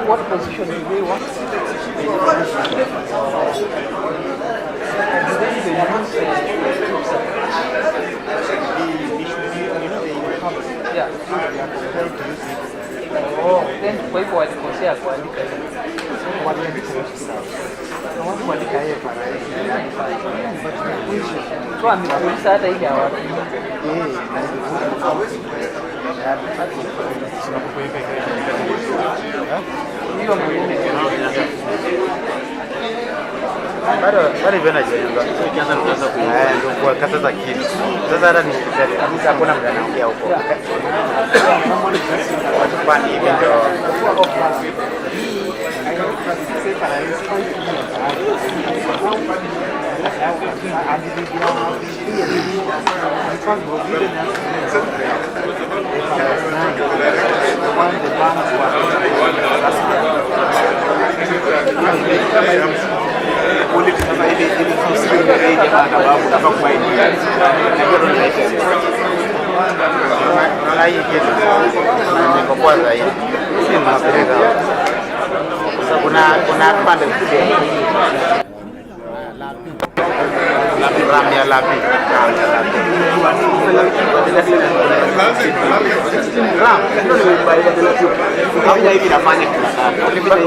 What position do they want? Yeah. Oh, then why for the concert? What can you say? I want to qualify for it. So I'm going to start here. Bado vena jenga tukianza kuanza kwa kata za kitu sasa hata nikisema kabisa hakuna mtu anaongea huko watu bani hivi ndio kuna pande ramia lapi hivi nafanya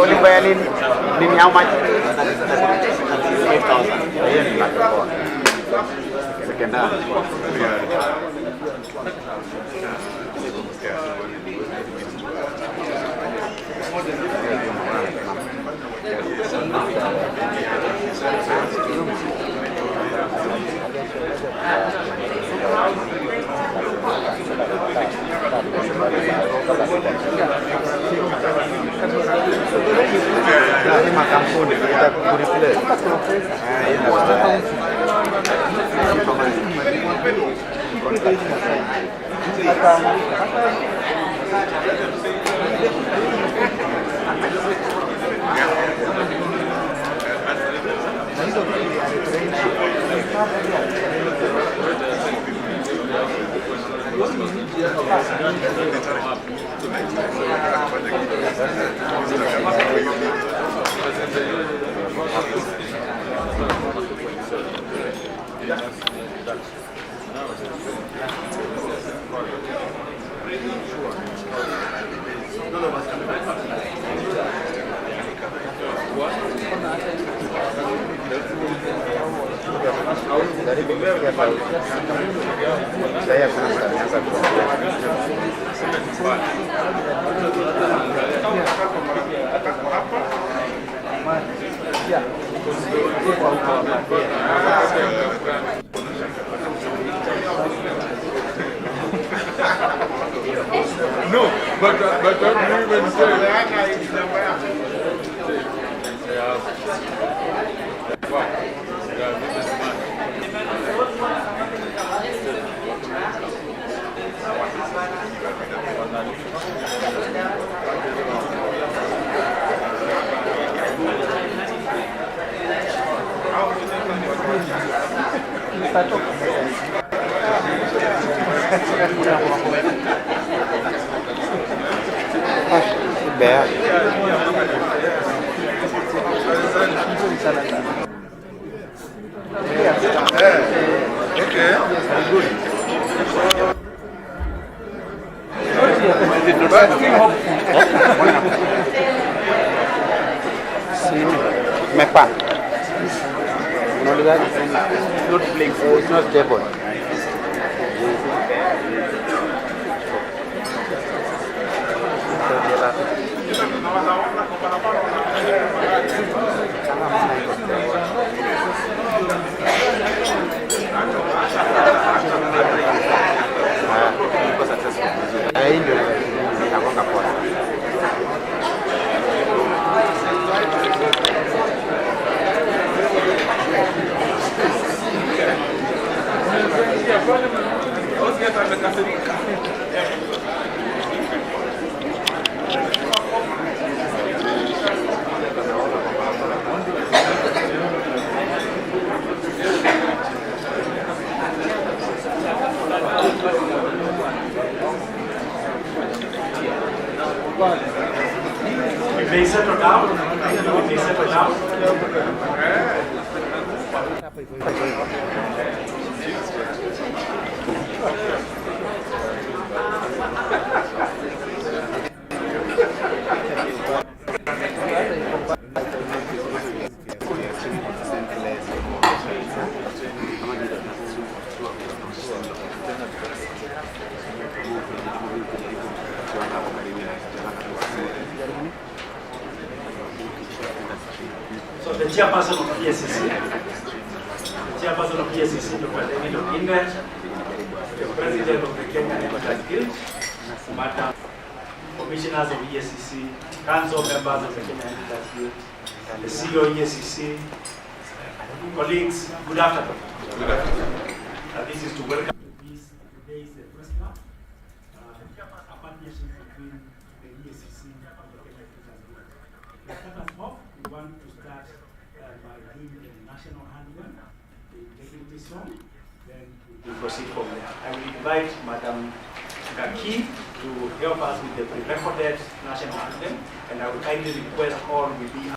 ulibaya nini how much 5,000 hiyo ni laki kwa sekondari lazima kampuni itakureplace dari beberapa tahun saya pernah berbiasa No, but don't even say wow. Yeah, this is mine. Bea. Okay. Mepa. No lihat. Not playing. It's not stable. You may settle down. You may settle down. So the chairperson of KEGACC, Dr. David Oginde, the president of the Kenya Editors Guild, Madam commissioners of KEGACC, council members of the Kenya Editors Guild, and the CEO of KEGACC, colleagues, good afternoon. Good afternoon. This is to welcome today's press club, a partnership between the KEGACC and the Kenya Editors Guild. To start us off, we want to start by doing the national anthem, the integrity song, then we will proceed from there. I will invite Madam Gaki to help us with the pre-recorded national anthem, and I will kindly request all will be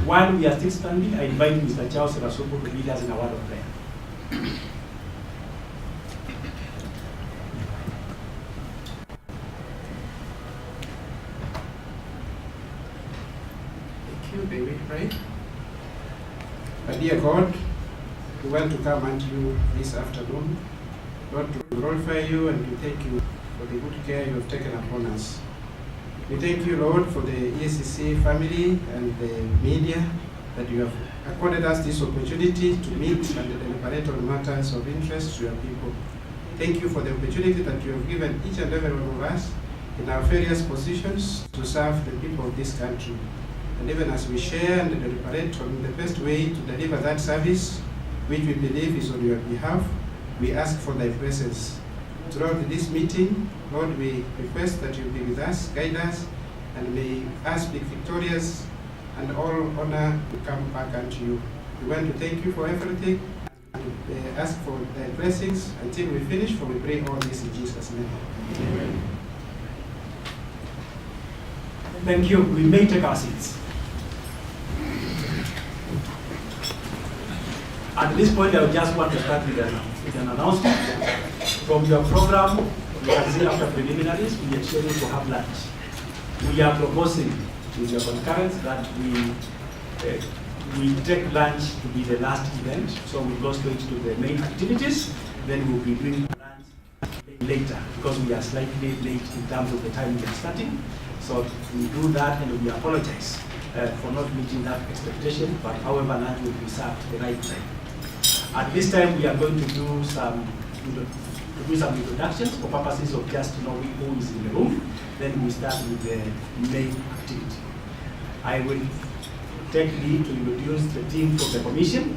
While we are still standing, I invite Mr. Charles Rasubu to lead us in a word of prayer. Thank you, baby. Right? My dear God, we want to come unto you this afternoon, Lord, to glorify you and to thank you for the good care you have taken upon us. We thank you, Lord, for the EACC family and the media, that you have accorded us this opportunity to meet and deliberate on matters of interest to your people. Thank you for the opportunity that you have given each and every one of us in our various positions to serve the people of this country. And even as we share and deliberate on the best way to deliver that service, which we believe is on your behalf, we ask for thy presence. Throughout this meeting, Lord, we request that you be with us, guide us, and may us be victorious, and all honor to come back unto you. We want to thank you for everything, and ask for thy blessings until we finish, for we pray all this in Jesus' name. Amen. Thank you. We may take our seats. At this point, I just want to start with an announcement. From your program, you can see after preliminaries, we are scheduled to have lunch. We are proposing, with your concurrence, that we take lunch to be the last event, so we go straight to the main activities, then we'll be doing lunch later, because we are slightly late in terms of the time we are starting. So we do that, and we apologize for not meeting that expectation, but however, lunch will be served at the right time. At this time, we are going to do some introductions for purposes of just knowing who is in the room. Then we start with the main activity. I will take lead to introduce the team from the commission,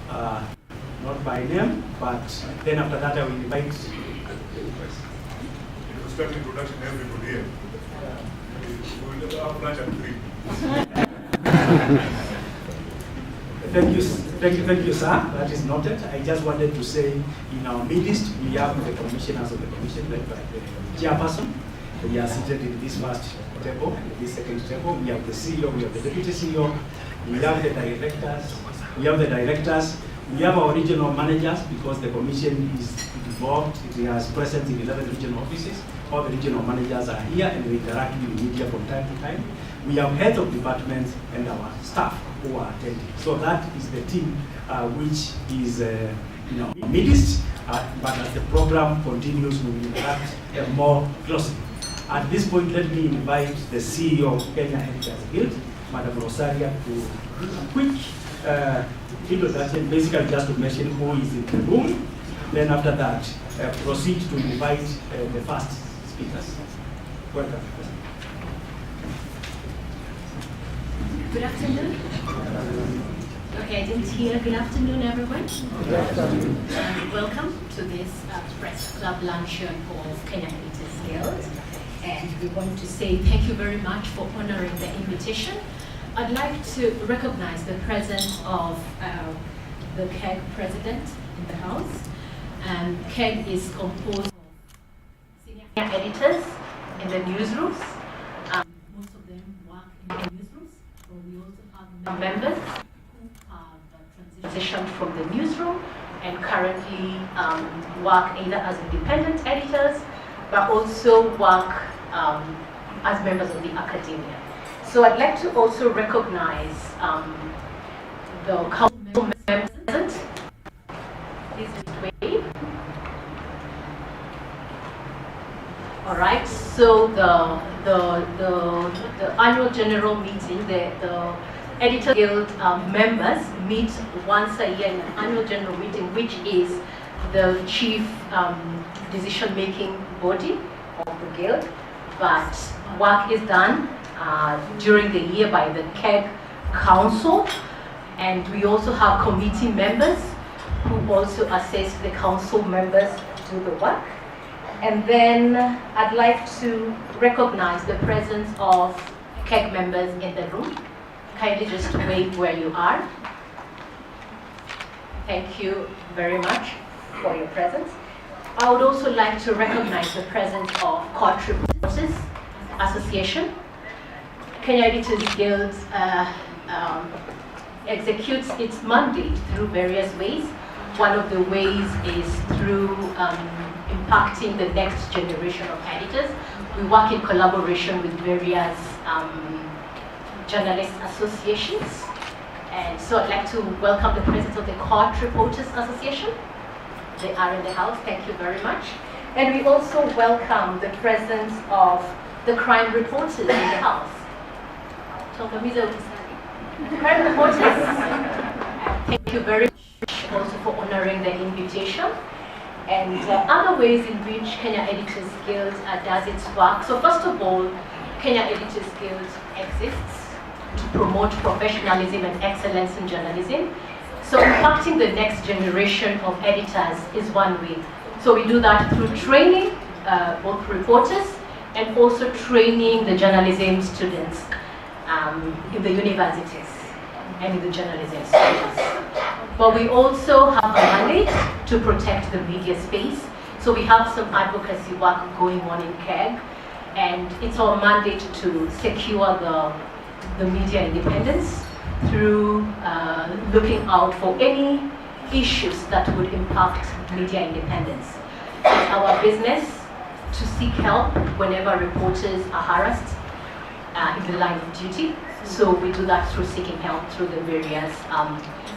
not by name, but then after that I will invite. Start introduction everybody here. We will have lunch at 3. Thank you, sir. That is noted. I just wanted to say, in our midst, we have the commissioners of the commission, led by the chairperson. We are seated in this first table, this second table. We have the CEO, we have the deputy CEO, we have the directors, we have our regional managers, because the commission is involved. It has presence in 11 regional offices. All the regional managers are here, and we interact with media from time to time. We have heads of departments and our staff who are attending. So that is the team which is midst, but as the program continues, we will interact more closely. At this point, let me invite the CEO of Kenya Editors Guild, Madam Rosaria, to do a quick introduction, basically just to mention who is in the room. Then after that, proceed to invite the first speakers. Welcome. Good afternoon. Okay, I didn't hear. Good afternoon, everyone. Good afternoon. Welcome to this Press Club Luncheon of Kenya Editors Guild. And we want to say thank you very much for honoring the invitation. I'd like to recognize the presence of the KEG president in the house. KEG is composed of senior editors in the newsrooms. Most of them work in the newsrooms. So we also have members who have transitioned from the newsroom and currently work either as independent editors, but also work as members of the academia. So I'd like to also recognize the council members present. Please wave. All right. So the annual general meeting, the Editor Guild members meet once a year in an annual general meeting, which is the chief decision-making body of the guild. But work is done during the year by the KEG Council, and we also have committee members who also assist the council members to do the work. And then I'd like to recognize the presence of KEG members in the room. Kindly just wave where you are. Thank you very much for your presence. I would also like to recognize the presence of Court Reporters Association. Kenya Editors Guild executes its mandate through various ways. One of the ways is through impacting the next generation of editors. We work in collaboration with various journalist associations And so I'd like to welcome the president of the Court Reporters Association. They are in the house, thank you very much. And we also welcome the presence of the crime reporters in the house. Crime reporters, thank you very much also for honoring the invitation. And other ways in which Kenya Editors Guild does its work. So first of all, Kenya Editors Guild exists to promote professionalism and excellence in journalism. So impacting the next generation of editors is one way. So we do that through training both reporters and also training the journalism students in the universities and in the journalism schools. But we also have a mandate to protect the media space. So we have some advocacy work going on in KEG, and it's our mandate to secure the media independence through looking out for any issues that would impact media independence. It's our business to seek help whenever reporters are harassed in the line of duty. So we do that through seeking help through the various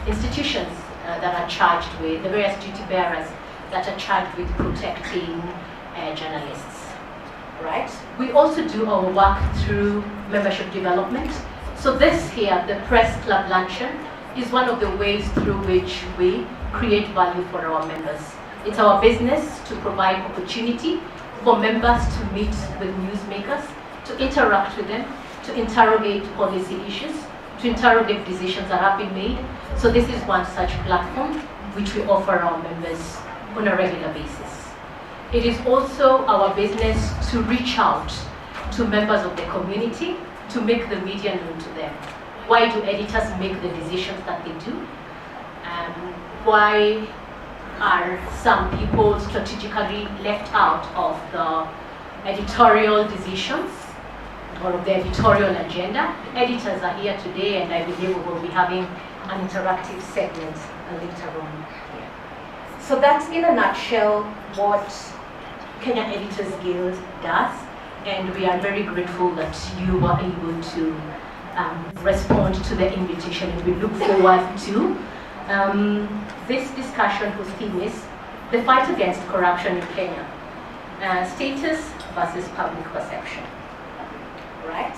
institutions that are charged with, the various duty bearers that are charged with protecting journalists, right? We also do our work through membership development. So this here, the Press Club Luncheon, is one of the ways through which we create value for our members. It's our business to provide opportunity for members to meet with newsmakers, to interact with them, to interrogate policy issues, to interrogate decisions that have been made. So this is one such platform which we offer our members on a regular basis. It is also our business to reach out to members of the community to make the media known to them. Why do editors make the decisions that they do? Why are some people strategically left out of the editorial decisions or of the editorial agenda? Editors are here today, and I believe we will be having an interactive segment later on here. So that's in a nutshell what Kenya Editors Guild does, and we are very grateful that you were able to respond to the invitation, and we look forward to this discussion whose theme is the fight against corruption in Kenya, status versus public perception. Right?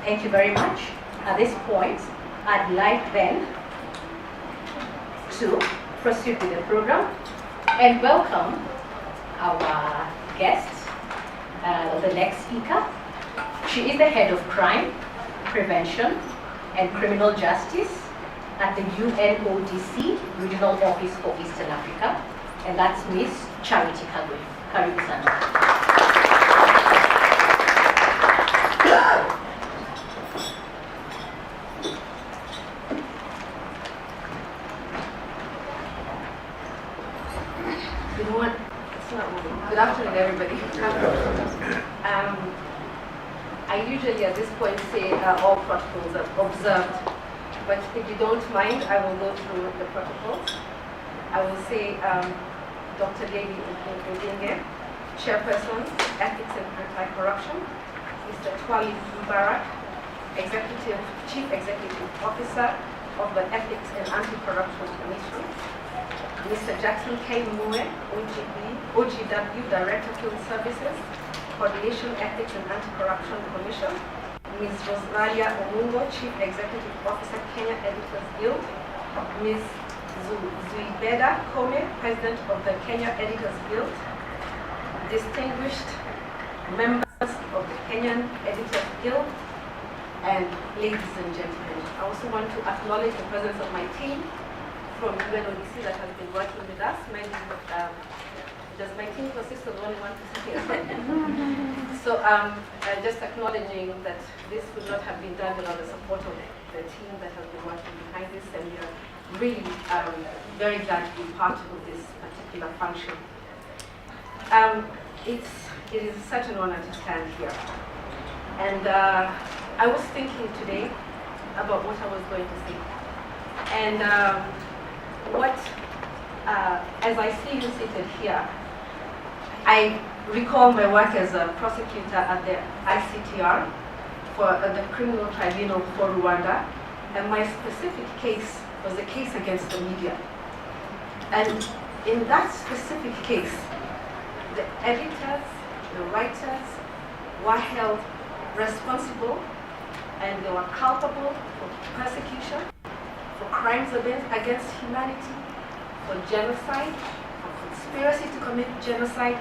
Thank you very much. At this point, I'd like then to proceed with the program and welcome our guest, the next speaker. She is the head of crime, prevention, and criminal justice at the UNODC Regional Office for Eastern Africa, and that's Miss Charity Kagwe. Karibu sana. Good afternoon, everybody. I usually at this point say all protocols are observed, but if you don't mind, I will go through the protocols. I will say Dr. Lady Odinge, Chairperson, Ethics and Anti-Corruption, Mr. Twali Mubarak, Chief Executive Officer of the Ethics and Anti-Corruption Commission, Mr. Jackson K. Mue, OGW Director Field Services, Coordination Ethics and Anti-Corruption Commission, Ms. Rosalia Omungo, Chief Executive Officer, Kenya Editors Guild, Ms. Zuibeda Kome, President of the Kenya Editors Guild, distinguished members of the Kenyan Editors Guild, and ladies and gentlemen. I also want to acknowledge the presence of my team from UNODC that has been working with us. Does my team consist of only one person here? So just acknowledging that this would not have been done without the support of the team that has been working behind this, and we are really very glad to be part of this particular function. It is such an honor to stand here. And I was thinking today about what I was going to say. And as I see you seated here, I recall my work as a prosecutor at the ICTR for the Criminal Tribunal for Rwanda, And my specific case was a case against the media. And in that specific case, the editors, the writers were held responsible and they were culpable for persecution, for crimes against humanity, for genocide, for conspiracy to commit genocide,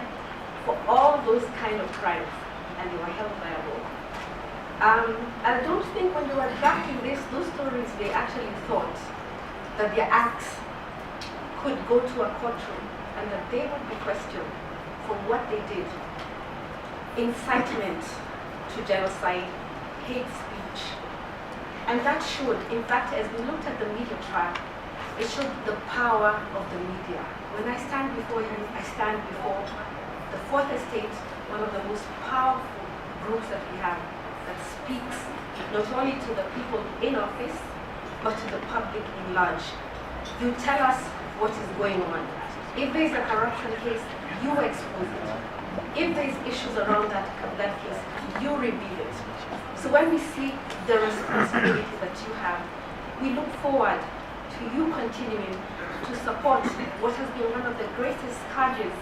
for all those kind of crimes, and they were held liable. I don't think when they were drafting those stories, they actually thought that their acts could go to a courtroom and that they would be questioned for what they did. Incitement to genocide, hate speech. And that showed, in fact, as we looked at the media trial, it showed the power of the media. When I stand before you, I stand before the fourth estate, one of the most powerful groups that we have, that speaks not only to the people in office, but to the public in large. You tell us what is going on. If there is a corruption case, you expose it. If there is issues around that case, you reveal it. So when we see the responsibility that you have, we look forward to you continuing to support what has been one of the greatest scourges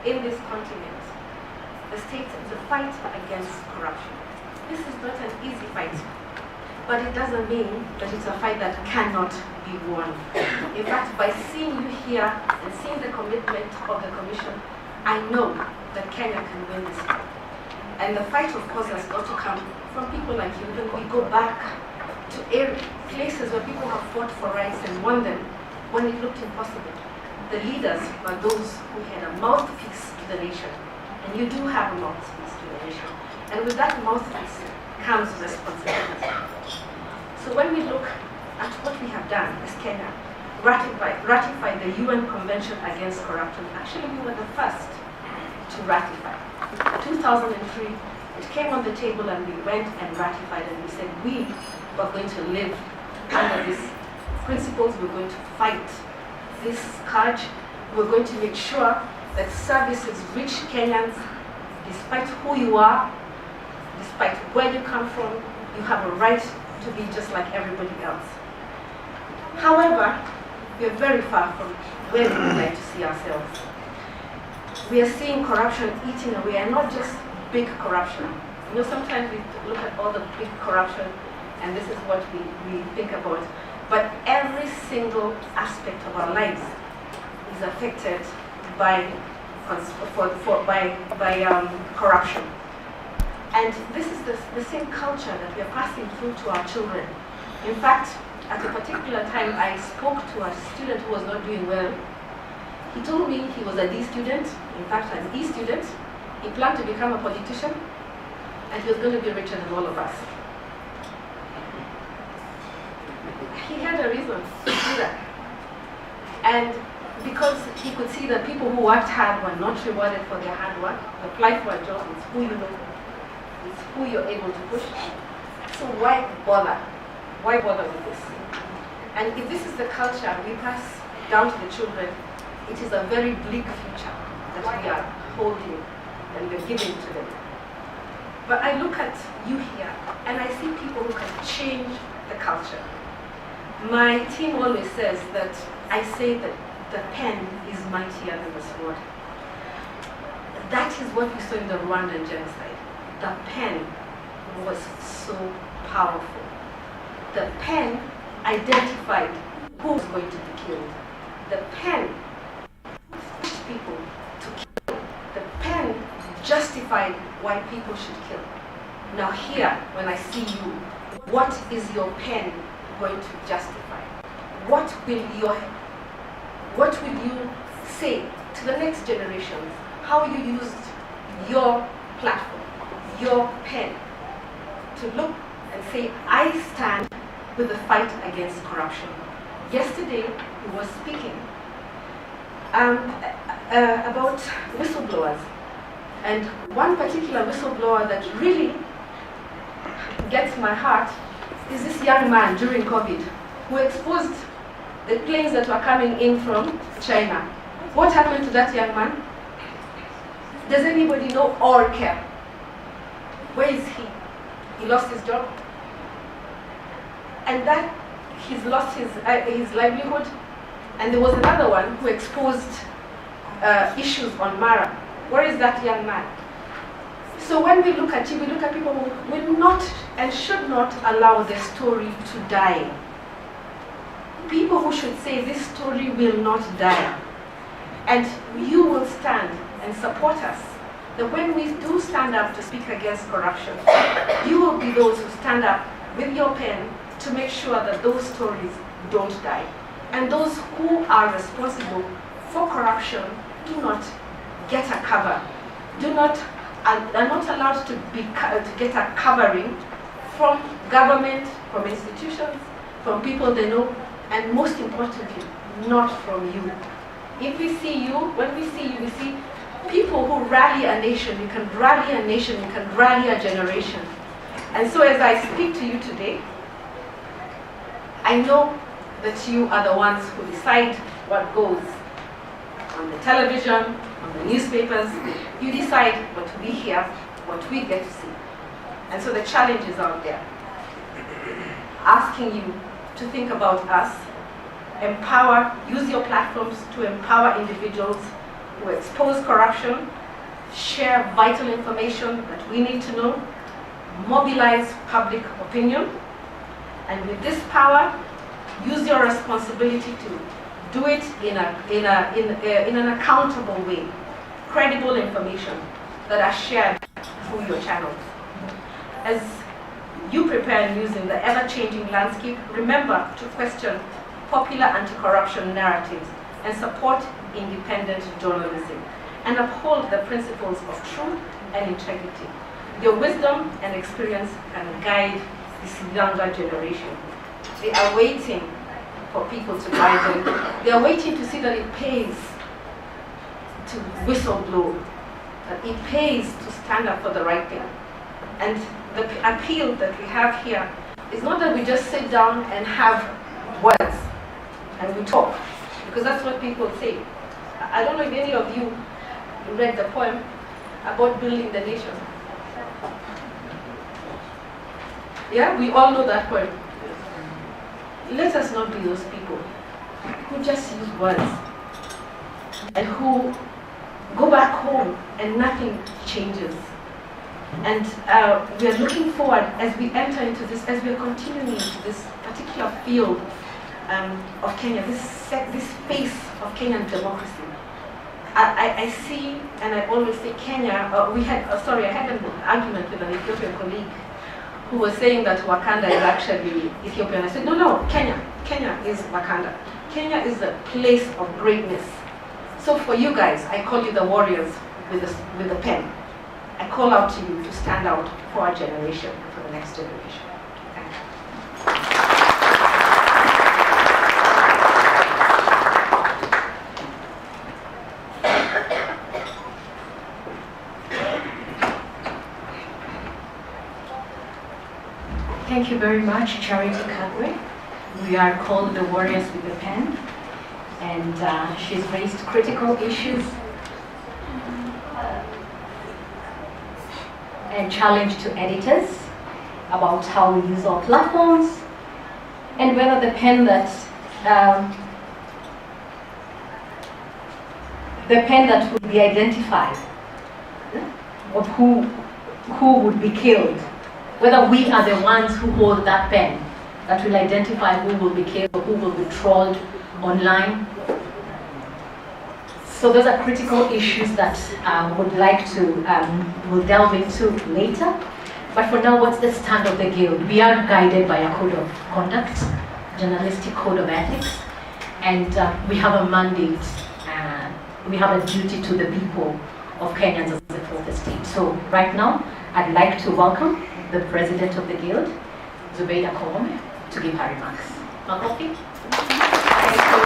in this continent, the fight against corruption. This is not an easy fight, but it doesn't mean that it's a fight that cannot be won. In fact, by seeing you here and seeing the commitment of the Commission, I know that Kenya can win this fight. And the fight, of course, has got to come from people like you. When we go back to places where people have fought for rights and won them when it looked impossible. The leaders were those who had a mouthpiece to the nation. And you do have a mouthpiece to the nation. And with that mouthpiece comes responsibility. So when we look at what we have done as Kenya, ratify the UN Convention Against Corruption, actually we were the first to ratify. 2003, it came on the table and we went and ratified and we said we were going to live under these principles, we're going to fight this scourge, we're going to make sure that services reach Kenyans despite who you are, despite where you come from, you have a right to be just like everybody else. However, we are very far from where we would like to see ourselves. We are seeing corruption eating away, and not just big corruption. You know, sometimes we look at all the big corruption, and this is what we think about. But every single aspect of our lives is affected by corruption. And this is the same culture that we are passing through to our children. In fact, at a particular time, I spoke to a student who was not doing well. He told me he was a D student, in fact an E student. He planned to become a politician, and he was going to be richer than all of us. He had a reason to do that. And because he could see that people who worked hard were not rewarded for their hard work, apply for a job, it's who you know, it's who you're able to push. So why bother? Why bother with this? And if this is the culture we pass down to the children, it is a very bleak future that we are holding and we're giving to them. But I look at you here and I see people who can change the culture. My team always says that I say that the pen is mightier than the sword. That is what we saw in the Rwandan genocide. The pen was so powerful. The pen identified who was going to be killed. The pen pushed people to kill. The pen justified why people should kill. Now here, when I see you, what is your pen going to justify? What will you say to the next generations? How you used your platform, your pen, to look and say, I stand with the fight against corruption. Yesterday, we were speaking about whistleblowers. And one particular whistleblower that really gets my heart is this young man during COVID who exposed the planes that were coming in from China. What happened to that young man? Does anybody know or care? Where is he? He lost his job. And that he's lost his livelihood. And there was another one who exposed issues on Mara. Where is that young man? So when we look at you, we look at people who will not and should not allow their story to die. People who should say this story will not die. And you will stand and support us. That when we do stand up to speak against corruption, you will be those who stand up with your pen to make sure that those stories don't die. And those who are responsible for corruption do not get a cover, are not allowed to get a covering from government, from institutions, from people they know, and most importantly, not from you. If we see you, when we see you, we see people who rally a nation. You can rally a nation, you can rally a generation. And so as I speak to you today, I know that you are the ones who decide what goes on the television, on the newspapers. You decide what we hear, what we get to see. And so the challenge is out there. Asking you to think about us, empower, use your platforms to empower individuals who expose corruption, share vital information that we need to know, mobilize public opinion, and with this power, use your responsibility to do it in an accountable way, credible information that are shared through your channels. As you prepare news in the ever-changing landscape, remember to question popular anti-corruption narratives and support independent journalism and uphold the principles of truth and integrity. Your wisdom and experience can guide this younger generation. They are waiting for people to guide them. They are waiting to see that it pays to whistleblow, that it pays to stand up for the right thing. And the appeal that we have here is not that we just sit down and have words and we talk, because that's what people say. I don't know if any of you read the poem about building the nation. Yeah, we all know that poem. Let us not be those people who just use words and who go back home and nothing changes. And we are looking forward as we enter into this, as we are continuing into this particular field of Kenya, this space of Kenyan democracy. I see, and I always say Kenya, I had an argument with an Ethiopian colleague who was saying that Wakanda is actually Ethiopian. I said, no, Kenya is Wakanda. Kenya is a place of greatness. So for you guys, I call you the warriors with the pen. I call out to you to stand out for our generation, for the next generation. Thank you. Thank you very much, Charity Kagwe. We are called the Warriors with the Pen, and she's raised critical issues and challenge to editors about how we use our platforms and whether the pen that would be identified of who would be killed, whether we are the ones who hold that pen that will identify who will be killed or who will be trolled online. So those are critical issues that would like to we'll delve into later. But for now, what's the stand of the Guild? We are guided by a code of conduct, journalistic code of ethics, and we have a mandate. We have a duty to the people of Kenya as the fourth estate. So right now, I'd like to welcome the president of the Guild, Zubeida Koome, to give her remarks. Makofi. Thank you.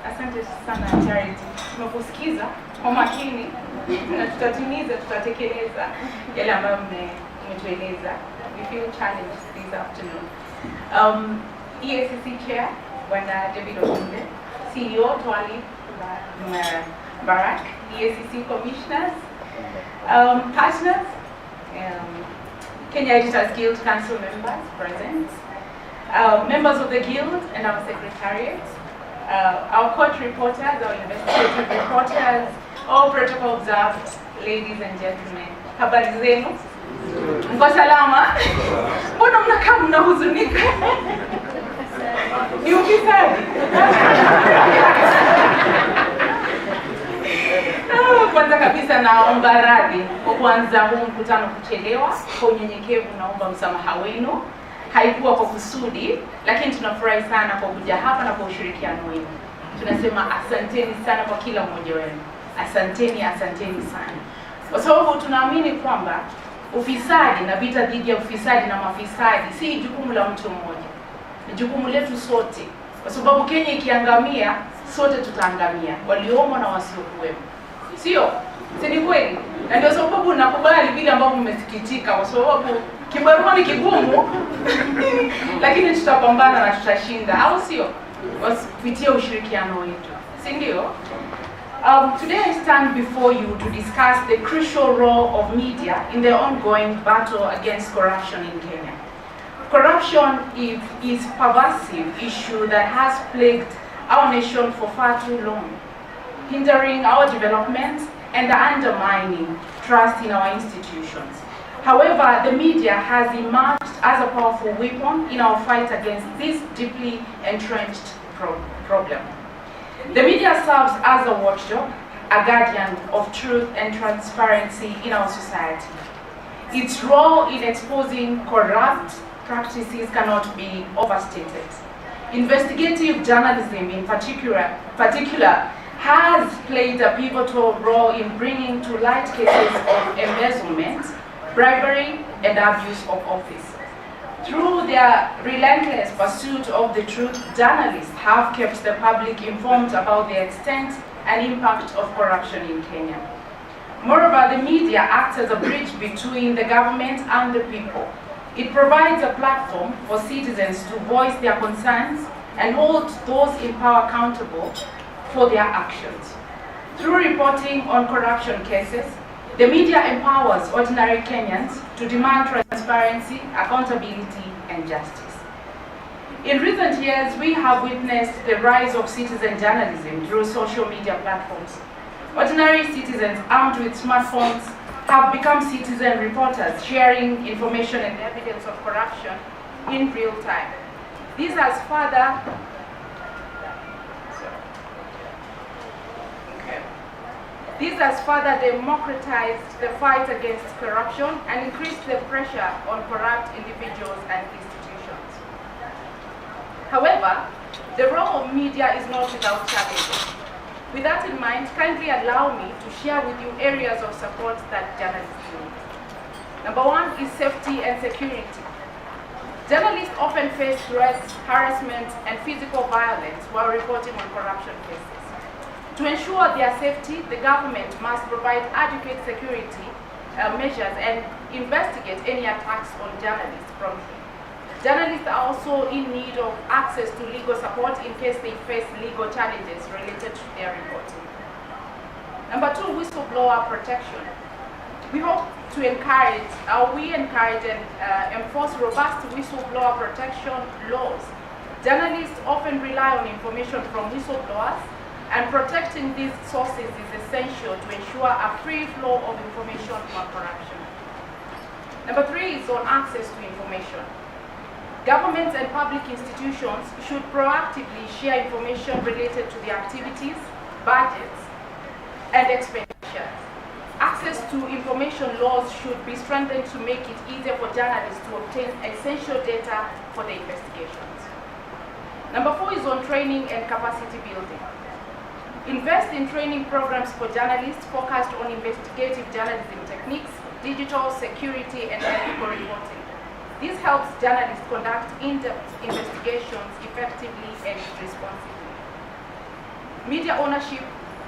Asante sana Charity. Tumekusikiza kwa makini na tutatekeleza yale ambayo mmetueleza. We feel challenged this afternoon. EACC Chair, Bwana David Otunde, CEO Twali Barak, EACC Commissioners, Partners, Kenya Editors Guild Council members present, members of the Guild and our Secretariat, our court reporters, our investigative reporters, all protocol observed, ladies and gentlemen. Habari zenu? Mko salama? Mbona mnakaa mnahuzunika? Ni ufisadi. Kwanza kabisa naomba radhi kwa kuanza huu mkutano kuchelewa. Kwa unyenyekevu naomba msamaha wenu. Haikuwa kwa kusudi, lakini tunafurahi sana kwa kuja hapa na kwa ushirikiano wenu. Tunasema asanteni sana kwa kila mmoja wenu. Asanteni, asanteni sana. Kwa sababu tunaamini kwamba ufisadi na vita dhidi ya ufisadi na mafisadi si jukumu la mtu mmoja. Ni jukumu letu sote. Kwa sababu Kenya ikiangamia, sote tutaangamia, waliomo na wasiokuwemo. Sio? Si ni kweli? Na ndio sababu nakubali vile ambavyo mmesikitika, kwa sababu kibarua ni kigumu lakini tutapambana na tutashinda, au sio? Kupitia ushirikiano wetu. Si ndio? Today I stand before you to discuss the crucial role of media in the ongoing battle against corruption in Kenya. Corruption is a pervasive issue that has plagued our nation for far too long, hindering our development and undermining trust in our institutions. However, the media has emerged as a powerful weapon in our fight against this deeply entrenched problem. The media serves as a watchdog, a guardian of truth and transparency in our society. Its role in exposing corrupt practices cannot be overstated. Investigative journalism in particular has played a pivotal role in bringing to light cases of embezzlement, bribery, and abuse of office. Through their relentless pursuit of the truth, journalists have kept the public informed about the extent and impact of corruption in Kenya. Moreover, the media acts as a bridge between the government and the people. It provides a platform for citizens to voice their concerns and hold those in power accountable for their actions. Through reporting on corruption cases, the media empowers ordinary Kenyans to demand transparency, accountability, and justice. In recent years, we have witnessed the rise of citizen journalism through social media platforms. Ordinary citizens armed with smartphones have become citizen reporters, sharing information and evidence of corruption in real time. This has further democratized the fight against corruption and increased the pressure on corrupt individuals and institutions. However, the role of media is not without challenges. With that in mind, kindly allow me to share with you areas of support that journalists need. Number one is safety and security. Journalists often face threats, harassment, and physical violence while reporting on corruption cases. To ensure their safety, the government must provide adequate security measures and investigate any attacks on journalists promptly. Journalists are also in need of access to legal support in case they face legal challenges related to their reporting. Number two, whistleblower protection. We hope to encourage and enforce robust whistleblower protection laws. Journalists often rely on information from whistleblowers, and protecting these sources is essential to ensure a free flow of information on corruption. Number three is on access to information. Governments and public institutions should proactively share information related to the activities, budgets, and expenditures. Access to information laws should be strengthened to make it easier for journalists to obtain essential data for their investigations. Number four is on training and capacity building. Invest in training programs for journalists focused on investigative journalism techniques, digital security, and ethical reporting. This helps journalists conduct in-depth investigations effectively and responsibly. Media ownership,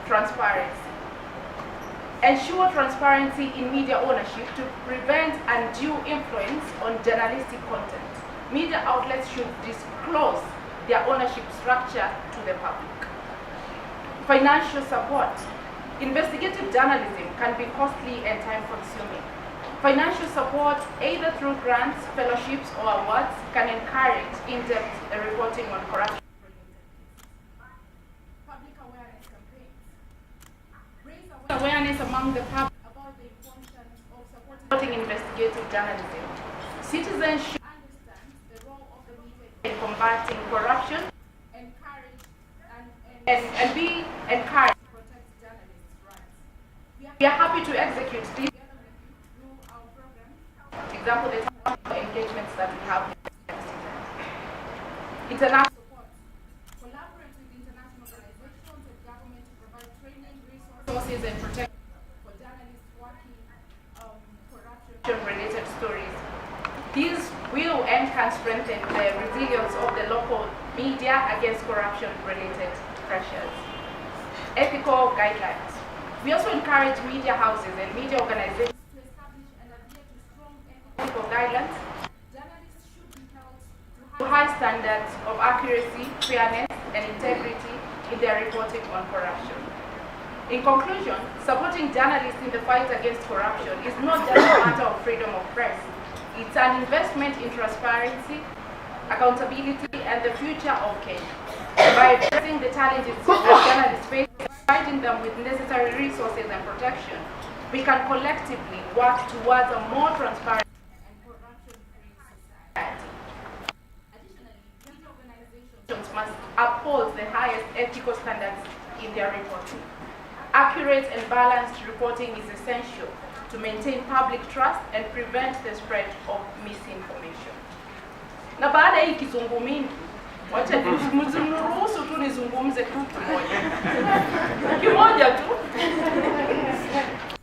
transparency. Ensure transparency in media ownership to prevent undue influence on journalistic content. Media outlets should disclose their ownership structure to the public. Financial support. investigative journalism can be costly and time-consuming. Financial support, either through grants, fellowships, or awards, can encourage in-depth reporting on corruption. Public awareness campaigns. Raise awareness among the public about the importance of supporting investigative journalism. Citizens should understand the role of the media in combating corruption, and be encouraged to protect journalists' rights. We are happy to execute this through our program. Example, the type of engagements that we have with citizens. International support. Collaborate with international organizations and government to provide training, resources, and protection for journalists working corruption-related stories. These will and can strengthen the resilience of the local media against corruption-related pressures. Ethical guidelines. We also encourage media houses and media organizations to establish and adhere to strong ethical guidelines. Journalists should be held to high standards of accuracy, fairness, and integrity in their reporting on corruption. In conclusion, supporting journalists in the fight against corruption is not just a matter of freedom of press. It's an investment in transparency, accountability, and the future of Kenya. By addressing the challenges that journalists face, providing them with necessary resources and protection, we can collectively work towards a more transparent and corruption-free society. Additionally, media organizations must uphold the highest ethical standards in their reporting. Accurate and balanced reporting is essential to maintain public trust and prevent the spread of misinformation. Na baada ya hii kizungu mingi, wacha mniruhusu tu nizungumze tu kimoja tu.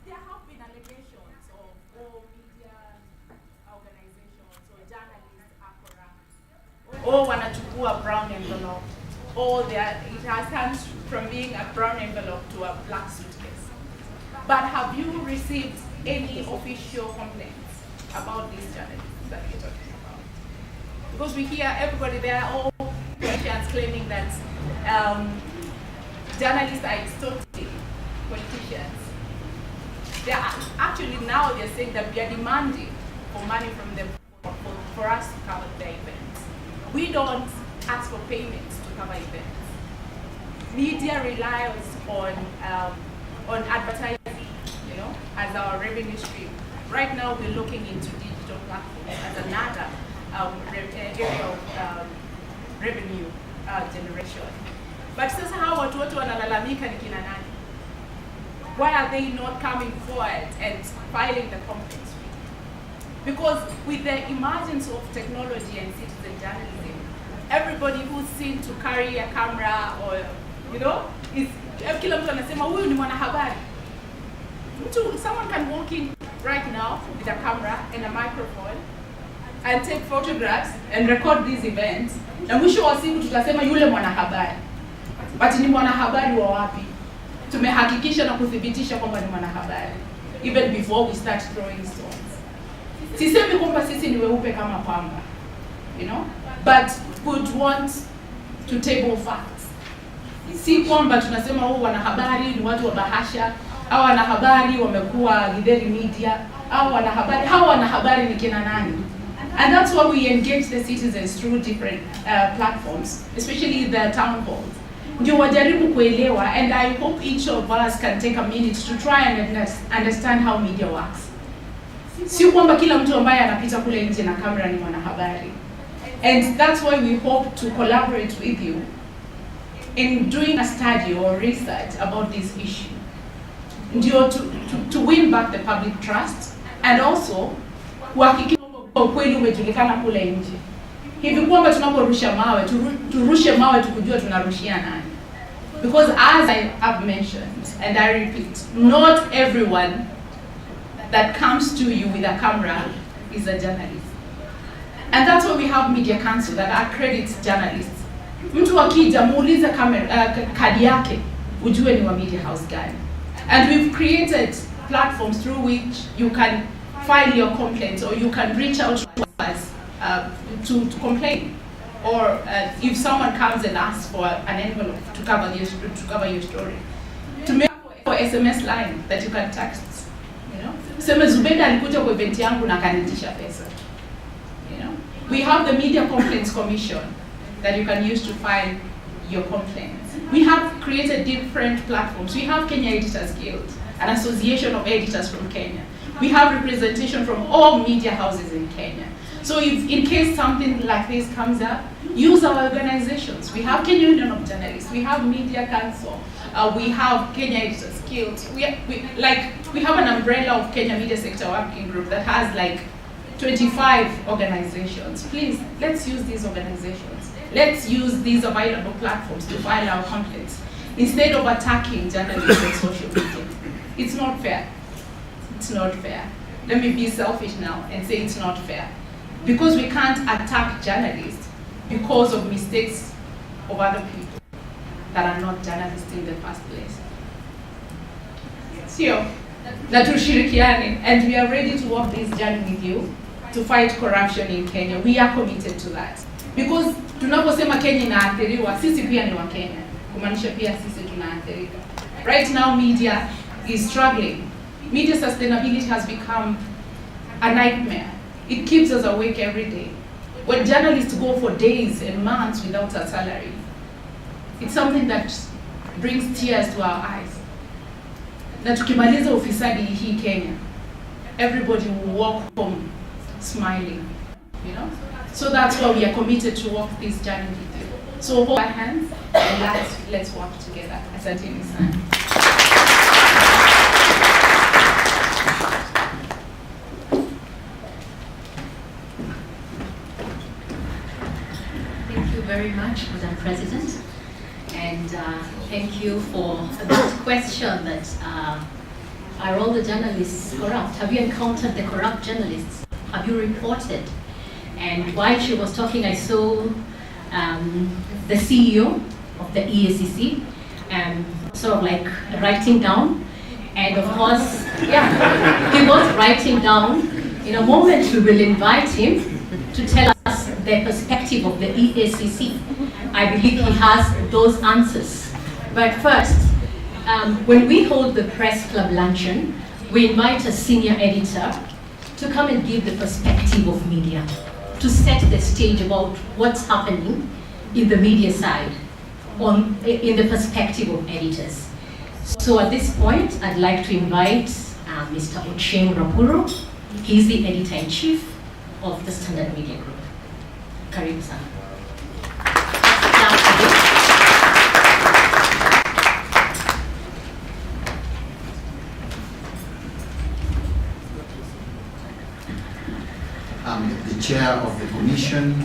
There have been allegations of all media organizations or journalists are corrupt. Or wanachukua brown envelope. Or it has turned from being a brown envelope to a black suitcase. But have you received any official complaints about these journalists that we're talking about? Because we hear everybody, they are all politicians claiming that journalists are extorting politicians. They are actually now they're saying that we are demanding for money from them for us to cover their events. We don't ask for payments to cover events. Media relies on advertising, as our revenue stream. Right now, we're looking into digital platforms as another area of revenue generation. But sasa hawa watu wote wanalalamika ni kina nani? Why are they not coming forward and filing the complaints? Because with the emergence of technology and citizen journalism, everybody who's seen to carry a camera or, is kila mtu anasema huyu ni mwanahabari. Someone can walk in right now with a camera and a microphone and take photographs and record these events. Na mwisho wa siku tutasema yule mwanahabari. But ni mwanahabari wa wapi? Tumehakikisha na kuthibitisha kwamba ni mwanahabari even before we start throwing stones. Sisemi kwamba sisi ni weupe kama pamba, but would want to table facts. Si kwamba tunasema wanahabari ni watu wa bahasha, au wanahabari wamekuwa Githeri Media, au wanahabari ni kina nani? And that's why we engage the citizens through different platforms, especially the town halls. Ndio wajaribu kuelewa, and I hope each of us can take a minute to try and understand how media works. Sio kwamba kila mtu ambaye anapita kule nje na kamera ni mwanahabari. And that's why we hope to collaborate with you in doing a study or research about this issue. Ndio to win back the public trust and also kuhakikisha ukweli umejulikana kule nje. Hivi kwamba tunaporusha mawe, turushe mawe tukujua tunarushia nani. Because as I have mentioned, and I repeat, not everyone that comes to you with a camera is a journalist. And that's why we have Media Council that accredits journalists. Mtu akija muulize kadi yake, ujue ni wa media house gani. And we've created platforms through which you can file your complaints or you can reach out to us to complain. Or if someone comes and asks for an envelope to cover your story. To make SMS line that you can text. You know, sema Zubeda alikuja kwa event yangu na kanitisha pesa. You know, we have the Media Complaints Commission that you can use to file your complaints. We have created different platforms. We have Kenya Editors Guild, an association of editors from Kenya. We have representation from all media houses in Kenya. So if in case something like this comes up, use our organizations. We have Kenya Union of Journalists, we have Media Council, we have Kenya Editors Guild. We have an umbrella of Kenya Media Sector Working Group that has like 25 organizations. Please, let's use these organizations. Let's use these available platforms to file our complaints instead of attacking journalists on social media. It's not fair. It's not fair. Let me be selfish now and say it's not fair. Because we can't attack journalists because of mistakes of other people that are not journalists in the first place. Sio, na tushirikiane, and we are ready to walk this journey with you to fight corruption in Kenya. We are committed to that. Because tunaposema Kenya inaathiriwa, sisi pia ni wa Kenya. Kumaanisha pia sisi tunaathirika. Right now media is struggling. Media sustainability has become a nightmare. It keeps us awake every day. When journalists go for days and months without a salary, it's something that brings tears to our eyes. Na tukimaliza ufisadi hii Kenya, everybody will walk home smiling, you know? So that's why we are committed to walk this journey with you. So hold our hands and let's walk together. Asanteni sana. Thank you very much, Madam President. And thank you for that question that are all the journalists corrupt? Have you encountered the corrupt journalists? Have you reported? And while she was talking, I saw the CEO of the EACC sort of like writing down. And of course, yeah, he was writing down. In a moment, we will invite him to tell us the perspective of the EACC. I believe he has those answers. But first, when we hold the Press Club Luncheon, we invite a senior editor to come and give the perspective of media, to set the stage about what's happening in the media side, in the perspective of editors. So at this point, I'd like to invite Mr. Ocheng Rapuro. He's the editor-in-chief of the Standard Media Group. Karibu sana. The chair of the commission,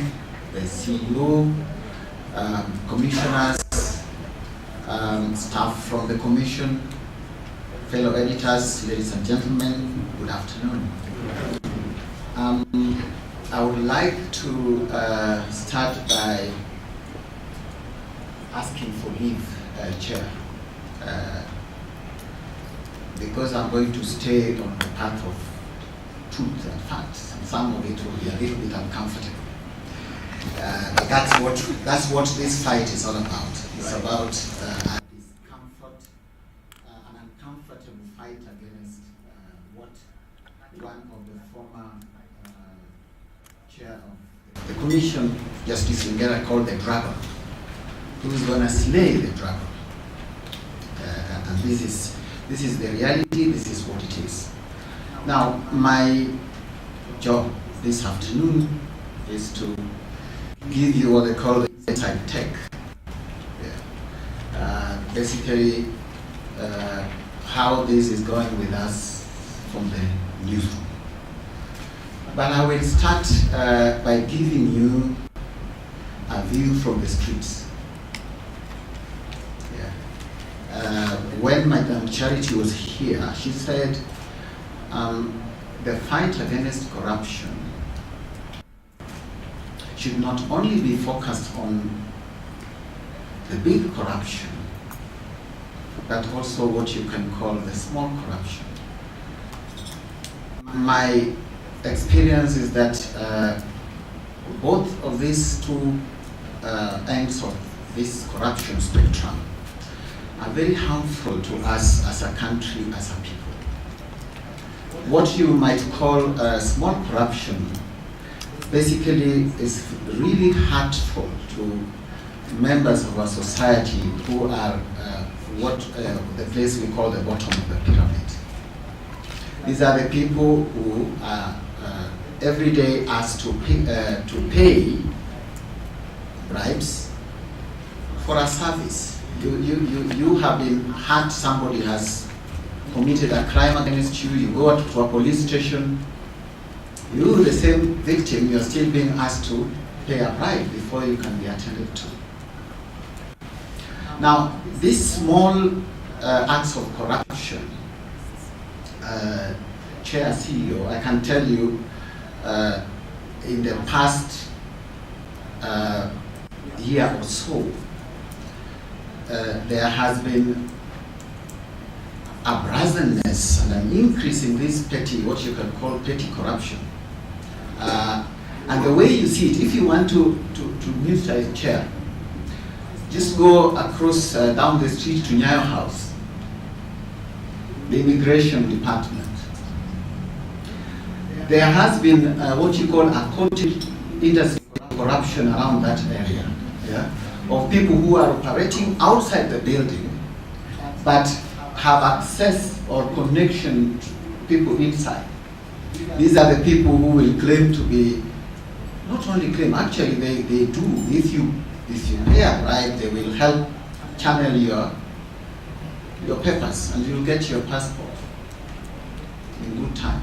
the CEO, commissioners, staff from the commission, fellow editors, ladies and gentlemen, good afternoon. I would like to start by asking for leave, Chair, because I'm going to stay on the path of truth and facts. Some of it will be a little bit uncomfortable. But that's what this fight is all about. It's about a discomfort, an uncomfortable fight against what one of the former chair of the commission, Justice Ingera, called the dragon. Who's going to slay the dragon? And this is the reality. This is what it is. Now, my job this afternoon is to give you what they call the inside tech. Basically, how this is going with us from the newsroom. But I will start by giving you a view from the streets. When Madam Charity was here, she said the fight against corruption should not only be focused on the big corruption, but also what you can call the small corruption. My experience is that both of these two ends of this corruption spectrum are very harmful to us as a country, as a people. What you might call small corruption basically is really hurtful to members of our society who are the place we call the bottom of the pyramid. These are the people who are every day asked to pay bribes for a service. You have been hurt, somebody has committed a crime against you, you go to a police station, you, the same victim, you are still being asked to pay a bribe before you can be attended to. Now, these small acts of corruption, Chair, CEO, I can tell you in the past year or so, there has been a brazenness and an increase in this petty, what you can call petty corruption. And the way you see it, if you want to minister a chair, just go across down the street to Nyayo House, the immigration department. There has been what you call a cottage industry corruption around that area, yeah, of people who are operating outside the building, but have access or connection to people inside. These are the people who will claim to be, not only claim, actually they do. If you pay a bribe, they will help channel your papers and you'll get your passport in good time.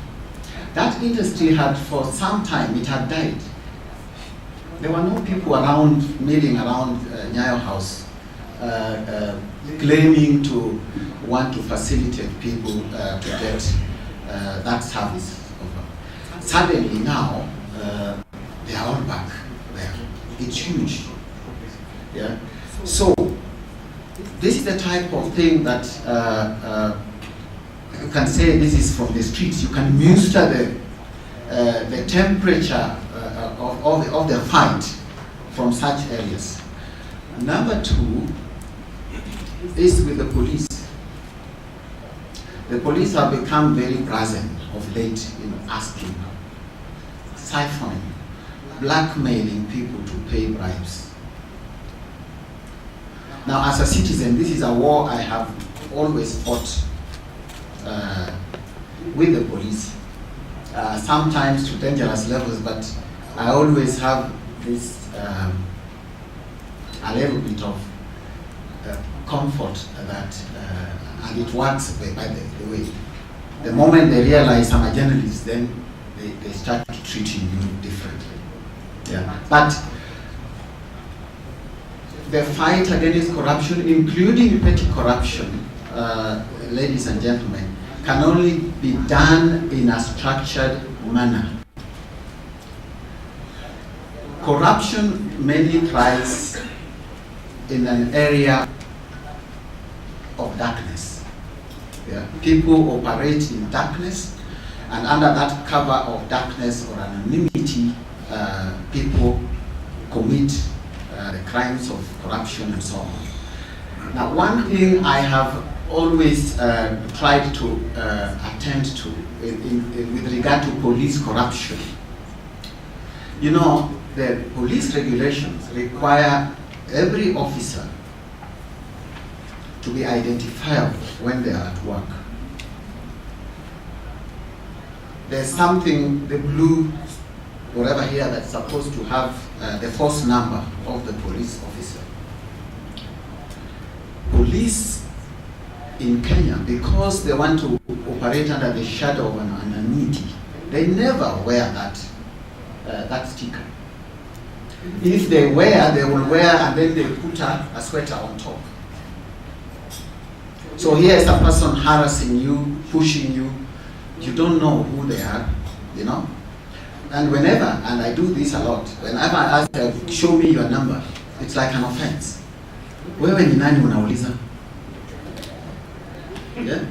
That industry had, for some time, it had died. There were no people around, milling around Nyayo House, claiming to want to facilitate people to get that service. Suddenly now, they are all back there. It's huge. Yeah. So this is the type of thing that you can say this is from the streets. You can muster the temperature of the fight from such areas. Number two is with the police. The police have become very brazen of late in asking, siphoning, blackmailing people to pay bribes. Now, as a citizen, this is a war I have always fought with the police, sometimes to dangerous levels, but I always have this a little bit of comfort that, and it works by the way. The moment they realize I'm a journalist, then they start treating you differently. Yeah. But the fight against corruption, including petty corruption, ladies and gentlemen, can only be done in a structured manner. Corruption mainly thrives in an area of darkness. Yeah. People operate in darkness, and under that cover of darkness or anonymity, people commit the crimes of corruption and so on. Now, one thing I have always tried to attend to with regard to police corruption, you know, the police regulations require every officer to be identifiable when they are at work. There's something, the blue, whatever here, that's supposed to have the first number of the police officer. Police in Kenya, because they want to operate under the shadow of an anonymity, they never wear that sticker. If they wear, they will wear and then they put a sweater on top. So here is a person harassing you, pushing you. You don't know who they are, you know. And whenever, and I do this a lot, whenever I ask them, show me your number, it's like an offense. Wewe ni nani unauliza? Yeah?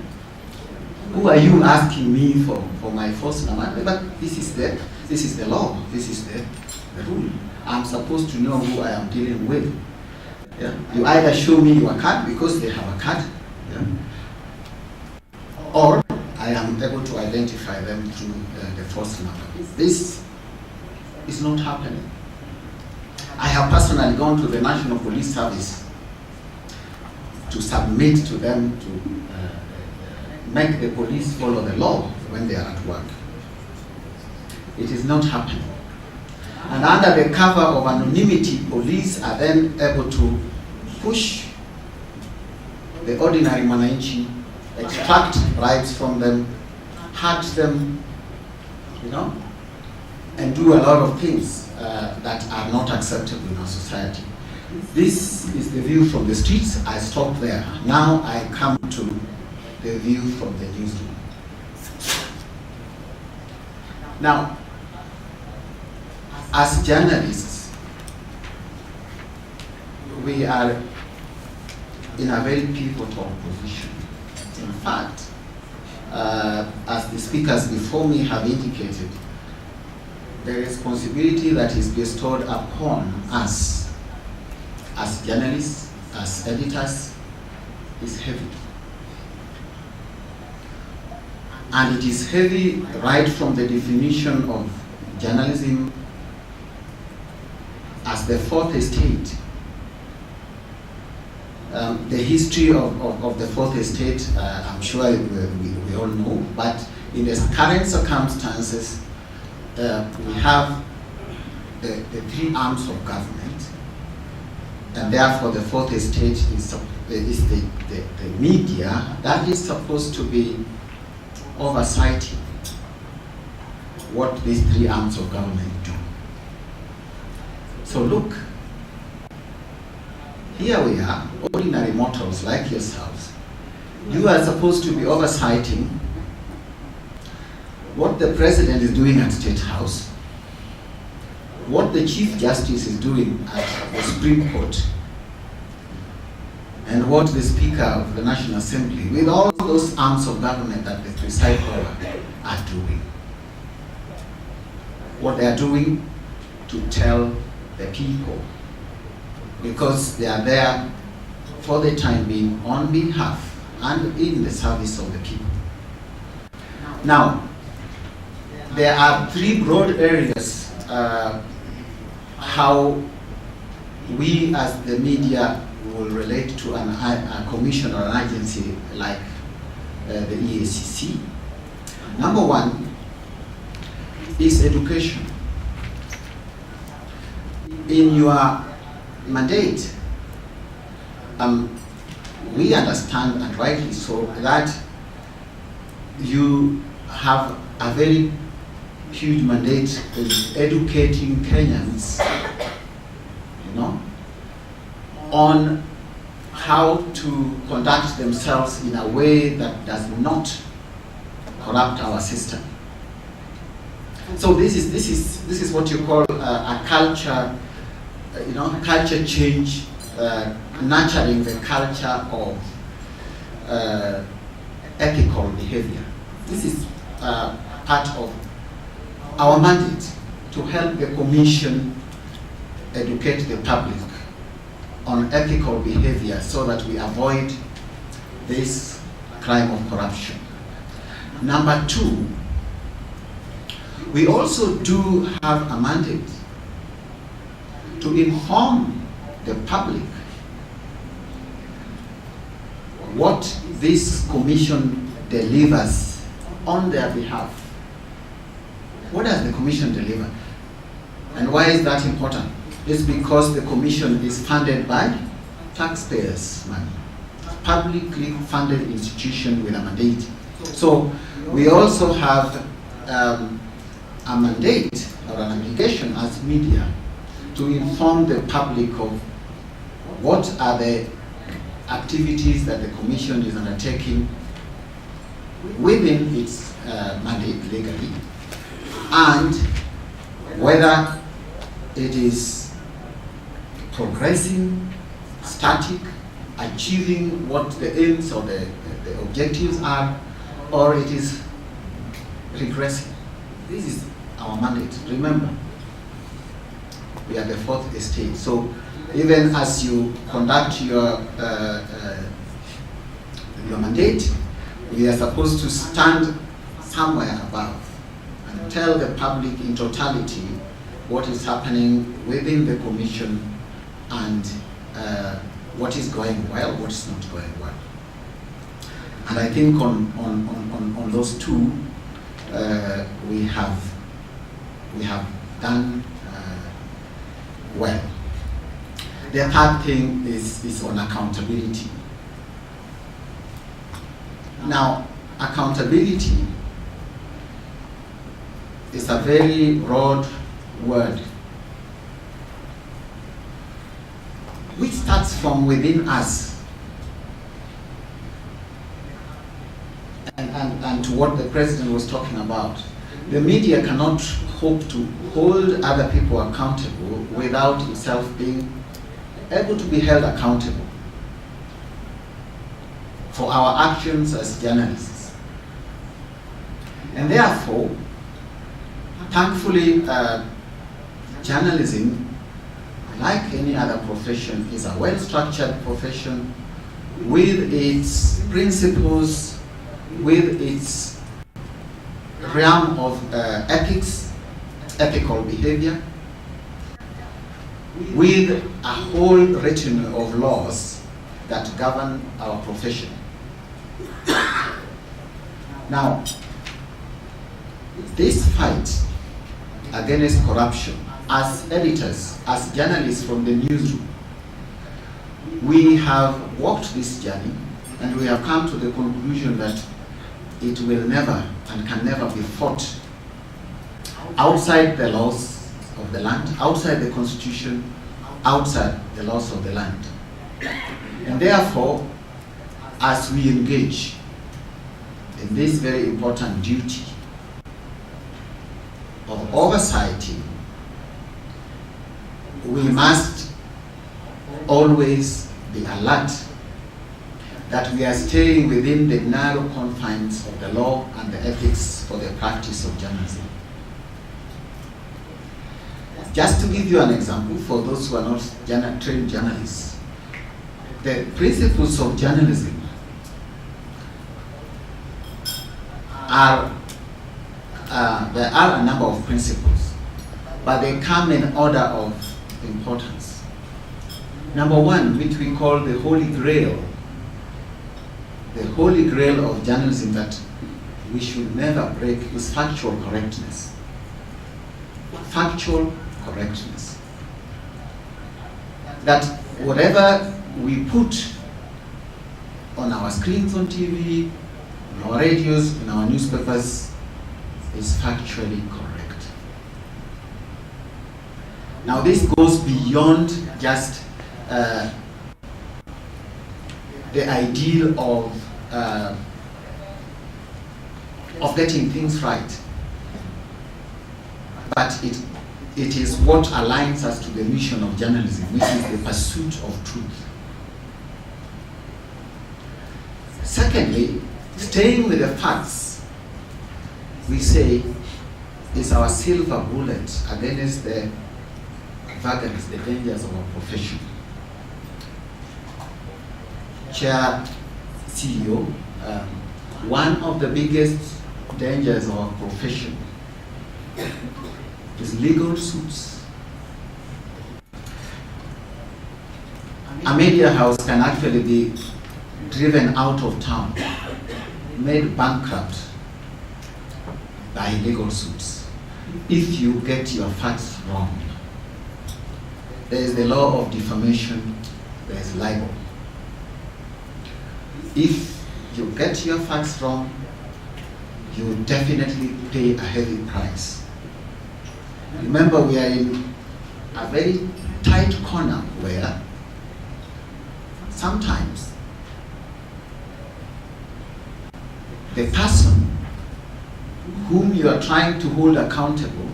Who are you asking me for my first number? But this is the law, this is the rule. I'm supposed to know who I am dealing with. Yeah? You either show me your card because they have a card, yeah? Or I am able to identify them through the force number. This is not happening. I have personally gone to the National Police Service to submit to them to make the police follow the law when they are at work. It is not happening. And under the cover of anonymity, police are then able to push the ordinary mwananchi, extract rights from them, hurt them, you know, and do a lot of things that are not acceptable in our society. This is the view from the streets. I stopped there. Now I come to the view from the newsroom. Now, as journalists, we are in a very pivotal position. In fact, as the speakers before me have indicated, the responsibility that is bestowed upon us as journalists, as editors, is heavy. And it is heavy right from the definition of journalism as the fourth estate. The history of the fourth estate, I'm sure we all know, but in the current circumstances, we have the three arms of government, and therefore the fourth estate is the media that is supposed to be oversighting what these three arms of government do. So look, here we are, ordinary mortals like yourselves. You are supposed to be oversighting what the president is doing at State House, what the Chief Justice is doing at the Supreme Court, and what the Speaker of the National Assembly, with all those arms of government that they preside over, are doing. What they are doing to tell the people, because they are there for the time being on behalf and in the service of the people. Now, there are three broad areas how we as the media will relate to a commission or an agency like the EACC. Number one is education. In your mandate, we understand, and rightly so, that you have a very huge mandate in educating Kenyans, you know, on how to conduct themselves in a way that does not corrupt our system. So this is what you call a culture, you know, culture change, nurturing the culture of ethical behavior. This is part of our mandate, to help the Commission educate the public on ethical behavior so that we avoid this crime of corruption. Number two, we also do have a mandate to inform the public what this Commission delivers on their behalf. What does the Commission deliver? And why is that important? It's because the Commission is funded by taxpayers' money, publicly funded institution with a mandate. So we also have a mandate or an obligation as media to inform the public of what are the activities that the Commission is undertaking within its mandate legally, and whether it is progressing, static, achieving what the aims or the objectives are, or it is regressing. This is our mandate. Remember, We are the fourth estate. So even as you conduct your mandate, we are supposed to stand somewhere above and tell the public in totality what is happening within the commission and what is going well, what is not going well. And I think on those two, we have done well. The third thing is on accountability. Now, accountability is a very broad word which starts from within us and to what the president was talking about. The media cannot hope to hold other people accountable without itself being able to be held accountable for our actions as journalists. And therefore, thankfully, journalism, like any other profession, is a well-structured profession with its principles, with its realm of ethics, ethical behavior, with a whole retinue of laws that govern our profession. Now, this fight against corruption, as editors, as journalists from the newsroom, we have walked this journey and we have come to the conclusion that it will never and can never be fought outside the laws of the land, outside the constitution, outside the laws of the land. And therefore, as we engage in this very important duty of oversight, we must always be alert that we are staying within the narrow confines of the law and the ethics for the practice of journalism. Just to give you an example, for those who are not trained journalists, the principles of journalism are, there are a number of principles, but they come in order of importance. Number one, which we call the Holy Grail of journalism that we should never break, is factual correctness. Factual correctness. That whatever we put on our screens on TV, on our radios, in our newspapers, is factually correct. Now this goes beyond just the ideal of getting things right, but it is what aligns us to the mission of journalism, which is the pursuit of truth. Secondly, staying with the facts, we say, is our silver bullet against the vagaries, the dangers of our profession. Chair, CEO, one of the biggest dangers of our profession is legal suits. A media house can actually be driven out of town, made bankrupt by legal suits if you get your facts wrong. There is the law of defamation, there is libel. If you get your facts wrong, you definitely pay a heavy price. Remember, we are in a very tight corner where sometimes the person whom you are trying to hold accountable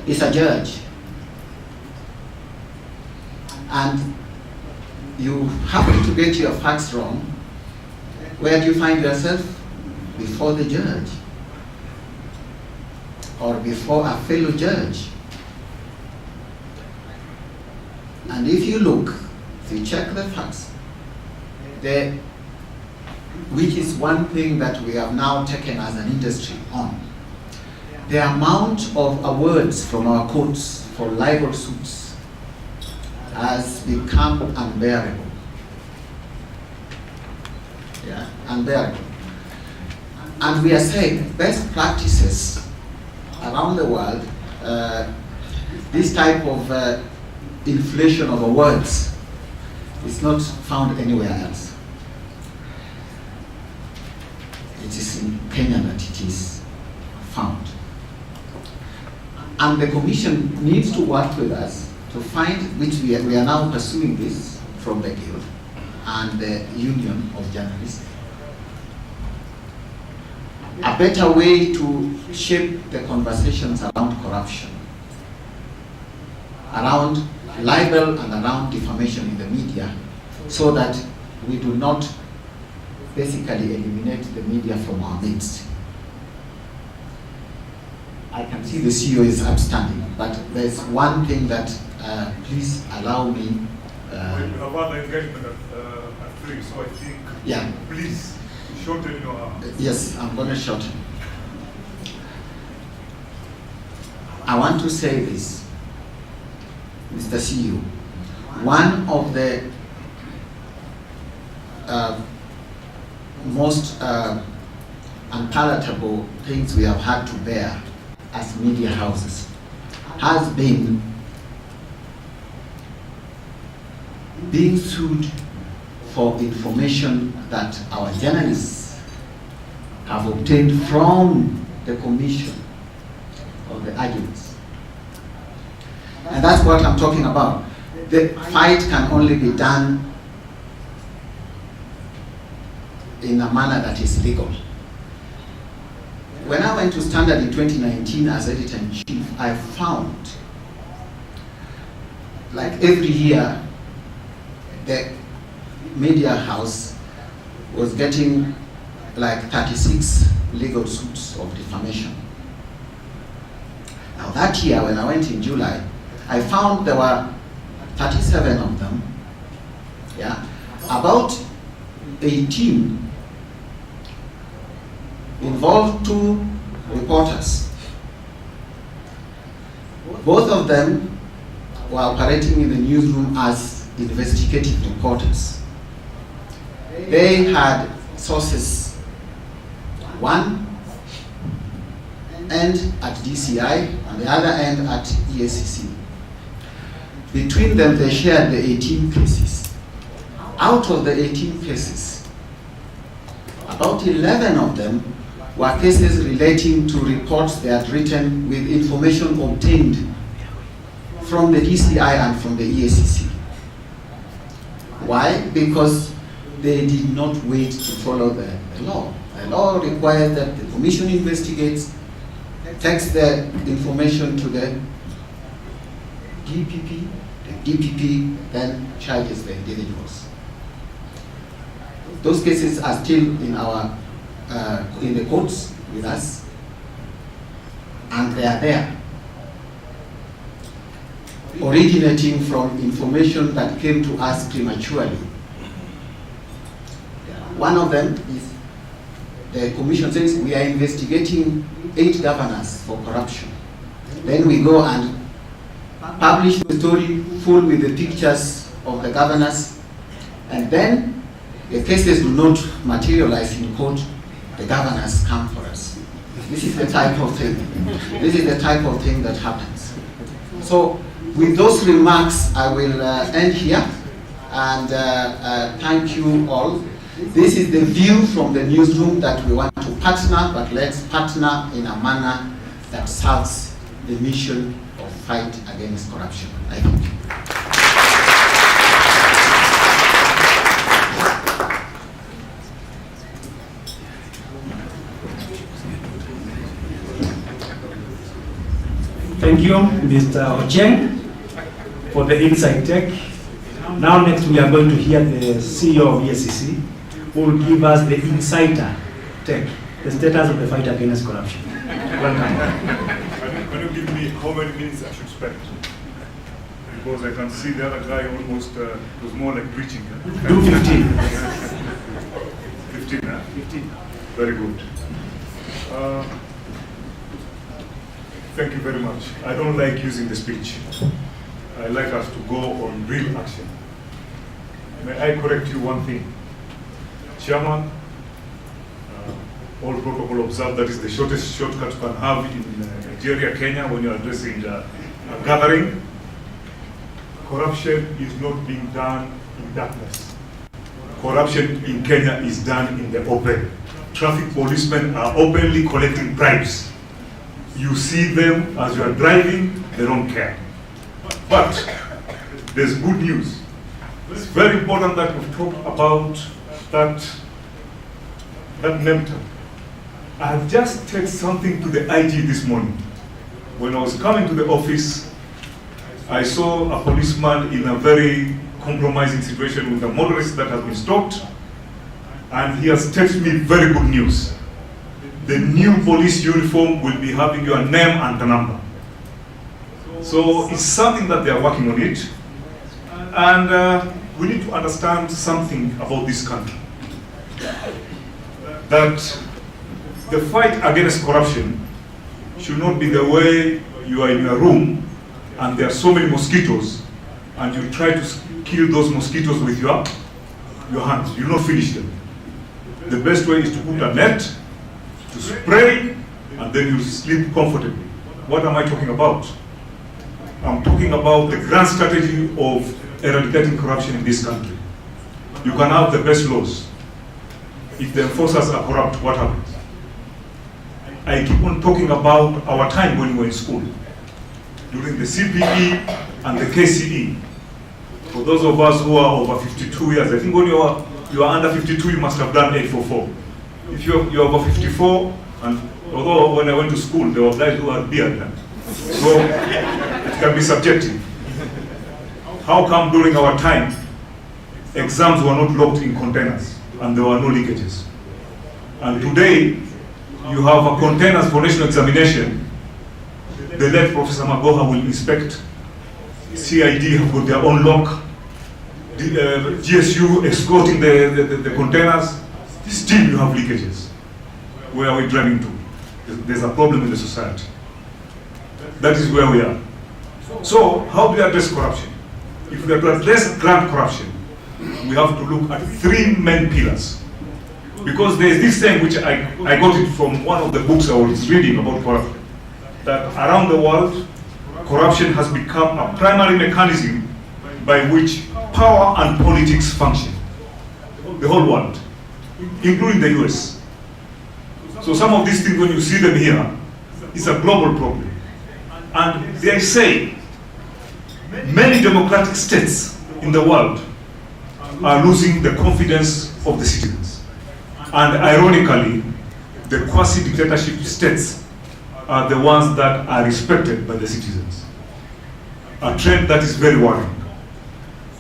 is a judge. And you happen to get your facts wrong, where do you find yourself? Before the judge or before a fellow judge. And if you look, if you check the facts, which is one thing that we have now taken as an industry on, the amount of awards from our courts for libel suits has become unbearable. Yeah, unbearable. And we are saying best practices around the world, this type of inflation of awards is not found anywhere else. It is in Kenya that it is found. And the Commission needs to work with us to find, which we are now pursuing this from the Guild and the Union of Journalists, a better way to shape the conversations around corruption, around libel and around defamation in the media, so that we do not basically eliminate the media from our midst. I can see the CEO is upstanding, but there's one thing that please allow me. We have other engagement at 3, so I think, yeah. Please shorten your... Yes, I'm going to shorten. I want to say this, Mr. CEO. One of the most unpalatable things we have had to bear as media houses has been being sued for information that our journalists have obtained from the Commission or the agents. And that's what I'm talking about. The fight can only be done in a manner that is legal. When I went to Standard in 2019 as editor-in-chief, I found, like every year, the media house was getting like 36 legal suits of defamation. Now that year, when I went in July, I found there were 37 of them. Yeah, about 18 involved 2 reporters. Both of them were operating in the newsroom as investigative reporters. They had sources, one end at DCI and the other end at EACC. Between them, they shared the 18 cases. Out of the 18 cases, about 11 of them were cases relating to reports they had written with information obtained from the DCI and from the EACC. Why? Because they did not wait to follow the law. The law requires that the Commission investigates, takes the information to the DPP, the DPP then charges the individuals. Those cases are still in our in the courts with us, and they are there, originating from information that came to us prematurely. One of them is the Commission says we are investigating 8 governors for corruption. Then we go and publish the story full with the pictures of the governors, and then the cases do not materialize in court. The governors come for us. This is the type of thing. This is the type of thing that happens. So, with those remarks, I will end here and thank you all. This is the view from the newsroom that we want to partner, but let's partner in a manner that serves the mission of fight against corruption. Thank you. Thank you, Mr. Ocheng, for the insight tech. Now next we are going to hear the CEO of EACC, who will give us the insider tech, the status of the fight against corruption. Can you give me how many minutes I should spend? because I can see the other guy almost was more like preaching. Do 15. 15, huh? 15. Very good. Thank you very much. I don't like using the speech. I like us to go on real action. May I correct you one thing? Chairman, all protocol observed, that is the shortest shortcut you can have in Nigeria, Kenya, when you are addressing a gathering. Corruption is not being done in darkness. Corruption in Kenya is done in the open. Traffic policemen are openly collecting bribes. You see them as you are driving, they don't care. But there's good news. It's very important that we've talked about that mentor. I have just said something to the IG this morning. When I was coming to the office, I saw a policeman in a very compromising situation with a motorist that has been stopped, and he has texted me very good news. The new police uniform will be having your name and the number. So it's something that they are working on it, and we need to understand something about this country. That the fight against corruption should not be the way you are in your room and there are so many mosquitoes and you try to kill those mosquitoes with your hands. You will not finish them. The best way is to put a net, to spray, and then you sleep comfortably. What am I talking about? I'm talking about the grand strategy of eradicating corruption in this country. You can have the best laws. If the enforcers are corrupt, what happens? I keep on talking about our time when we were in school, during the CPE and the KCE. For those of us who are over 52 years, I think when you are under 52, you must have done 844. If you're over 54, and although when I went to school, there were guys who had beard then. So it can be subjective. How come during our time, exams were not locked in containers and there were no leakages? And today, you have a containers for national examination. The late Professor Magoha will inspect. CID have got their own lock. GSU escorting the containers. Still you have leakages. Where are we driving to? There's a problem in the society. That is where we are. So how do we address corruption? If we are to address grand corruption, we have to look at three main pillars. Because there is this thing which I got it from one of the books I was reading about corruption, that around the world, corruption has become a primary mechanism by which power and politics function. The whole world, including the US. So some of these things, when you see them here, it's a global problem. And they say many democratic states in the world are losing the confidence of the citizens. And ironically, the quasi-dictatorship states are the ones that are respected by the citizens. A trend that is very worrying.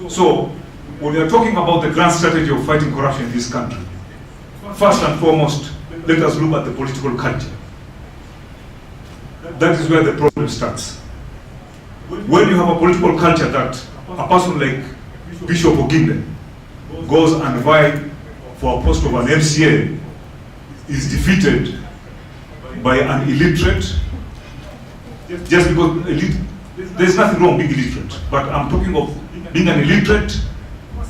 So, when we are talking about the grand strategy of fighting corruption in this country, first and foremost, let us look at the political culture. That is where the problem starts. When you have a political culture that a person like Bishop Oginde goes and vies for a post of an MCA, is defeated by an illiterate, just because there's nothing wrong being illiterate, but I'm talking of being an illiterate,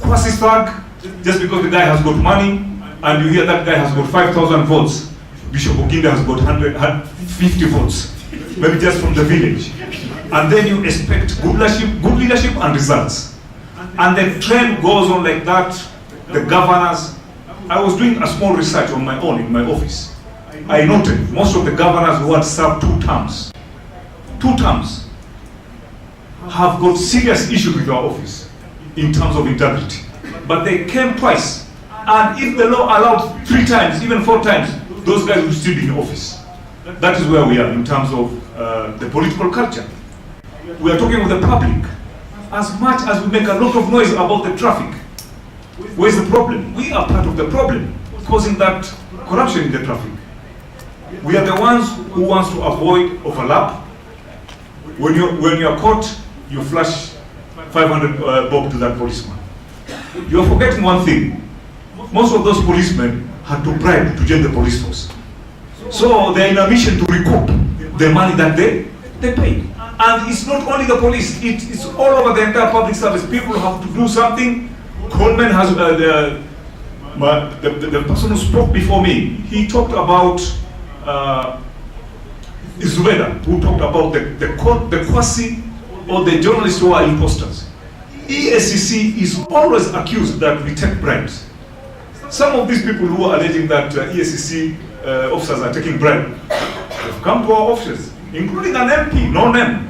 quasi-thug, just because the guy has got money, and you hear that guy has got 5,000 votes, Bishop Oginde has got 150 votes, maybe just from the village. And then you expect good leadership and results. And the trend goes on like that. The governors, I was doing a small research on my own in my office. I noted most of the governors who had served 2 terms have got serious issues with our office in terms of integrity. But they came twice. And if the law allowed 3 times, even 4 times, those guys will still be in office. That is where we are in terms of the political culture. We are talking with the public. As much as we make a lot of noise about the traffic, where's the problem? We are part of the problem, causing that corruption in the traffic. We are the ones who want to avoid overlap. When you are caught, you flash 500 bob to that policeman. You are forgetting one thing. Most of those policemen had to bribe to join the police force. So they are in a mission to recoup the money that they pay. And it's not only the police, it's all over the entire public service. People have to do something. Coleman has, the person who spoke before me, he talked about Zubeda, who talked about the quasi or the journalists who are imposters. EACC is always accused that we take bribes. Some of these people who are alleging that EACC officers are taking bribes have come to our offices, including an MP, no name.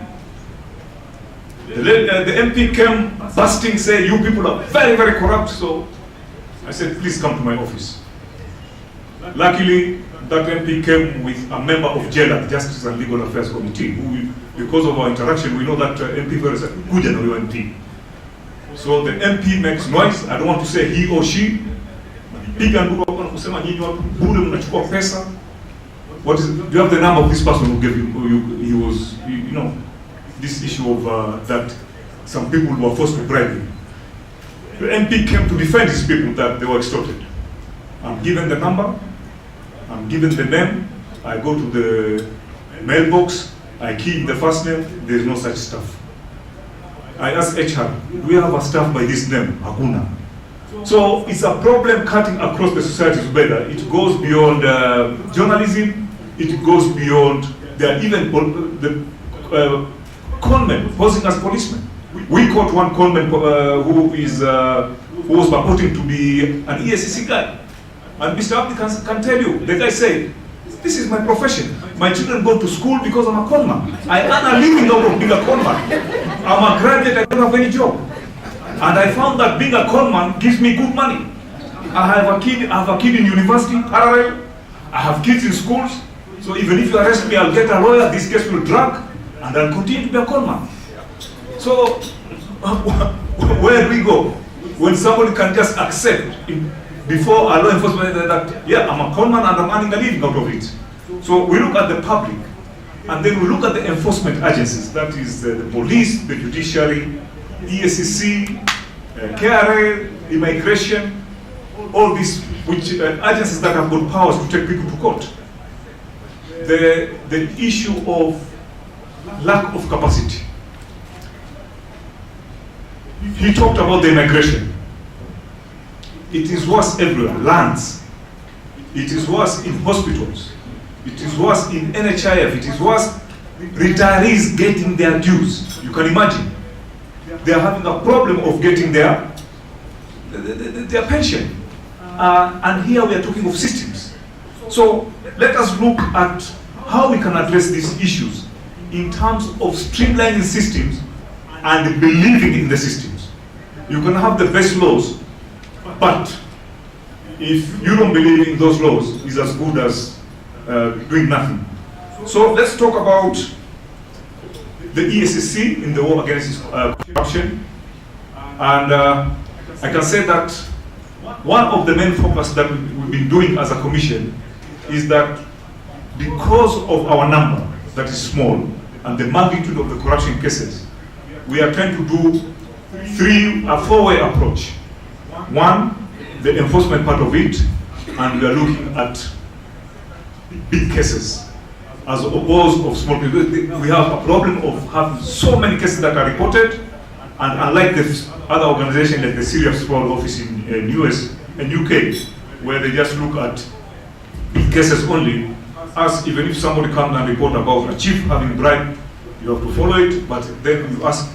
The MP came busting, saying, you people are very, very corrupt. So I said, please come to my office. Luckily, that MP came with a member of JLAC, Justice and Legal Affairs Committee, who, because of our interaction, we know that MP very good MP. So the MP makes noise. I don't want to say he or she. What is it? Do you have the number of this person who gave you? He was, you know, this issue of that some people were forced to bribe him. The MP came to defend his people that they were extorted. I'm given the number, I'm given the name, I go to the mailbox, I key in the first name, there is no such stuff. I ask HR, do we have a staff by this name? Hakuna. So it's a problem cutting across the society together. It goes beyond journalism, it goes beyond, there are even the conmen posing as policemen. We caught one conman who was purporting to be an EACC guy. And Mr. Abdi can tell you, the guy said, this is my profession. My children go to school because I'm a conman. I earn a living out of being a conman. I'm a graduate, I don't have any job. And I found that being a conman gives me good money. I have a kid in university, parallel. I have kids in schools. So even if you arrest me, I'll get a lawyer, this case will drag, and I'll continue to be a conman. So, where do we go? When somebody can just accept before a law enforcement that, yeah, I'm a conman and I'm earning a living out of it. So we look at the public, and then we look at the enforcement agencies, that is the police, the judiciary, EACC, KRA, immigration, all these agencies that have got powers to take people to court. The issue of lack of capacity. He talked about the immigration. It is worse everywhere, lands. It is worse in hospitals. It is worse in NHIF. It is worse retirees getting their dues. You can imagine. They are having a problem of getting their pension. And here we are talking of systems. So let us look at how we can address these issues in terms of streamlining systems and believing in the systems. You can have the best laws, but if you don't believe in those laws, it's as good as doing nothing. So let's talk about the EACC in the war against corruption. And I can say that one of the main focus that we've been doing as a commission is that because of our number that is small and the magnitude of the corruption cases, we are trying to do a four-way approach. One, the enforcement part of it, and we are looking at big cases as opposed of small cases. We have a problem of having so many cases that are reported, and unlike the other organizations like the Serious Fraud Office in US and UK, where they just look at big cases only, as even if somebody comes and report about a chief having bribed, you have to follow it, but then you ask,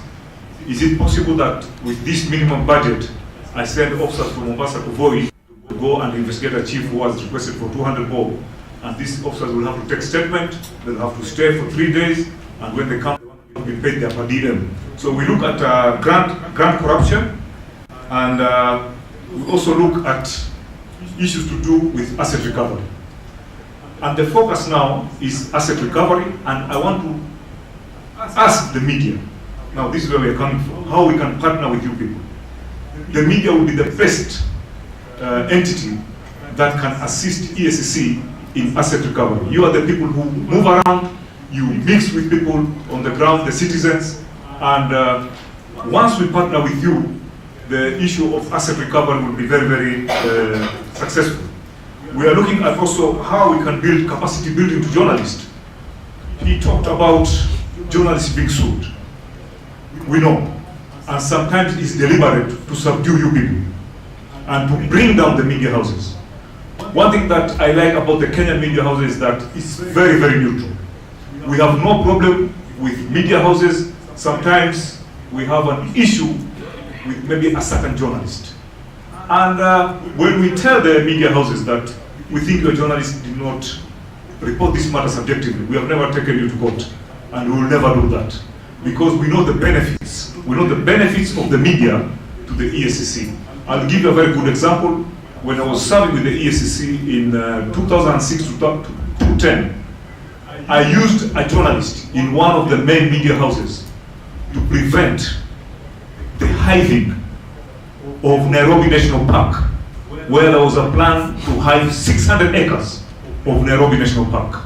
is it possible that with this minimum budget, I send officers from Mombasa to Voi to go and investigate a chief who has requested for 200 bob, and these officers will have to take statement, they'll have to stay for 3 days, and when they come, they will be paid their per diem. So we look at grant corruption, and we also look at issues to do with asset recovery. And the focus now is asset recovery, and I want to ask the media, now this is where we are coming from, how we can partner with you people. The media will be the best entity that can assist EACC in asset recovery. You are the people who move around, you mix with people on the ground, the citizens, and once we partner with you, the issue of asset recovery will be very, very successful. We are looking at also how we can build capacity building to journalists. He talked about journalists being sued. We know, and sometimes it's deliberate to subdue you people and to bring down the media houses. One thing that I like about the Kenyan media houses is that it's very, very neutral. We have no problem with media houses. Sometimes we have an issue with maybe a certain journalist. And when we tell the media houses that we think your journalist did not report this matter subjectively, we have never taken you to court, and we will never do that. Because we know the benefits. We know the benefits of the media to the EACC. I'll give you a very good example. When I was serving with the EACC in 2006 to 2010, I used a journalist in one of the main media houses to prevent the hiving of Nairobi National Park, where there was a plan to hive 600 acres of Nairobi National Park.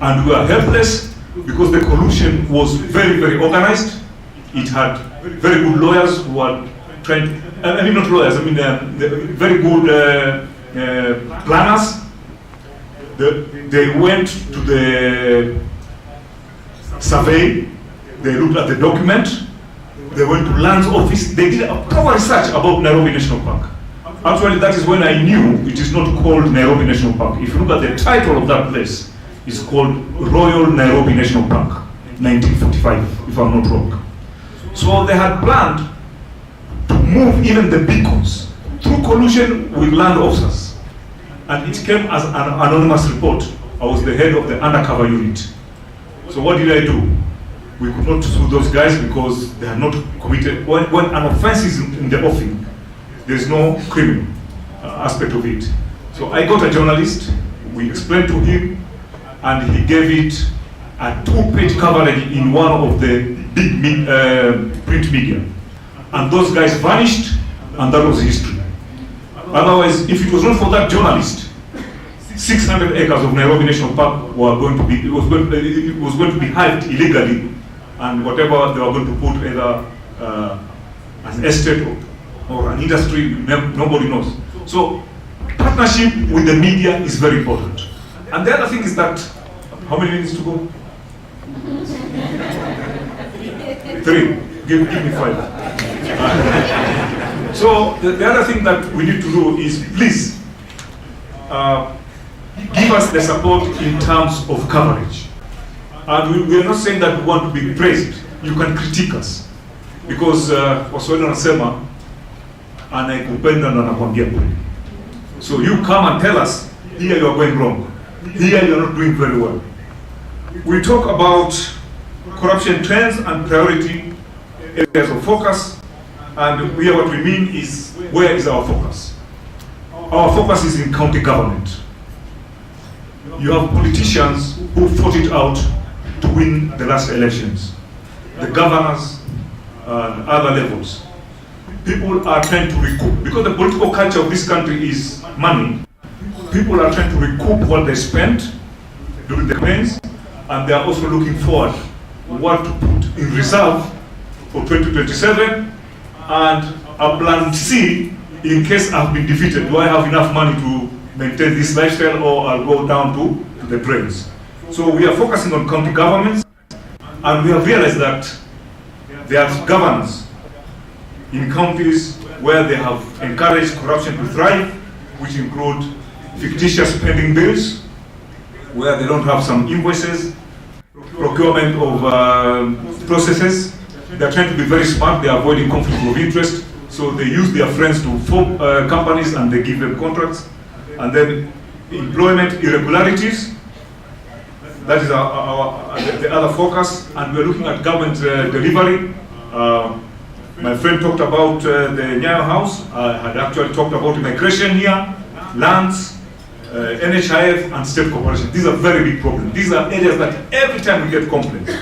And we were helpless because the collusion was very, very organized. It had very good lawyers who were trying to, I mean not lawyers, I mean very good planners. They went to the survey, they looked at the document, they went to land's office, they did a proper research about Nairobi National Park. Actually, that is when I knew it is not called Nairobi National Park. If you look at the title of that place, it's called Royal Nairobi National Park, 1945, if I'm not wrong. So they had planned to move even the beacons through collusion with land officers. And it came as an anonymous report. I was the head of the undercover unit. So what did I do? We could not sue those guys because they had not committed, when an offense is in the offing, there's no criminal aspect of it. So I got a journalist, we explained to him, and he gave it a 2-page coverage in one of the big print media. And those guys vanished, and that was history. Otherwise, if it was not for that journalist, 600 acres of Nairobi National Park were going to be, it was going to be hived illegally, and whatever they were going to put, either an estate or an industry, nobody knows. So partnership with the media is very important. And the other thing is that, how many minutes to go? 3. Give me 5. So the other thing that we need to do is, please, give us the support in terms of coverage. And we are not saying that we want to be praised. You can critique us. Because Waswahili wanasema anayekupenda ndo anakuambia kweli. So you come and tell us, here you are going wrong. Here you are not doing very well. We talk about corruption trends and priority areas of focus. And here what we mean is, where is our focus? Our focus is in county government. You have politicians who fought it out to win the last elections. The governors and other levels. People are trying to recoup, because the political culture of this country is money. People are trying to recoup what they spent during the campaigns, and they are also looking forward what to put in reserve for 2027 and a plan C in case I've been defeated. Do I have enough money to maintain this lifestyle, or I'll go down to the drains? So we are focusing on county governments, and we have realized that there are governors in counties where they have encouraged corruption to thrive, which include fictitious spending bills, where they don't have some invoices, procurement of processes. They're trying to be very smart, they're avoiding conflict of interest, so they use their friends to form companies and they give them contracts. And then employment irregularities, that is the other focus, and we're looking at government delivery. My friend talked about the Nyayo House. I had actually talked about immigration here, lands, NHIF, and state corporation. These are very big problems. These are areas that every time we get complaints.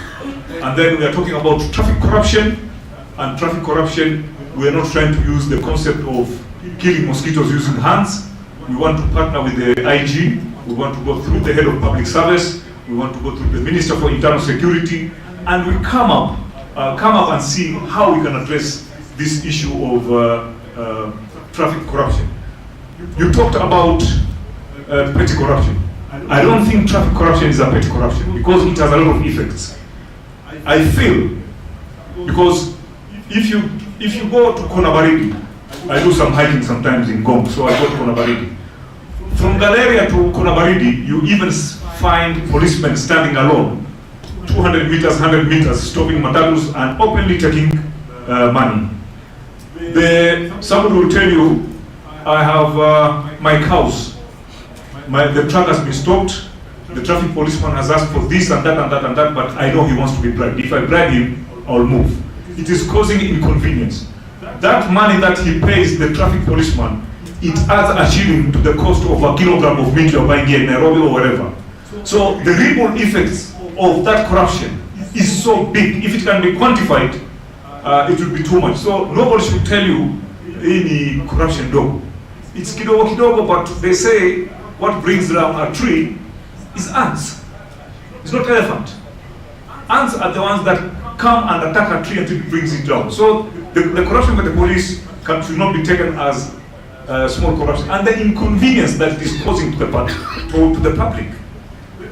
And then we are talking about traffic corruption. And traffic corruption, we are not trying to use the concept of killing mosquitoes using hands. We want to partner with the IG. We want to go through the head of public service. We want to go through the Minister for Internal Security. And we come up come up and see how we can address this issue of traffic corruption. You talked about petty corruption. I don't think traffic corruption is a petty corruption because it has a lot of effects. I feel because if you go to Konabaridi, I do some hiking sometimes in Gom, so I go to Konabaridi. From Galeria to Konabaridi, you even find policemen standing alone, 200 meters, 100 meters, stopping matatus and openly taking money. Somebody will tell you, I have my cows. The truck has been stopped. The traffic policeman has asked for this and that and that and that, but I know he wants to be bribed. If I bribe him, I'll move. It is causing inconvenience. That money that he pays the traffic policeman, it adds a shilling to the cost of a kilogram of meat you're buying here in Nairobi or wherever. So the ripple effects of that corruption is so big. If it can be quantified, it will be too much. So nobody should tell you any corruption dog. It's kidogo kidogo, but they say what brings down a tree is ants. It's not elephant. Ants are the ones that come and attack a tree until it brings it down. So the corruption by the police should not be taken as small corruption, and the inconvenience that it is causing to the public.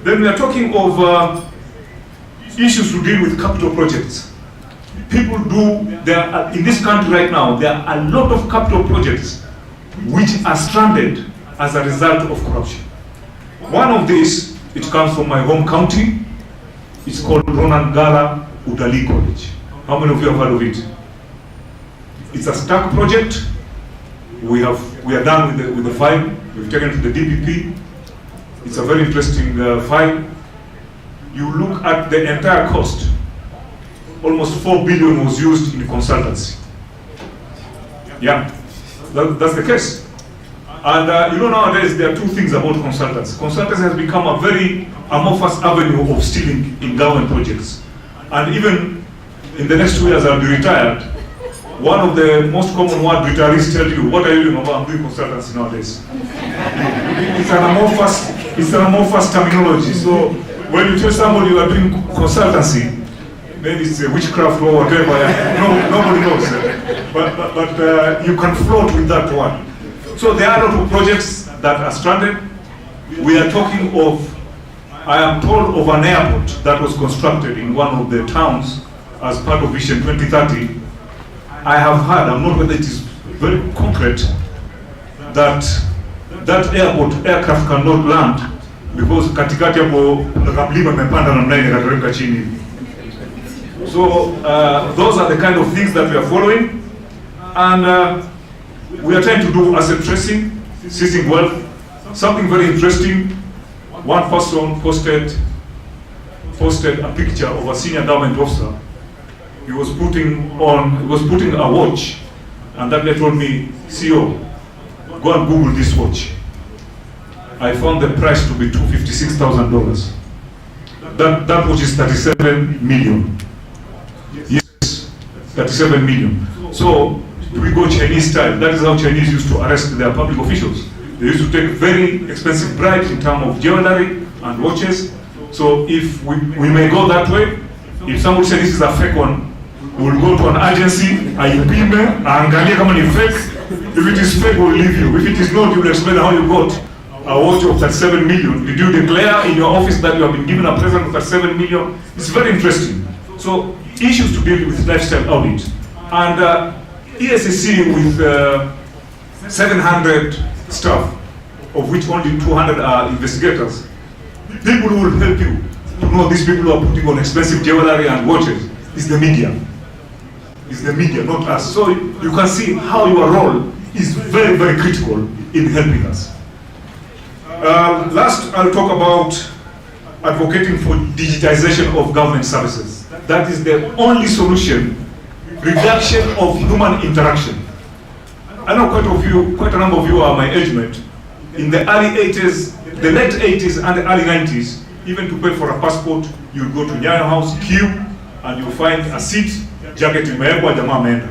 Then we are talking of issues to deal with capital projects. People in this country right now, there are a lot of capital projects which are stranded as a result of corruption. One of these, it comes from my home county. It's called Ronangala Udali College. How many of you have heard of it? It's a stack project. We are done with the file. We've taken it to the DPP. It's a very interesting file. You look at the entire cost. Almost 4 billion was used in consultancy. Yeah, that's the case. And nowadays there are two things about consultants. Consultancy has become a very amorphous avenue of stealing in government projects. And even in the next 2 years I'll be retired. One of the most common words retirees tell you, what are you doing? I'm doing consultancy nowadays. It's an amorphous terminology. So when you tell somebody you are doing consultancy, maybe it's witchcraft or whatever. Nobody knows. But you can float with that one. So there are a lot of projects that are stranded. We are talking of, I am told of an airport that was constructed in one of the towns as part of Vision 2030. I have heard, I'm not whether it is very concrete, that aircraft cannot land because katikati hapo mlima imepanda namna ile kateremka chini. So those are the kind of things that we are following, and we are trying to do asset tracing, seizing wealth. Something very interesting. One person posted a picture of a senior government officer. He was putting a watch, and that guy told me, CEO, go and Google this watch. I found the price to be $256,000. That watch is 37 million. Yes, 37 million. So we go Chinese style. That is how Chinese used to arrest their public officials. They used to take very expensive bribes in terms of jewelry and watches. So if we may go that way, if somebody says this is a fake one, we'll go to an agency, aipime, aangalie kama ni fake. If it is fake, we'll leave you. If it is not, you'll explain how you got a watch of 37 million. Did you declare in your office that you have been given a present of 37 million? It's very interesting. So issues to deal with lifestyle audit. And EACC with 700 staff, of which only 200 are investigators. People who will help you to know these people who are putting on expensive jewelry and watches is the media. It's the media, not us. So you can see how your role is very, very critical in helping us. Last, I'll talk about advocating for digitization of government services. That is the only solution. Reduction of human interaction. I know quite a number of you are my age mate. In the early 80s, the late 80s and the early 90s, even to pay for a passport, you go to Nyayo House, queue, and you find a seat, jacket imewekwa, jamaa ameenda.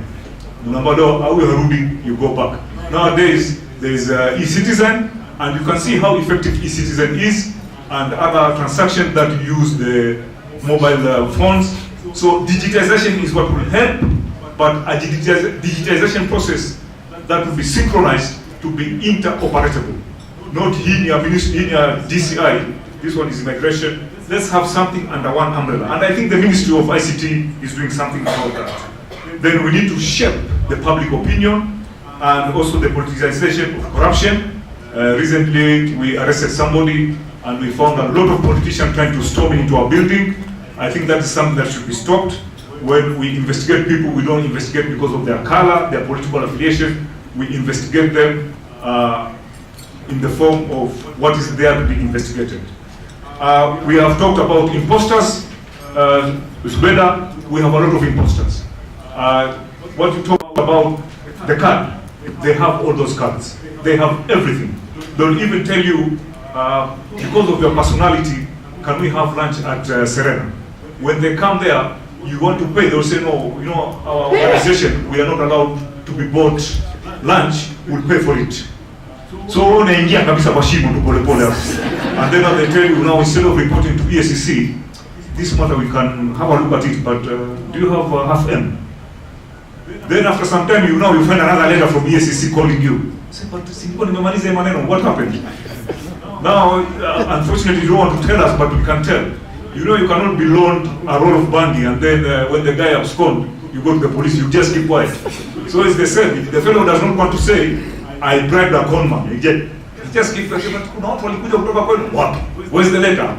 Unambado, au harudi, you go back. Nowadays, there is e-citizen, and you can see how effective e-citizen is, and other transactions that use the mobile phones. So digitization is what will help, but a digitization process that will be synchronized to be interoperable. Not in your DCI, this one is immigration. Let's have something under one umbrella. And I think the Ministry of ICT is doing something about that. Then we need to shape the public opinion and also the politicization of corruption. Recently, we arrested somebody and we found a lot of politicians trying to storm into our building. I think that is something that should be stopped. When we investigate people, we don't investigate because of their color, their political affiliation. We investigate them in the form of what is there to be investigated. We have talked about imposters. Zubeda, we have a lot of imposters. What you talk about the card, they have all those cards. They have everything. They'll even tell you, because of your personality, can we have lunch at Serena? When they come there, you want to pay, they'll say, no, you know, our organization, we are not allowed to be bought lunch, we'll pay for it. So unaingia kabisa kwa shimo tu pole pole hapo. And then they tell you, now instead of reporting to EACC, this matter we can have a look at it, but do you have half M? Then after some time, you find another letter from EACC calling you. Say, but what happened? Now, unfortunately, you don't want to tell us, but we can tell. You know, you cannot be loaned a roll of bandy, and then when the guy abscond, you go to the police, you just keep quiet. So it's the same. If the fellow does not want to say, I bribed a conman, he just keep quiet. Where's the letter?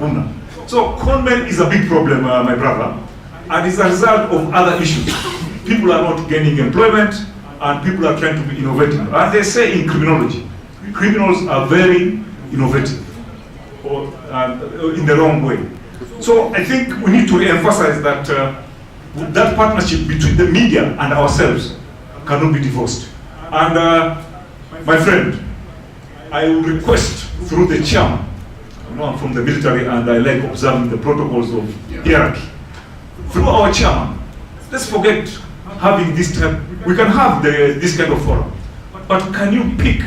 So conman is a big problem, my brother, and it's a result of other issues. People are not gaining employment, and people are trying to be innovative. As they say in criminology, criminals are very innovative, or in the wrong way. So I think we need to re-emphasize that that partnership between the media and ourselves cannot be divorced. And my friend, I will request through the chairman, you know, I'm from the military and I like observing the protocols of hierarchy. Through our chairman, let's forget having this type, we can have this kind of forum, but can you pick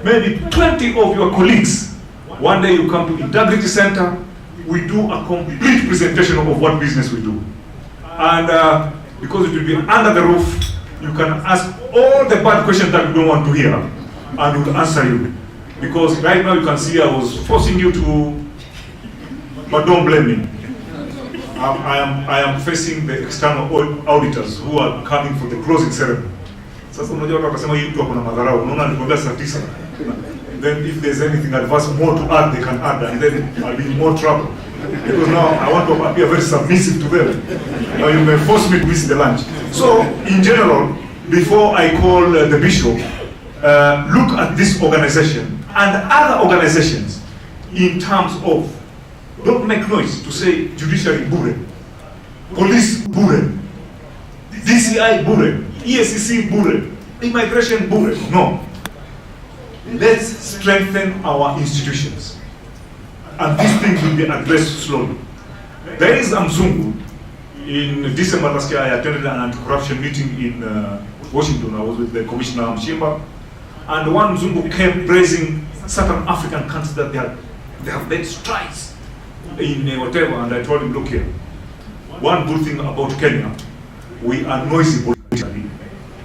maybe 20 of your colleagues? One day you come to Integrity Center, we do a complete presentation of what business we do. And because it will be under the roof, you can ask all the bad questions that you don't want to hear, and we will answer you. Because right now you can see I was forcing you to, but don't blame me. I am facing the external auditors who are coming for the closing ceremony. Sasa unajua watu wakasema hii mtu akona madharau, unaona alikwambia saa 9. Then if there's anything adverse more to add, they can add, and then I'll be in more trouble. Because now I want to appear very submissive to them. Now you may force me to miss the lunch. So in general, before I call the bishop, look at this organization and other organizations in terms of, don't make noise to say judiciary bure, police bure, DCI bure, EACC bure, immigration bure. No. Let's strengthen our institutions. And these things will be addressed slowly. There is Mzungu. In December last year, I attended an anti-corruption meeting in Washington. I was with the Commissioner Mshimba. And one Mzungu came praising certain African countries that they have made strides in whatever. And I told him, look here, one good thing about Kenya, we are noisy politically.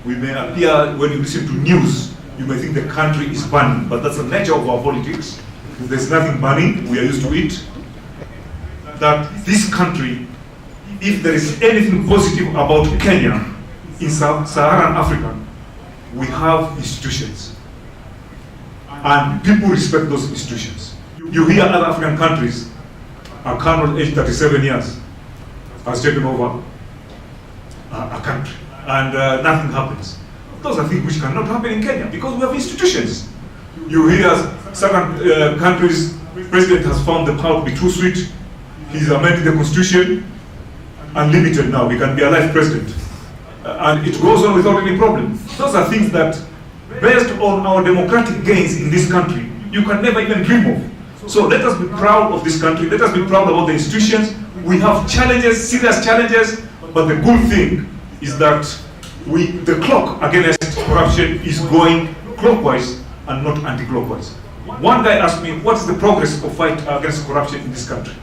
We may appear, when you listen to news, you may think the country is burning, but that's the nature of our politics. There's nothing burning, we are used to it. That this country, if there is anything positive about Kenya, in Sub-Saharan Africa, we have institutions. And people respect those institutions. You hear other African countries, a colonel aged 37 years has taken over a country, and nothing happens. Those are things which cannot happen in Kenya because we have institutions. You hear certain countries, president has found the power to be too sweet. He's amended the constitution, unlimited now, he can be a life president. And it goes on without any problem. Those are things that, based on our democratic gains in this country, you can never even dream of. So let us be proud of this country, let us be proud about the institutions. We have challenges, serious challenges, but the good thing is that the clock against corruption is going clockwise and not anti-clockwise. One guy asked me, what is the progress of fight against corruption in this country?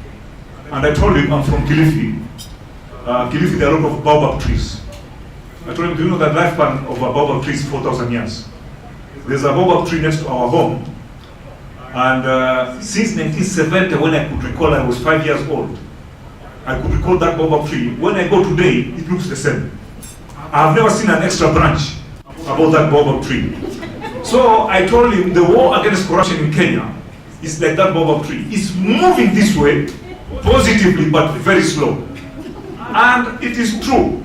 And I told him, I'm from Kilifi. Kilifi, there are a lot of baobab trees. I told him, do you know that lifespan of a baobab tree is 4,000 years? There's a baobab tree next to our home. And since 1970, when I could recall, I was 5 years old. I could recall that baobab tree. When I go today, it looks the same. I've never seen an extra branch about that baobab tree. So I told him the war against corruption in Kenya is like that baobab tree. It's moving this way, positively, but very slow. And it is true.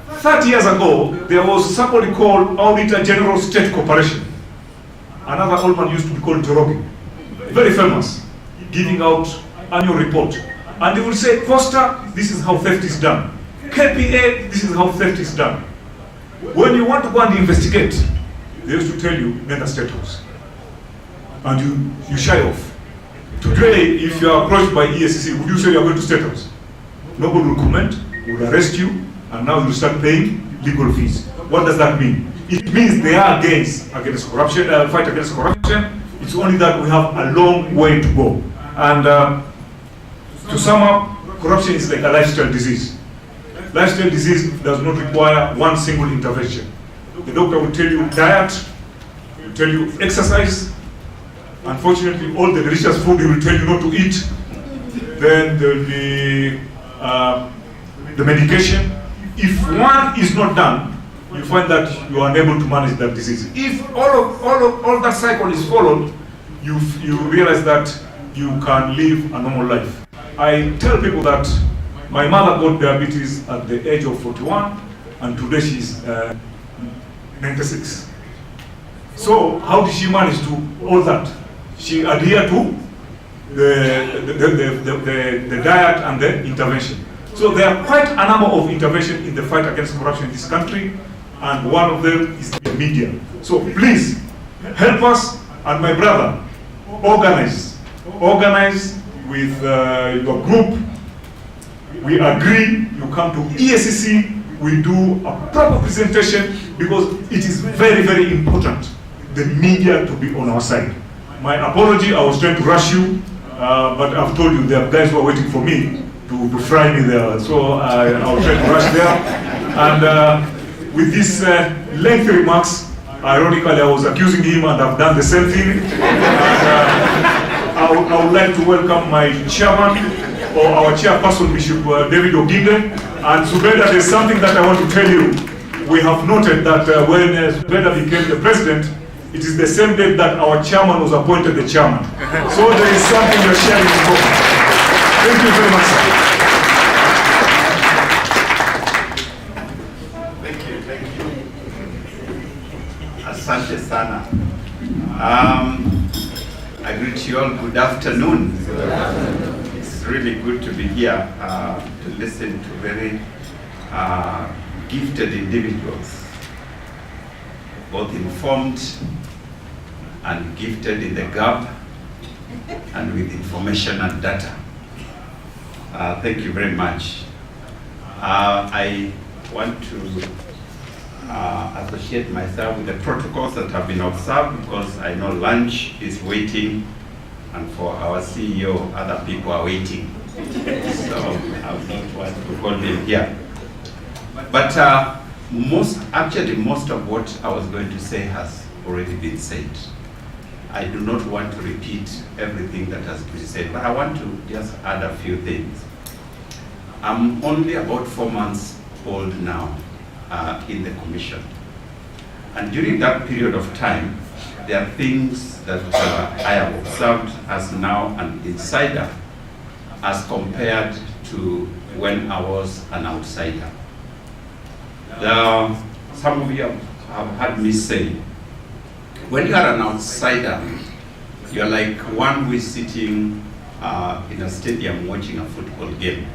30 years ago, there was somebody called Auditor General State Corporation. Another old man used to be called Joroge. Very famous, giving out annual report. And they will say, Costa, this is how theft is done. KPA, this is how theft is done. When you want to go and investigate, they used to tell you, Nenda State House. And you shy off. Today, if you are approached by EACC, would you say you are going to State House? Nobody will comment, will arrest you, and now you start paying legal fees. What does that mean? It means there are gains against corruption, fight against corruption. It's only that we have a long way to go. And to sum up, corruption is like a lifestyle disease. Lifestyle disease does not require one single intervention. The doctor will tell you diet, will tell you exercise. Unfortunately, all the delicious food he will tell you not to eat. Then there will be the medication. If one is not done, you find that you are unable to manage that disease. If all that cycle is followed, you realize that you can live a normal life. I tell people that my mother got diabetes at the age of 41, and today she's 96. So how did she manage to all that? She adhered to the diet and the intervention. So there are quite a number of interventions in the fight against corruption in this country, and one of them is the media. So please help us, and my brother, organize with your group. We agree, you come to EACC, we do a proper presentation, because it is very, very important, the media to be on our side. My apology, I was trying to rush you, but I've told you there are guys who are waiting for me to fry me there, so I'll try to rush there. And with these lengthy remarks, ironically, I was accusing him, and I've done the same thing. And, I would like to welcome my chairman, or our chairperson, Bishop David Oginde. And Zubeda, there's something that I want to tell you. We have noted that when Zubeda became the president, it is the same day that our chairman was appointed the chairman. So there is something you're sharing in common. Thank you very much, sir. Thank you. Asante sana. I greet you all. Good afternoon. It's really good to be here to listen to very gifted individuals, both informed and gifted in the gap and with information and data. Thank you very much. I want to associate myself with the protocols that have been observed, because I know lunch is waiting, and for our CEO, other people are waiting. So I would not want to call them here. But most of what I was going to say has already been said. I do not want to repeat everything that has been said, but I want to just add a few things. I'm only about 4 months old now in the commission. And during that period of time, there are things that I have observed as now an insider as compared to when I was an outsider. Some of you have heard me say, when you are an outsider, you're like one who is sitting in a stadium watching a football game.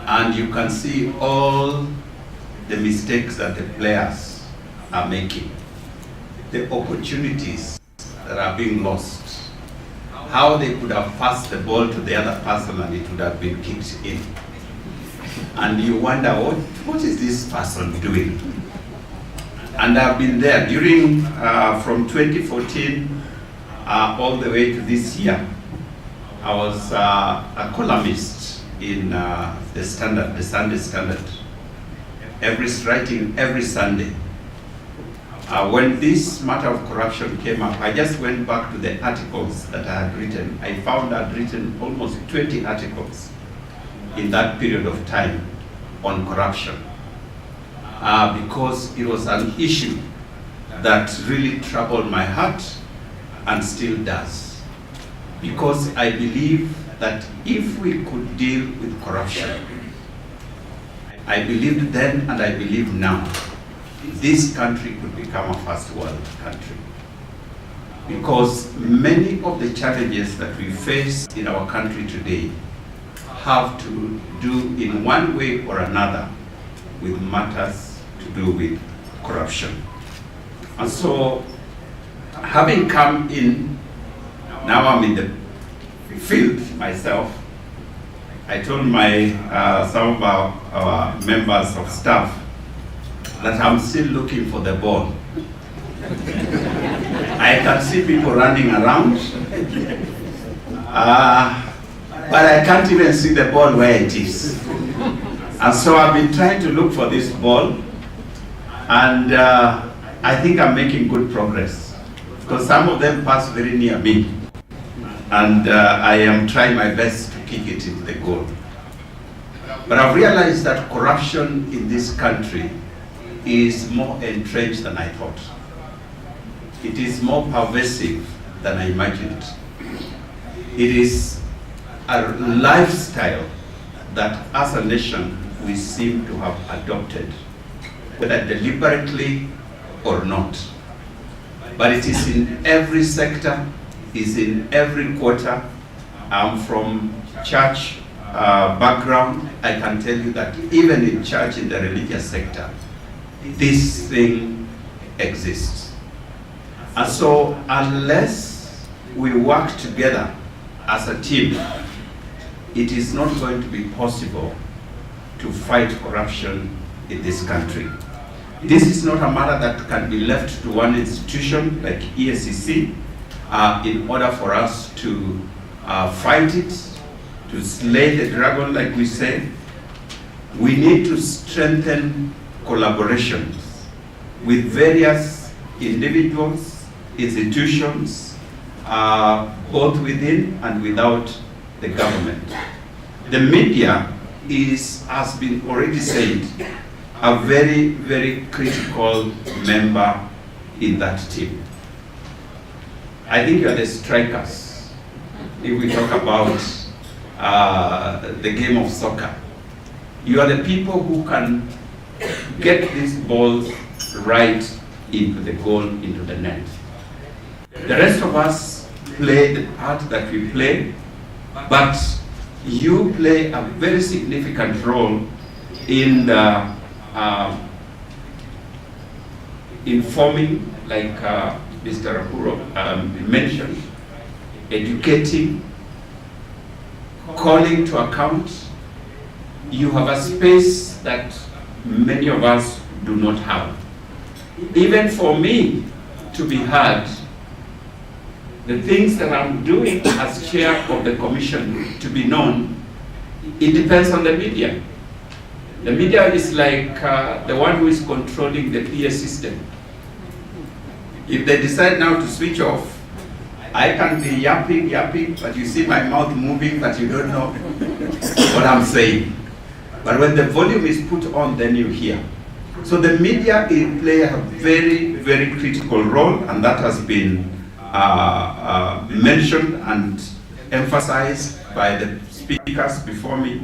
And you can see all the mistakes that the players are making, the opportunities that are being lost, how they could have passed the ball to the other person and it would have been kicked in. And you wonder, what is this person doing? And I've been there during, from 2014 all the way to this year. I was a columnist in the Sunday Standard, writing every Sunday. When this matter of corruption came up, I just went back to the articles that I had written. I found I'd written almost 20 articles in that period of time on corruption, because it was an issue that really troubled my heart and still does. Because I believe that if we could deal with corruption, I believed then and I believe now, this country could become a first world country. Because many of the challenges that we face in our country today have to do in one way or another with matters to do with corruption. And so, having come in, now I'm in the field myself, I told some of our members of staff that I'm still looking for the ball. I can see people running around, but I can't even see the ball where it is. And so I've been trying to look for this ball, and I think I'm making good progress, because some of them pass very near me, and I am trying my best to kick it into the goal. But I've realized that corruption in this country is more entrenched than I thought. It is more pervasive than I imagined. It is a lifestyle that as a nation we seem to have adopted, whether deliberately or not. But it is in every sector, is in every quarter. I'm from church background. I can tell you that even in church, in the religious sector, this thing exists. And so unless we work together as a team, it is not going to be possible to fight corruption in this country. This is not a matter that can be left to one institution like EACC in order for us to fight it, to slay the dragon, like we say. We need to strengthen collaborations with various individuals, institutions, both within and without the government. The media is, has been already said, a very, very critical member in that team. I think you are the strikers. If we talk about the game of soccer, you are the people who can get these balls right into the goal, into the net. The rest of us play the part that we play, but you play a very significant role in the informing, like Mr. Rahuro mentioned, educating, calling to account. You have a space that many of us do not have. Even for me to be heard, the things that I'm doing as chair of the commission to be known, it depends on the media. The media is like the one who is controlling the PA system. If they decide now to switch off, I can be yapping, but you see my mouth moving, but you don't know what I'm saying. But when the volume is put on, then you hear. So the media play a very, very critical role, and that has been mentioned and emphasized by the speakers before me.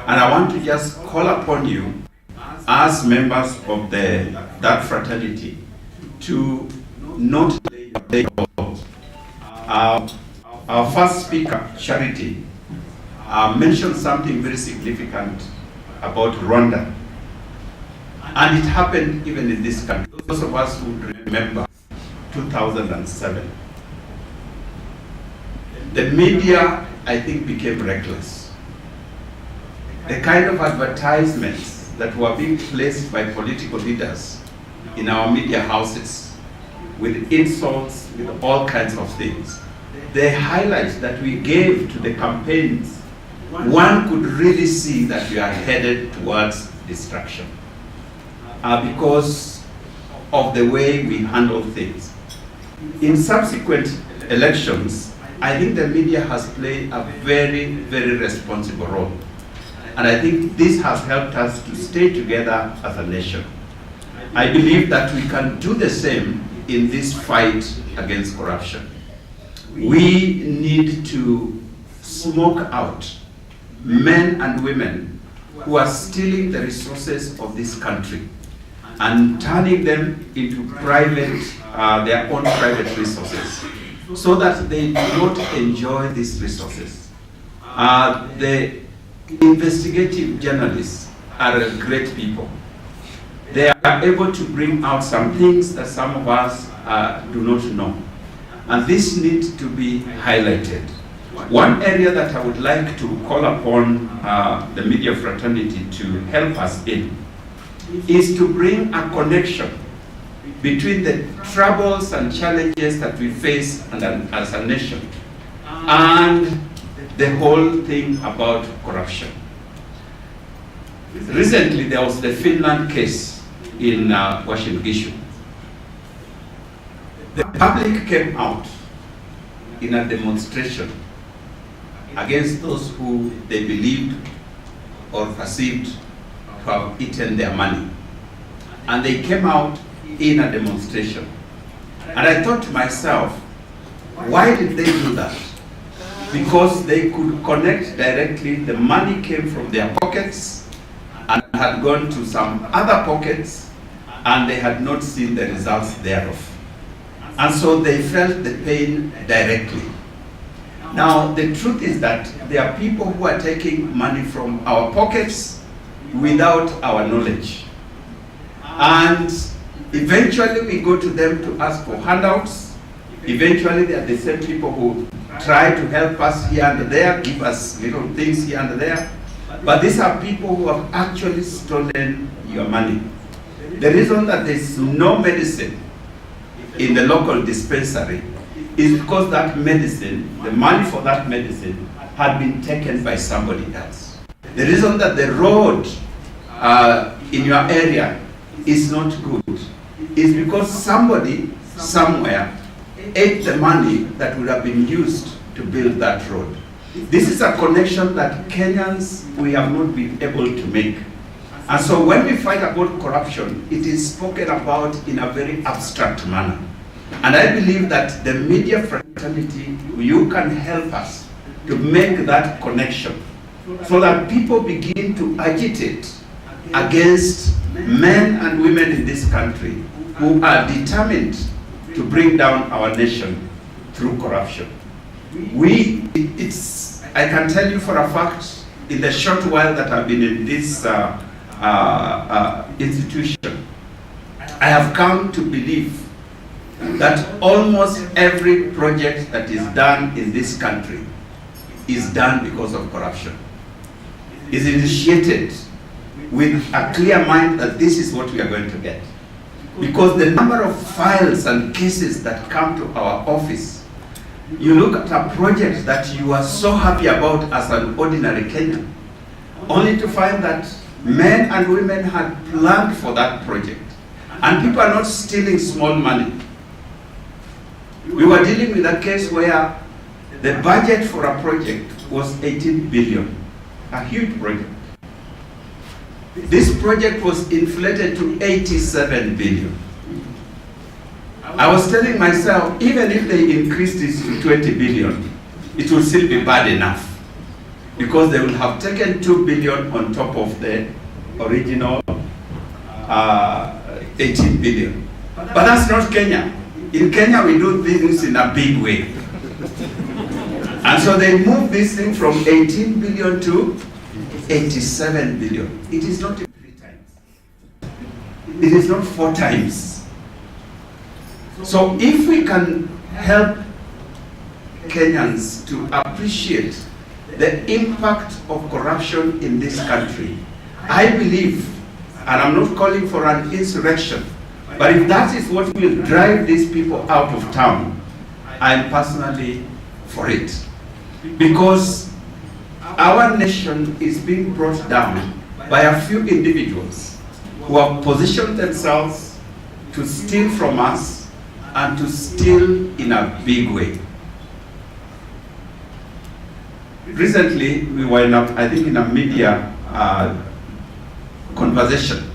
And I want to just call upon you as members of that fraternity to not let go. Our first speaker, Charity, mentioned something very significant about Rwanda. And it happened even in this country. Those of us who remember 2007. The media, I think, became reckless. The kind of advertisements that were being placed by political leaders in our media houses with insults, with all kinds of things. The highlights that we gave to the campaigns one could really see that we are headed towards destruction because of the way we handle things. In subsequent elections, I think the media has played a very, very responsible role. And I think this has helped us to stay together as a nation. I believe that we can do the same in this fight against corruption. We need to smoke out men and women who are stealing the resources of this country and turning them into their own private resources, so that they do not enjoy these resources. The investigative journalists are great people. They are able to bring out some things that some of us do not know. And this needs to be highlighted. One area that I would like to call upon the media fraternity to help us in is to bring a connection between the troubles and challenges that we face as a nation and the whole thing about corruption. Recently, there was the Finland case in Washington, D.C. The public came out in a demonstration against those who they believed or perceived to have eaten their money. And they came out in a demonstration. And I thought to myself, why did they do that? Because they could connect directly. The money came from their pockets and had gone to some other pockets, and they had not seen the results thereof. And so they felt the pain directly. Now, the truth is that there are people who are taking money from our pockets without our knowledge. And eventually we go to them to ask for handouts. Eventually they are the same people who try to help us here and there, give us little things here and there. But these are people who have actually stolen your money. The reason that there is no medicine in the local dispensary is because that medicine, the money for that medicine, had been taken by somebody else. The reason that the road in your area is not good is because somebody somewhere ate the money that would have been used to build that road. This is a connection that Kenyans, we have not been able to make. And so when we fight about corruption, it is spoken about in a very abstract manner. And I believe that the media fraternity, you can help us to make that connection so that people begin to agitate against men and women in this country who are determined to bring down our nation through corruption. I can tell you for a fact, in the short while that I've been in this institution, I have come to believe that almost every project that is done in this country is done because of corruption. Is initiated with a clear mind that this is what we are going to get. Because the number of files and cases that come to our office, you look at a project that you are so happy about as an ordinary Kenyan, only to find that men and women had planned for that project. And people are not stealing small money. We were dealing with a case where the budget for a project was 18 billion, a huge project. This project was inflated to 87 billion. I was telling myself, even if they increased it to 20 billion, it will still be bad enough, because they will have taken 2 billion on top of the original 18 billion. But that's not Kenya. In Kenya, we do things in a big way. And so they moved this thing from 18 billion to 87 billion. It is not 3 times. It is not 4 times. So if we can help Kenyans to appreciate the impact of corruption in this country, I believe, and I'm not calling for an insurrection, but if that is what will drive these people out of town, I'm personally for it. Because our nation is being brought down by a few individuals who have positioned themselves to steal from us and to steal in a big way. Recently, we were in a media conversation,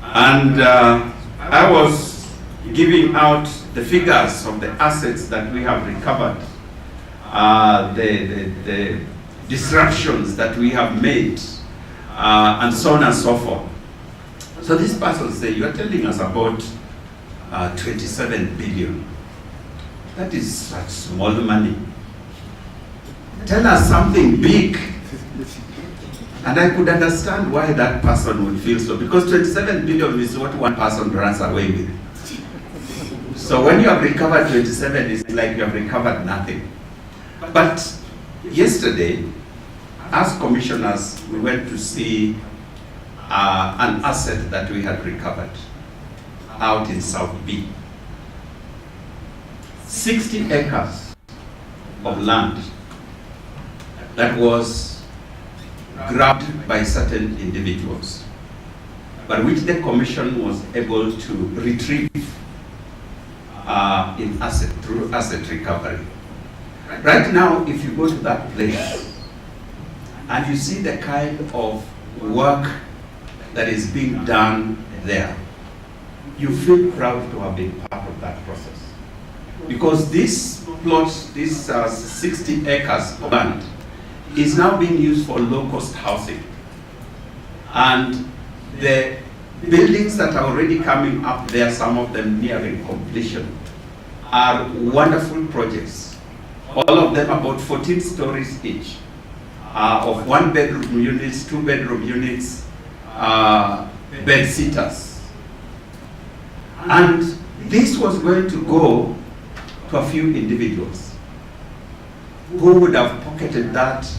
and I was giving out the figures of the assets that we have recovered, the disruptions that we have made, and so on and so forth. So this person said, you are telling us about 27 billion. That is such small money. Tell us something big. And I could understand why that person would feel so, because 27 billion is what one person runs away with. So when you have recovered 27, it's like you have recovered nothing. But yesterday, as commissioners, we went to see an asset that we had recovered out in South B. 60 acres of land that was grabbed by certain individuals, but which the commission was able to retrieve through asset recovery. Right now, if you go to that place and you see the kind of work that is being done there, you feel proud to have been part of that process. Because this plot, this 60 acres of land, is now being used for low-cost housing. And the buildings that are already coming up there, some of them nearing completion, are wonderful projects. All of them about 14 stories each, of 1-bedroom units, 2-bedroom units, bed sitters. And this was going to go to a few individuals who would have pocketed that,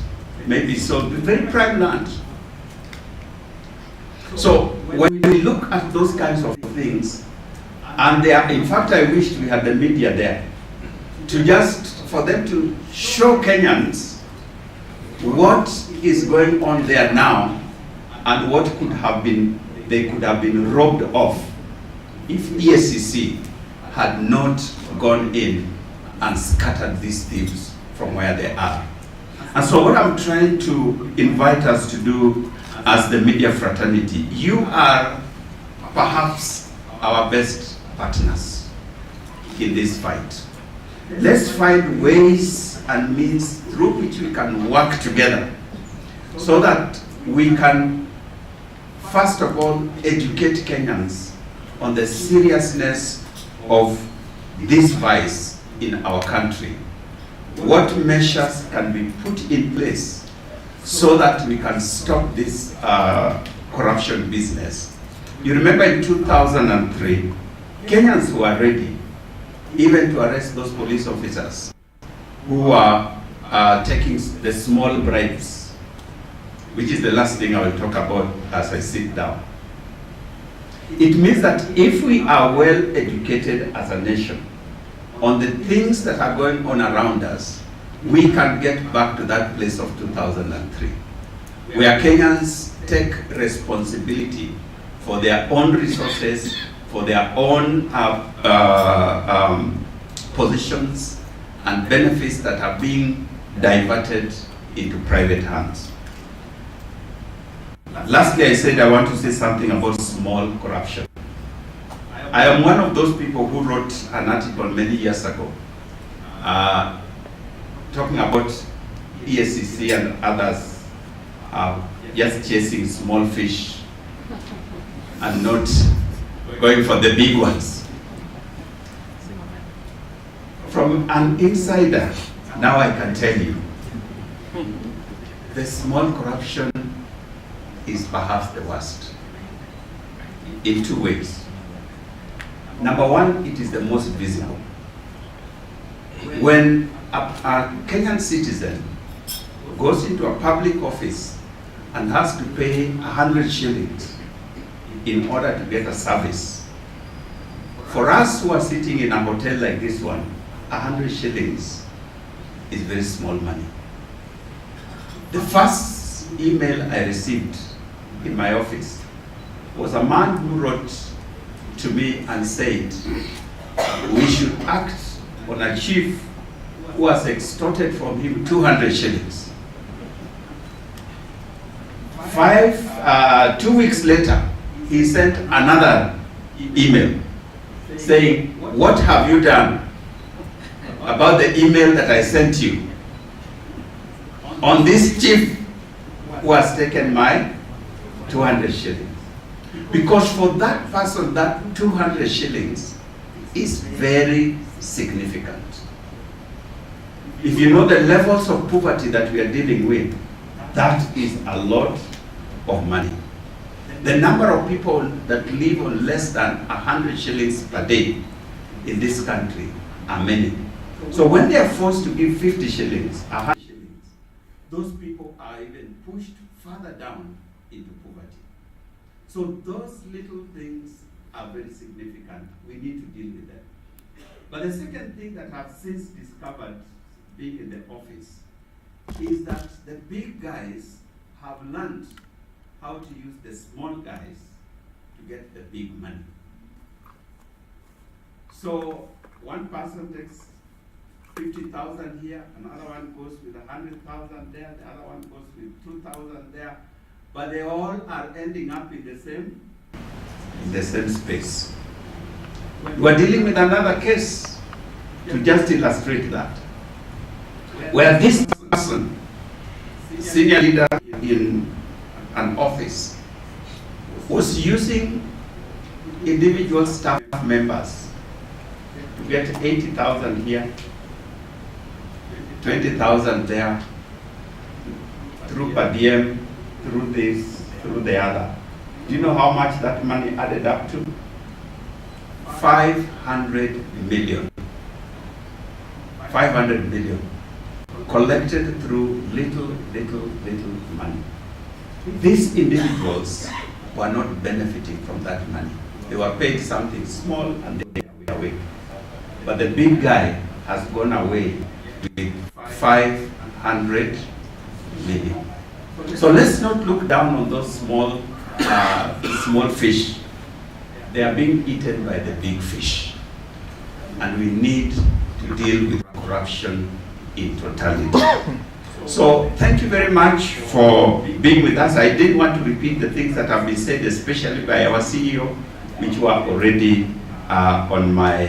maybe sold very prime land. So when we look at those kinds of things, and they are, in fact, I wished we had the media there to just for them to show Kenyans what is going on there now and what they could have been robbed of if EACC had not gone in and scattered these thieves from where they are. And so what I'm trying to invite us to do as the media fraternity, you are perhaps our best partners in this fight. Let's find ways and means through which we can work together so that we can, first of all, educate Kenyans on the seriousness of this vice in our country. What measures can be put in place so that we can stop this corruption business? You remember in 2003, Kenyans were ready even to arrest those police officers who are taking the small bribes, which is the last thing I will talk about as I sit down. It means that if we are well educated as a nation on the things that are going on around us, we can get back to that place of 2003, where Kenyans take responsibility for their own resources, for their own positions and benefits that are being diverted into private hands. Lastly, I said I want to say something about small corruption. I am one of those people who wrote an article many years ago talking about EACC and others just chasing small fish and not going for the big ones. From an insider, now I can tell you, the small corruption is perhaps the worst in two ways. Number one, it is the most visible. When a Kenyan citizen goes into a public office and has to pay 100 shillings in order to get a service, for us who are sitting in a hotel like this one, 100 shillings is very small money. The first email I received in my office was a man who wrote to me and said, we should act on a chief who has extorted from him 200 shillings. 2 weeks later, he sent another email saying, what have you done about the email that I sent you on this chief who has taken my 200 shillings? Because for that person, that 200 shillings is very significant. If you know the levels of poverty that we are dealing with, that is a lot of money. The number of people that live on less than 100 shillings per day in this country are many. So when they are forced to give 50 shillings, 100 shillings, those people are even pushed further down into poverty. So those little things are very significant. We need to deal with them. But the second thing that I've since discovered being in the office is that the big guys have learned how to use the small guys to get the big money. So one person takes 50,000 here, another one goes with 100,000 there, the other one goes with 2,000 there, but they all are ending up in the same space. We're dealing with another case to just illustrate that, where this person, senior leader in an office, was using individual staff members to get 80,000 here, 20,000 there, through per diem, through this, through the other. Do you know how much that money added up to? 500 million. 500 million. Collected through little money. These individuals were not benefiting from that money. They were paid something small and they went away. But the big guy has gone away with 500 million. So let's not look down on those small fish. They are being eaten by the big fish. And we need to deal with corruption in totality. So thank you very much for being with us. I didn't want to repeat the things that have been said, especially by our CEO, which were already on my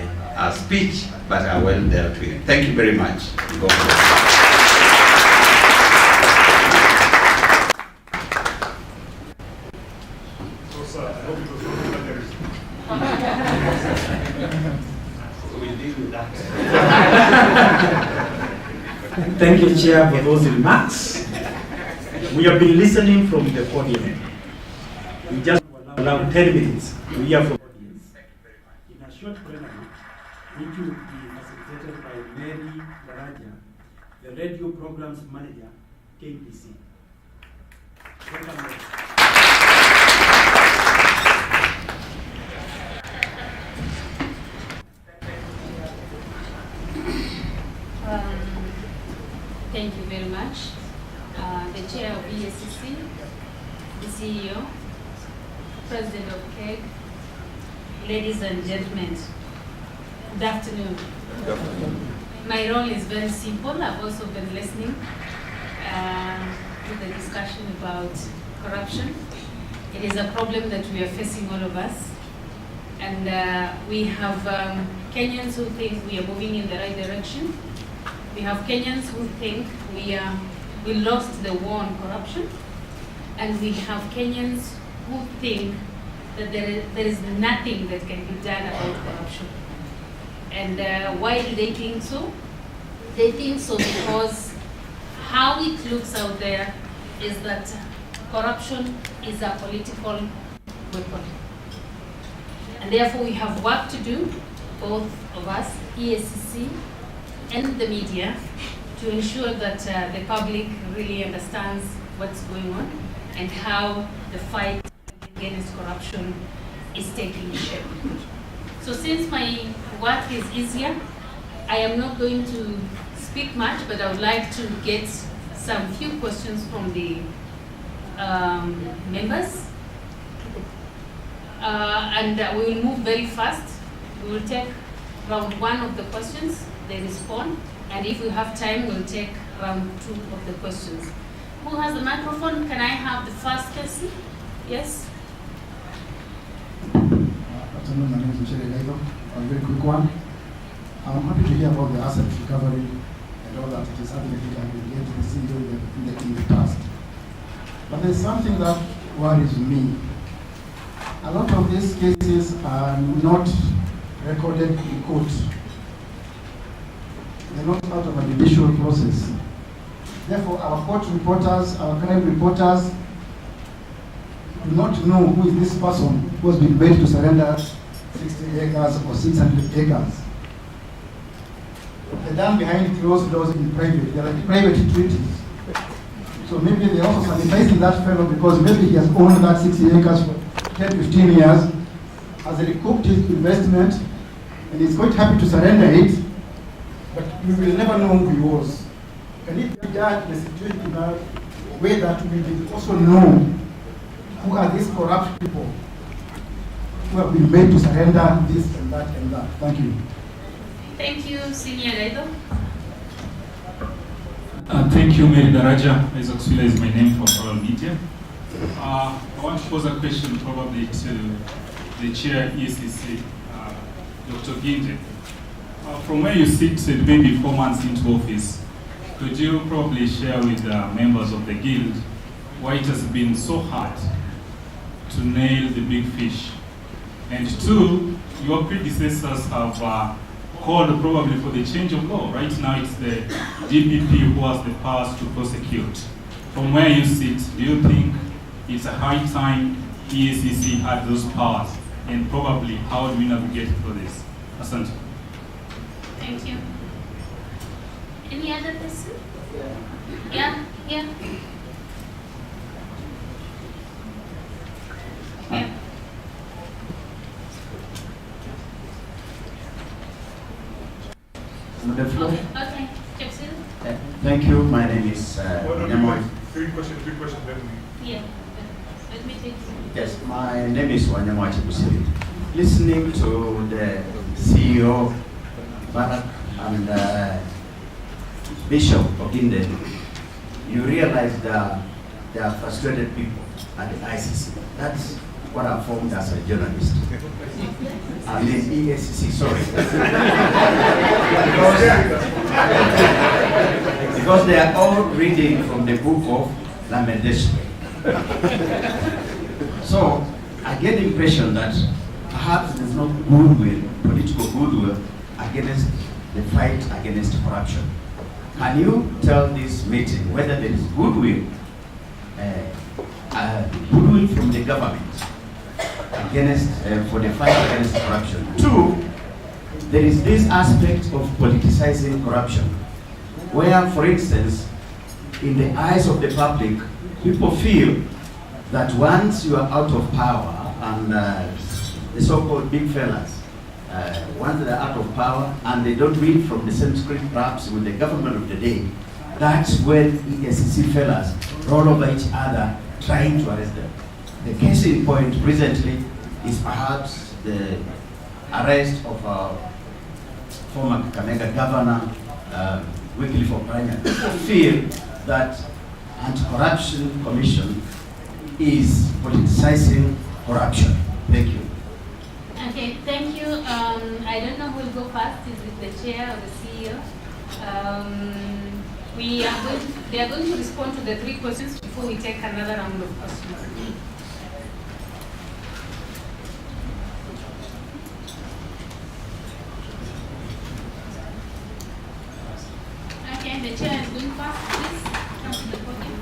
speech, but I well dealt with. Thank you very much. God bless. Thank you, Chair, for those remarks. We have been listening from the podium. We just allow 10 minutes to hear from the audience. In a short plenary, which will be facilitated by Mary Daraja, the radio programs manager, KEG-EACC. Welcome. Thank you very much. The Chair of EACC, the CEO, President of KEG, ladies and gentlemen, good afternoon. Good afternoon. My role is very simple. I've also been listening to the discussion about corruption. It is a problem that we are facing, all of us. And we have Kenyans who think we are moving in the right direction. We have Kenyans who think we lost the war on corruption, and we have Kenyans who think that there is nothing that can be done about corruption. And why do they think so? They think so because how it looks out there is that corruption is a political weapon. And therefore we have work to do, both of us, EACC, and the media, to ensure that the public really understands what's going on and how the fight against corruption is taking shape. So since my work is easier, I am not going to speak much, but I would like to get some few questions from the members. And we will move very fast. We will take round 1 of the questions, they respond, and if we have time, we'll take round 2 of the questions. Who has the microphone? Can I have the first person? Yes? Afternoon, my name is Michelle Elego. A very quick one. I'm happy to hear about the asset recovery and all that. It is something that I have been getting to see in the past. But there's something that worries me. A lot of these cases are not recorded in court. They're not part of a judicial process. Therefore, our court reporters, our crime reporters, do not know who is this person who has been made to surrender 60 acres or 600 acres. They're done behind closed doors in private. They're like private treaties. So maybe they're also sanitizing that fellow because maybe he has owned that 60 acres for 10, 15 years, has recouped his investment, and is quite happy to surrender it, but we will never know who he was. Can it be done in a situation in a way that we will also know who are these corrupt people who have been made to surrender this and that and that? Thank you. Thank you, Senior Leader. Thank you, Mary Daraja. Isaac Swila is my name for Oral Media. I want to pose a question probably to the Chair EACC, Dr. Ginde. From where you sit, maybe 4 months into office, could you probably share with members of the Guild why it has been so hard to nail the big fish? And 2, your predecessors have called probably for the change of law. Right now it's the DPP who has the powers to prosecute. From where you sit, do you think it's a high time EACC had those powers? And probably how do we navigate through this? Asante. Thank you. Any other person? Yeah, yeah. Yeah. The floor. Okay. Jackson? Thank you. My name is Wanyamwati. Three questions, then we... Yeah. Let me take Yes, my name is Wanyamwati Busiri. Listening to the CEO, Barak, and Bishop Oginde, you realize that there are frustrated people at the ICC. That's what I formed as a journalist. I mean EACC, sorry. because they are all reading from the book of Lamentation. So I get the impression that perhaps there's no goodwill, political goodwill, against the fight against corruption. Can you tell this meeting whether there is goodwill, goodwill from the government against for the fight against corruption? 2, there is this aspect of politicizing corruption, where, for instance, in the eyes of the public, people feel that once you are out of power and the so-called big fellas, once they're out of power and they don't read from the same script perhaps with the government of the day, that's when EACC fellas roll over each other trying to arrest them. The case in point recently is perhaps the arrest of our former Kakamega governor, Wycliffe Oparanya. People feel that Anti-Corruption Commission is politicizing corruption. Thank you. Okay, thank you. I don't know who will go first. Is it the chair or the CEO? They are going to respond to the 3 questions before we take another round of questions. Okay, the chair is going first. Please come to the podium.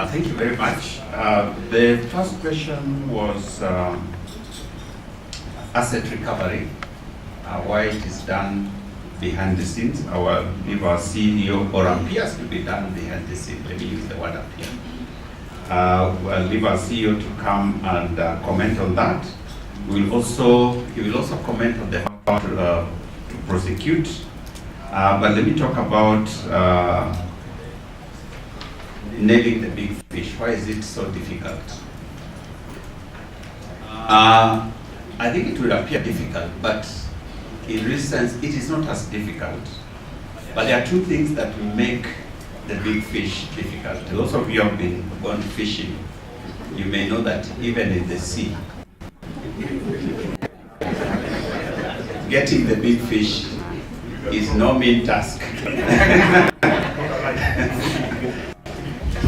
Thank you very much. The first question was asset recovery, why it is done behind the scenes. Our CEO, or appears to be done behind the scenes. Let me use the word appear. We'll leave our CEO to come and comment on that. he will also comment on the how to prosecute. But let me talk about nailing the big fish. Why is it so difficult? I think it will appear difficult, but in real sense, it is not as difficult. But there are two things that make the big fish difficult. Those of you who have been gone fishing, you may know that even in the sea, getting the big fish is no mean task.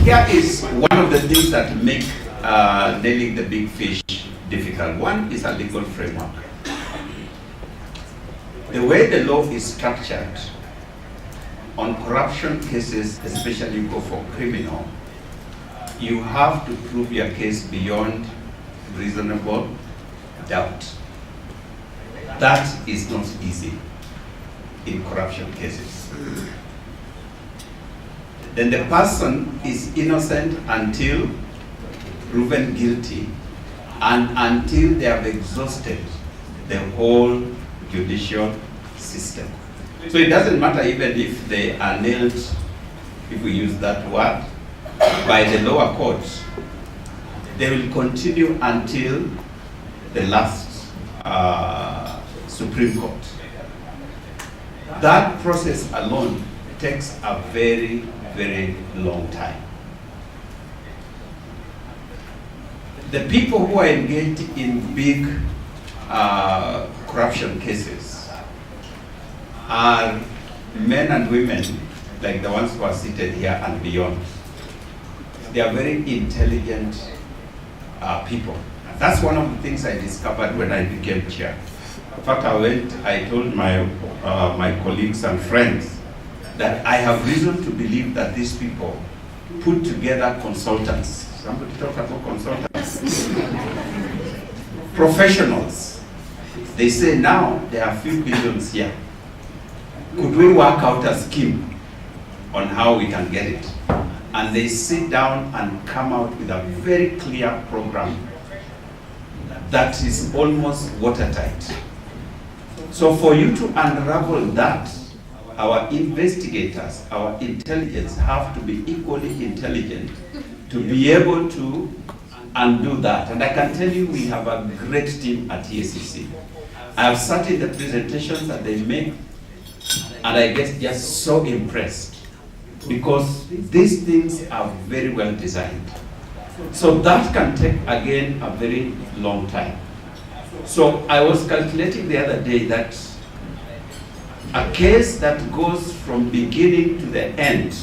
Here is one of the things that make nailing the big fish difficult. One is a legal framework. The way the law is structured on corruption cases, especially go for criminal, you have to prove your case beyond reasonable doubt. That is not easy in corruption cases. Then the person is innocent until proven guilty and until they have exhausted the whole judicial system. So it doesn't matter even if they are nailed, if we use that word, by the lower courts, they will continue until the last Supreme Court. That process alone takes a very, very long time. The people who are engaged in big corruption cases are men and women like the ones who are seated here and beyond. They are very intelligent people. That's one of the things I discovered when I became chair. In fact, I told my colleagues and friends that I have reason to believe that these people put together consultants. Somebody talk about consultants? Professionals. They say now there are a few billions here. Could we work out a scheme on how we can get it? And they sit down and come out with a very clear program that is almost watertight. So for you to unravel that, our investigators, our intelligence have to be equally intelligent to be able to undo that. And I can tell you we have a great team at KEG-EACC. I have sat in the presentations that they make, and I get just so impressed because these things are very well designed. So that can take, again, a very long time. So I was calculating the other day that a case that goes from beginning to the end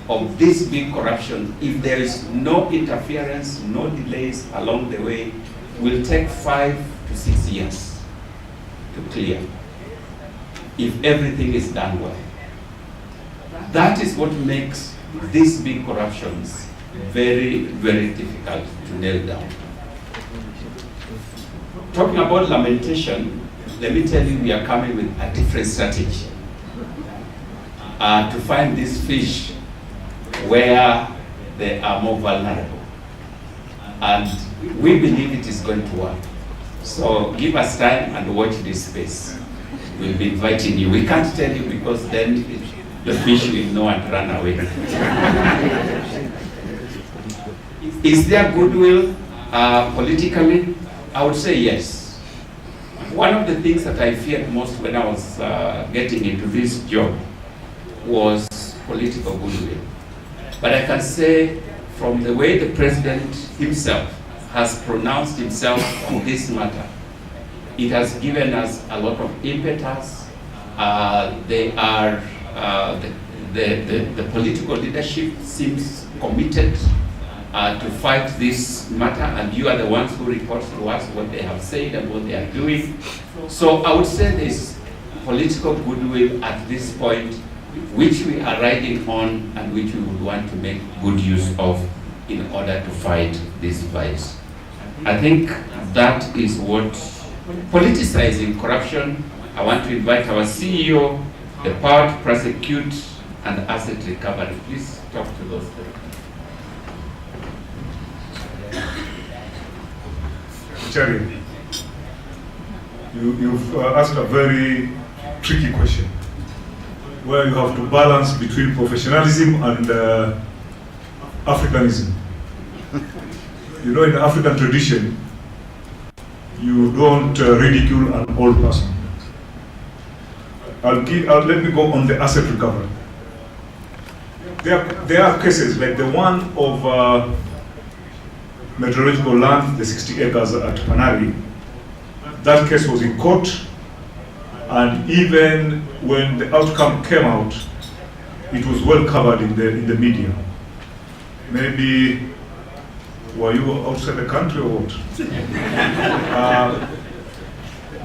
of this big corruption, if there is no interference, no delays along the way, will take 5 to 6 years to clear, if everything is done well. That is what makes these big corruptions very, very difficult to nail down. Talking about lamentation, let me tell you, we are coming with a different strategy to find these fish where they are more vulnerable. And we believe it is going to work. So give us time and watch this space. We'll be inviting you. We can't tell you because then the fish will know and run away. Is there goodwill politically? I would say yes. One of the things that I feared most when I was getting into this job was political goodwill. But I can say from the way the president himself has pronounced himself on this matter, it has given us a lot of impetus. The political leadership seems committed to fight this matter, and you are the ones who report to us what they have said and what they are doing. So I would say there's political goodwill at this point, which we are riding on and which we would want to make good use of in order to fight this vice. I think that is what politicizing corruption. I want to invite our CEO, the power to prosecute and asset recovery. Please talk to those three. Chairman, you've asked a very tricky question, where you have to balance between professionalism and Africanism. You know, in the African tradition, you don't ridicule an old person. Let me go on the asset recovery. There are cases like the one of meteorological land, the 60 acres at Panari. That case was in court, and even when the outcome came out, it was well covered in the media. Maybe were you outside the country or what?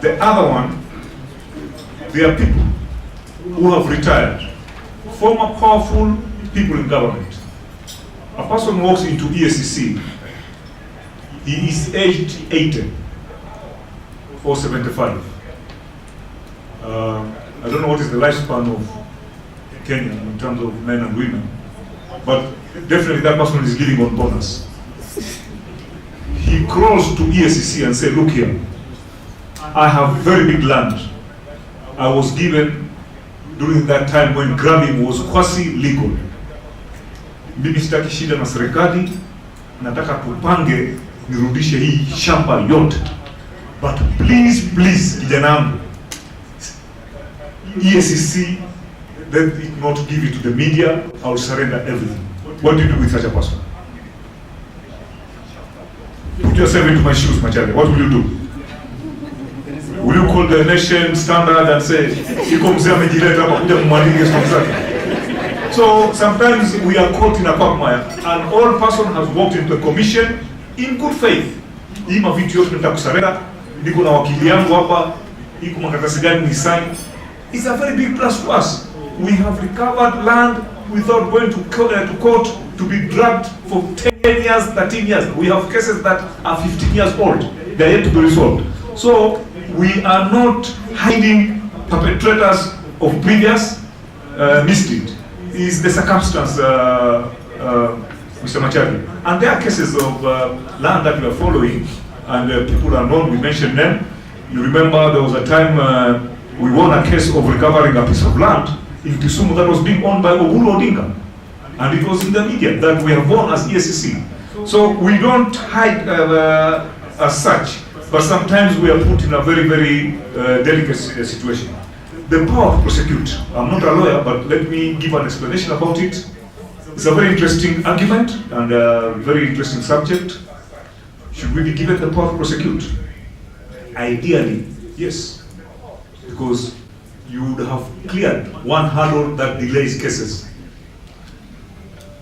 The other one, there are people who have retired, former powerful people in government. A person walks into EACC, he is aged 80 or 75. I don't know what is the lifespan of Kenya in terms of men and women, but definitely that person is living on bonus. He crawls to EACC and says, look here, I have very big land. I was given during that time when grabbing was quasi-legal. Mimi sitaki shida na serikali, nataka tupange nirudishe hii shamba yote. But please, kijanangu, EACC, let it not give it to the media, I will surrender everything. What do you do with such a person? Put yourself into my shoes, Machare. What will you do? Will you call the nation standard and say, so sometimes we are caught in a quagmire. An old person has walked into a commission in good faith. Ima vitu yote nita kusarenda, niko na wakili yangu hapa, iko makaratasi gani ni sign. It's a very big plus to us. We have recovered land without going to court to be dragged for 10 years, 13 years. We have cases that are 15 years old. They are yet to be resolved. So we are not hiding perpetrators of previous misdeed. Is the circumstance, Mr. Machari. And there are cases of land that we are following, and people are known, we mentioned them. You remember there was a time we won a case of recovering a piece of land in Kisumu that was being owned by Oburu Odinga. And it was in the media that we have won as EACC. So we don't hide as such, but sometimes we are put in a very, very delicate situation. The power to prosecute. I'm not a lawyer, but let me give an explanation about it. It's a very interesting argument and a very interesting subject. Should we be given the power to prosecute? Ideally, yes. Because you would have cleared one hurdle that delays cases.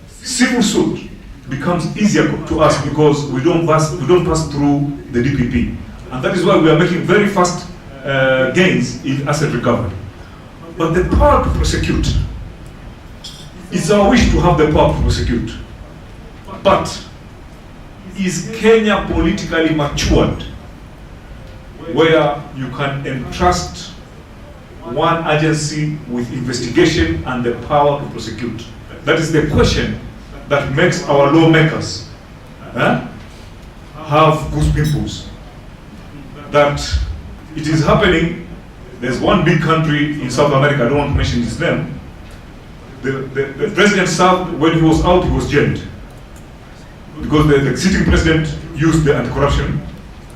Civil suit becomes easier to us because we don't pass through the DPP. And that is why we are making very fast gains in asset recovery. But the power to prosecute, it's our wish to have the power to prosecute. But is Kenya politically matured where you can entrust one agency with investigation and the power to prosecute? That is the question that makes our lawmakers have goose pimples. That it is happening. There's one big country in South America, I don't want to mention his name. The president served, when he was out, he was jailed. Because the sitting president used the anti-corruption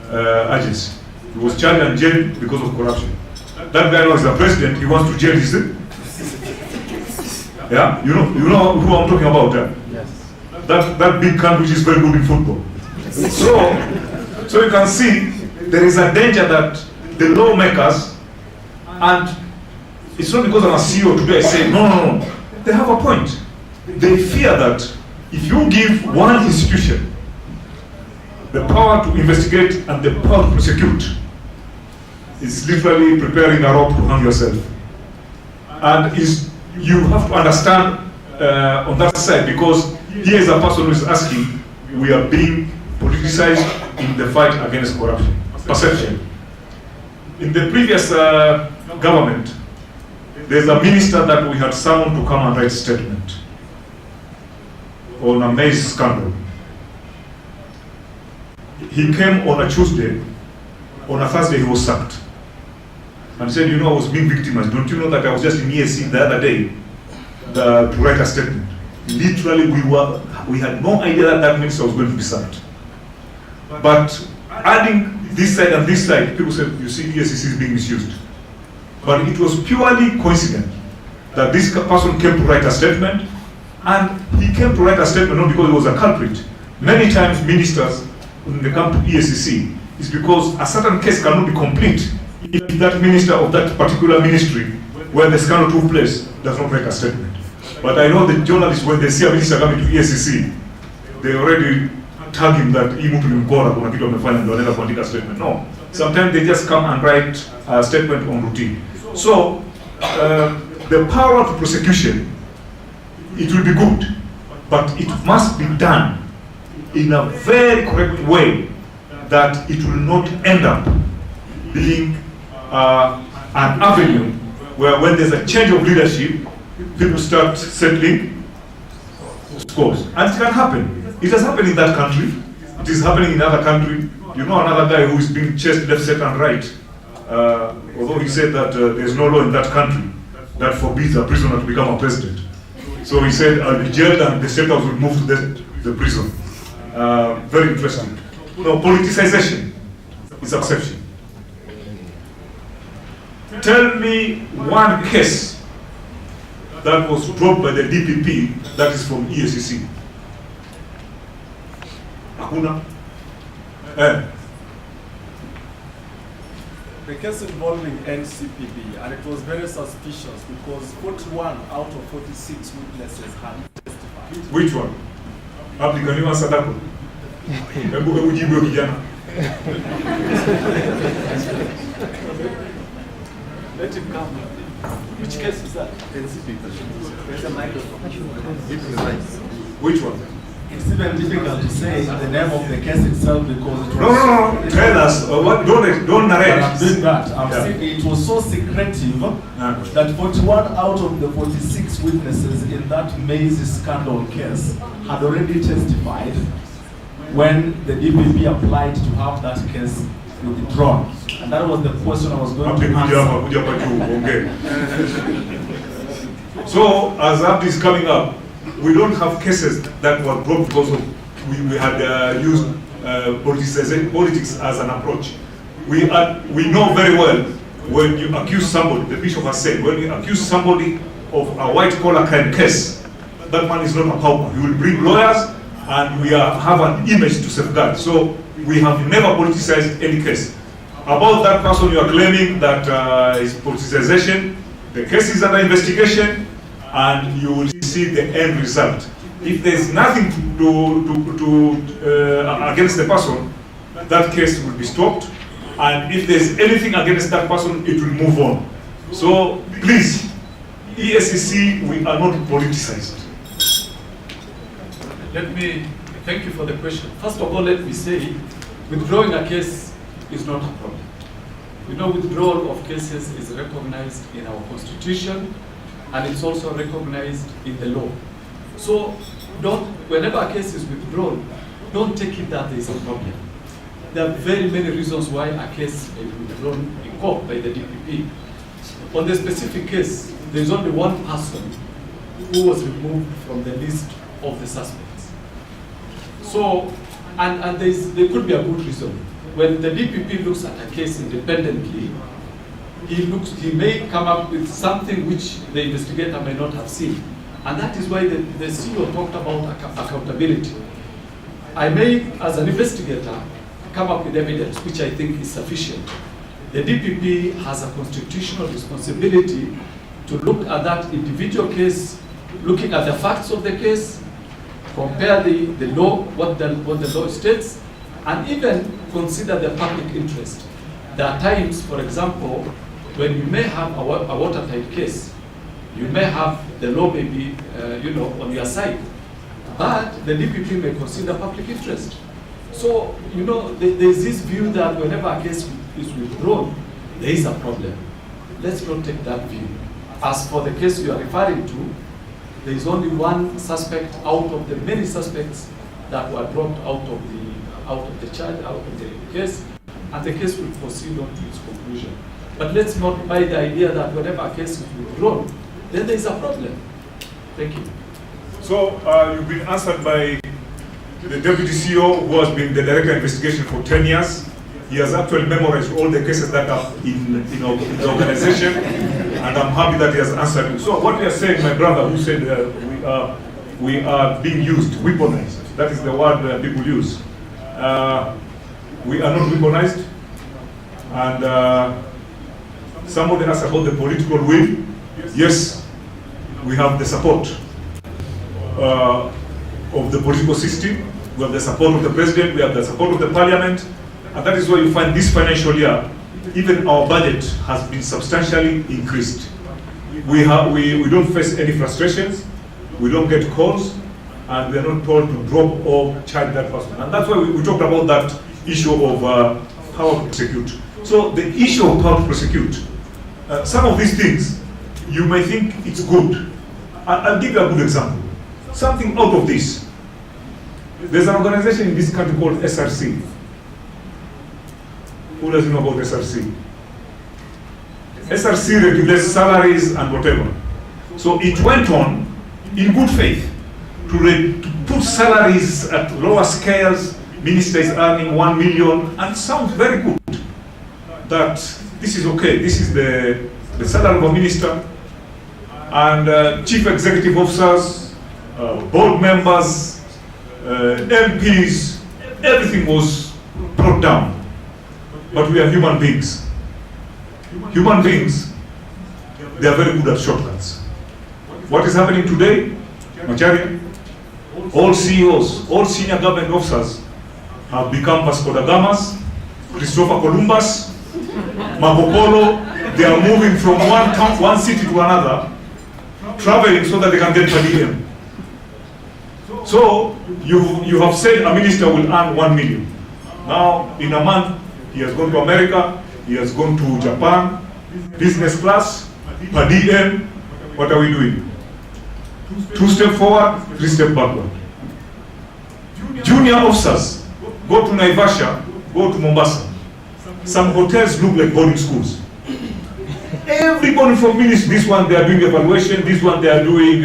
agency. He was charged and jailed because of corruption. That guy was the president, he wants to jail his. Yeah, you know who I'm talking about. Yes. That big country which is very good in football. So you can see there is a danger that the lawmakers, and it's not because I'm a CEO today I say no. They have a point. They fear that if you give one institution the power to investigate and the power to prosecute, it's literally preparing a rope to hang yourself. And you have to understand on that side, because here is a person who is asking, we are being politicized in the fight against corruption. Perception. In the previous government, there's a minister that we had summoned to come and write a statement on a maize scandal. He came on a Tuesday, on a Thursday he was sacked. and said, you know, I was being victimized. Don't you know that I was just in EAC the other day to write a statement? Literally, we had no idea that that minister was going to be sacked. But adding this side and this side, people said, you see, EACC is being misused. But it was purely coincident that this person came to write a statement, and he came to write a statement not because he was a culprit. Many times ministers, when they come to EACC, is because a certain case cannot be complete if that minister of that particular ministry where the scandal took place does not make a statement. But I know the journalists, when they see a minister coming to EACC, they already tag him that he moved to Mkora, kuna kitu amefanya ndio anaenda kuandika statement. No. Sometimes they just come and write a statement on routine. So, the power to prosecution, it will be good, but it must be done in a very correct way that it will not end up being an avenue where when there's a change of leadership, people start settling scores. And it can happen. It has happened in that country. It is happening in other country. You know another guy who is being chased left, right, and right. Although he said that there's no law in that country that forbids a prisoner to become a president. So he said, I'll be jailed and the state house will move to the prison. Very interesting. No, politicization is exception. Tell me one case that was dropped by the DPP that is from EACC. Hakuna? The case involving NCPB, and it was very suspicious because 41 out of 46 witnesses had testified. Which one? Abdi, can you answer that one? Hebu jibu kijana. Let him come. Which case is that? NCPB. Which one? It's even difficult to say the name of the case itself because it was... No. Tell us. Don't narrate. I'm doing that. I'm saying it was so secretive that 41 out of the 46 witnesses in that Maze scandal case had already testified when the DPP applied to have that case withdrawn. And that was the question I was going to answer. So, as Abdi is coming up, we don't have cases that were brought because of we had used politics as an approach. We know very well when you accuse somebody, the bishop has said, when you accuse somebody of a white-collar crime case, that man is not a pauper. He will bring lawyers, and we have an image to safeguard. So we have never politicized any case. About that person you are claiming that is politicization, the case is under investigation, and you will see the end result. If there is nothing against the person, that case will be stopped. And if there is anything against that person, it will move on. So please, EACC, we are not politicized. Let me thank you for the question. First of all, let me say, withdrawing a case is not a problem. You know, withdrawal of cases is recognized in our constitution, and it's also recognized in the law. So whenever a case is withdrawn, don't take it that there is a problem. There are very many reasons why a case may be withdrawn in court by the DPP. On the specific case, there is only one person who was removed from the list of the suspects. So, and there could be a good reason. When the DPP looks at a case independently, he may come up with something which the investigator may not have seen. And that is why the CEO talked about accountability. I may, as an investigator, come up with evidence which I think is sufficient. The DPP has a constitutional responsibility to look at that individual case, looking at the facts of the case, compare the law, what the law states, and even consider the public interest. There are times, for example, when you may have a watertight case, you may have the law may be, on your side, but the DPP may consider public interest. So, there's this view that whenever a case is withdrawn, there is a problem. Let's not take that view. As for the case you are referring to, there is only one suspect out of the many suspects that were dropped out of the charge, out of the case, and the case will proceed on to its conclusion. But let's not buy the idea that whenever a case is withdrawn, then there is a problem. Thank you. So you've been answered by the Deputy CEO, who has been the Director of Investigation for 10 years. He has actually memorized all the cases that are in the organization, and I'm happy that he has answered you. So what we are saying, my brother who said we are being used, weaponized, that is the word people use. We are not weaponized, and somebody asked about the political will. Yes, we have the support of the political system, we have the support of the president, we have the support of the parliament, and that is why you find this financial year, even our budget has been substantially increased. We don't face any frustrations, we don't get calls, and we are not told to drop or charge that person. And that's why we talked about that issue of power to prosecute. So the issue of power to prosecute, some of these things, you may think it's good. I'll give you a good example. Something out of this. There's an organization in this country called SRC. Who doesn't know about SRC? SRC regulates salaries and whatever. So it went on in good faith to put salaries at lower scales. Minister is earning 1 million, and it sounds very good that this is okay. This is the salary of a minister, and chief executive officers, board members, MPs, everything was brought down. But we are human beings. Human beings, they are very good at shortcuts. What is happening today? Machari, all CEOs, all senior government officers have become Vasco da Gamas, Christopher Columbus, Marco Polo. They are moving from one town, one city to another, traveling so that they can get per diem. So you have said a minister will earn 1 million. Now in a month he has gone to America, he has gone to Japan, business class, per diem. What are we doing? 2 steps forward, 3 steps backward. Junior officers go to Naivasha, go to Mombasa. Some hotels look like boarding schools. Everybody from ministry, this one they are doing evaluation, this one they are doing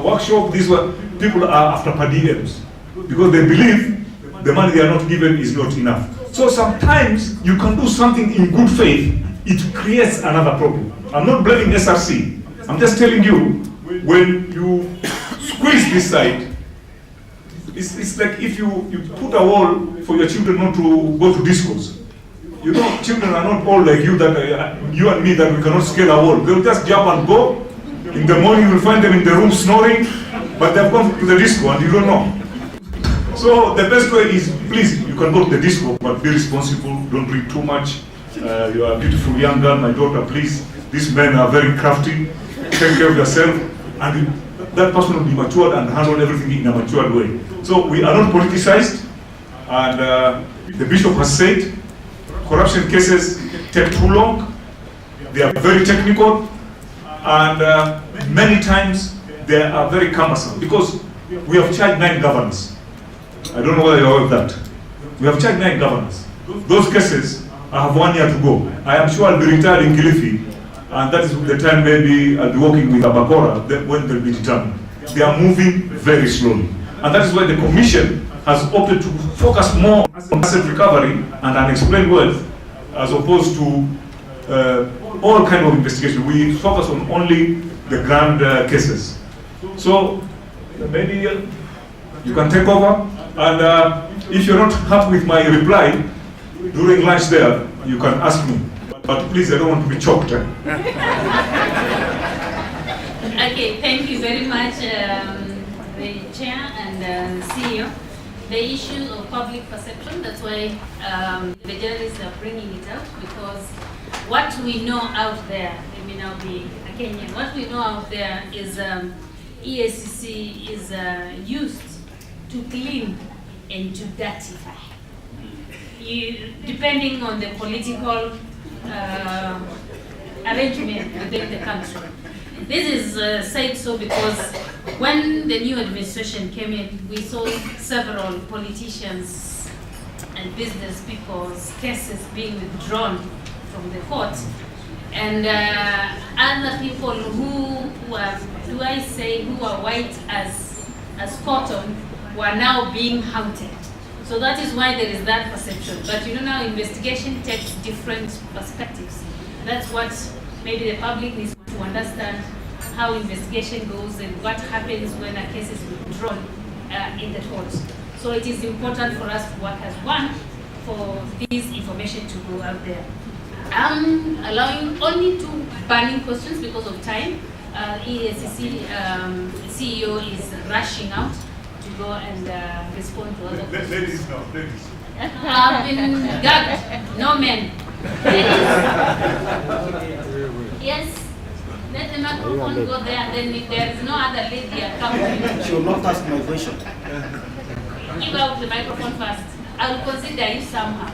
workshop, this one, people are after per diems because they believe the money they are not given is not enough. So sometimes you can do something in good faith, it creates another problem. I'm not blaming SRC, I'm just telling you, when you squeeze this side, it's like if you put a wall for your children not to go to discos. You know, children are not all like you, that you and me, that we cannot scale a wall. They'll just jump and go. In the morning you'll find them in the room snoring, but they've gone to the disco and you don't know. So the best way is, please, you can go to the disco, but be responsible, don't drink too much. You are a beautiful young girl, my daughter, please. These men are very crafty. Take care of yourself, and that person will be matured and handle everything in a matured way. So we are not politicized, and the bishop has said, corruption cases take too long, they are very technical, and many times they are very cumbersome, because we have charged 9 governors. I don't know whether you're aware of that. We have charged 9 governors. Those cases, I have 1 year to go. I am sure I'll be retired in Kilifi, and that is the time maybe I'll be working with Abakora when they'll be determined. They are moving very slowly. And that is why the Commission has opted to focus more on asset recovery and unexplained wealth, as opposed to all kind of investigation. We focus on only the grand cases. So maybe you can take over, and if you're not happy with my reply during lunch there, you can ask me. But please, I don't want to be choked. Okay, thank you very much, the Chair and CEO. The issue of public perception, that's why the journalists are bringing it out, because what we know out there, let me now be a Kenyan, what we know out there is EACC is used to clean and to dirtify, depending on the political arrangement within the country. This is said so because when the new administration came in, we saw several politicians and business people's cases being withdrawn from the court And other people who are, do I say, who are white as cotton, were now being hunted. So that is why there is that perception. But you know, now investigation takes different perspectives. That's what maybe the public needs to understand, how investigation goes and what happens when a case is withdrawn in the courts. So it is important for us to work as one for this information to go out there. I'm allowing only 2 burning questions because of time. EACC CEO is rushing out to go and respond to other questions. Ladies now, ladies. I've been gagged. No men. Yes. Let the microphone go there, and then if there is no other lady accompanying. She will not ask my question. Give out the microphone first. I will consider you somehow.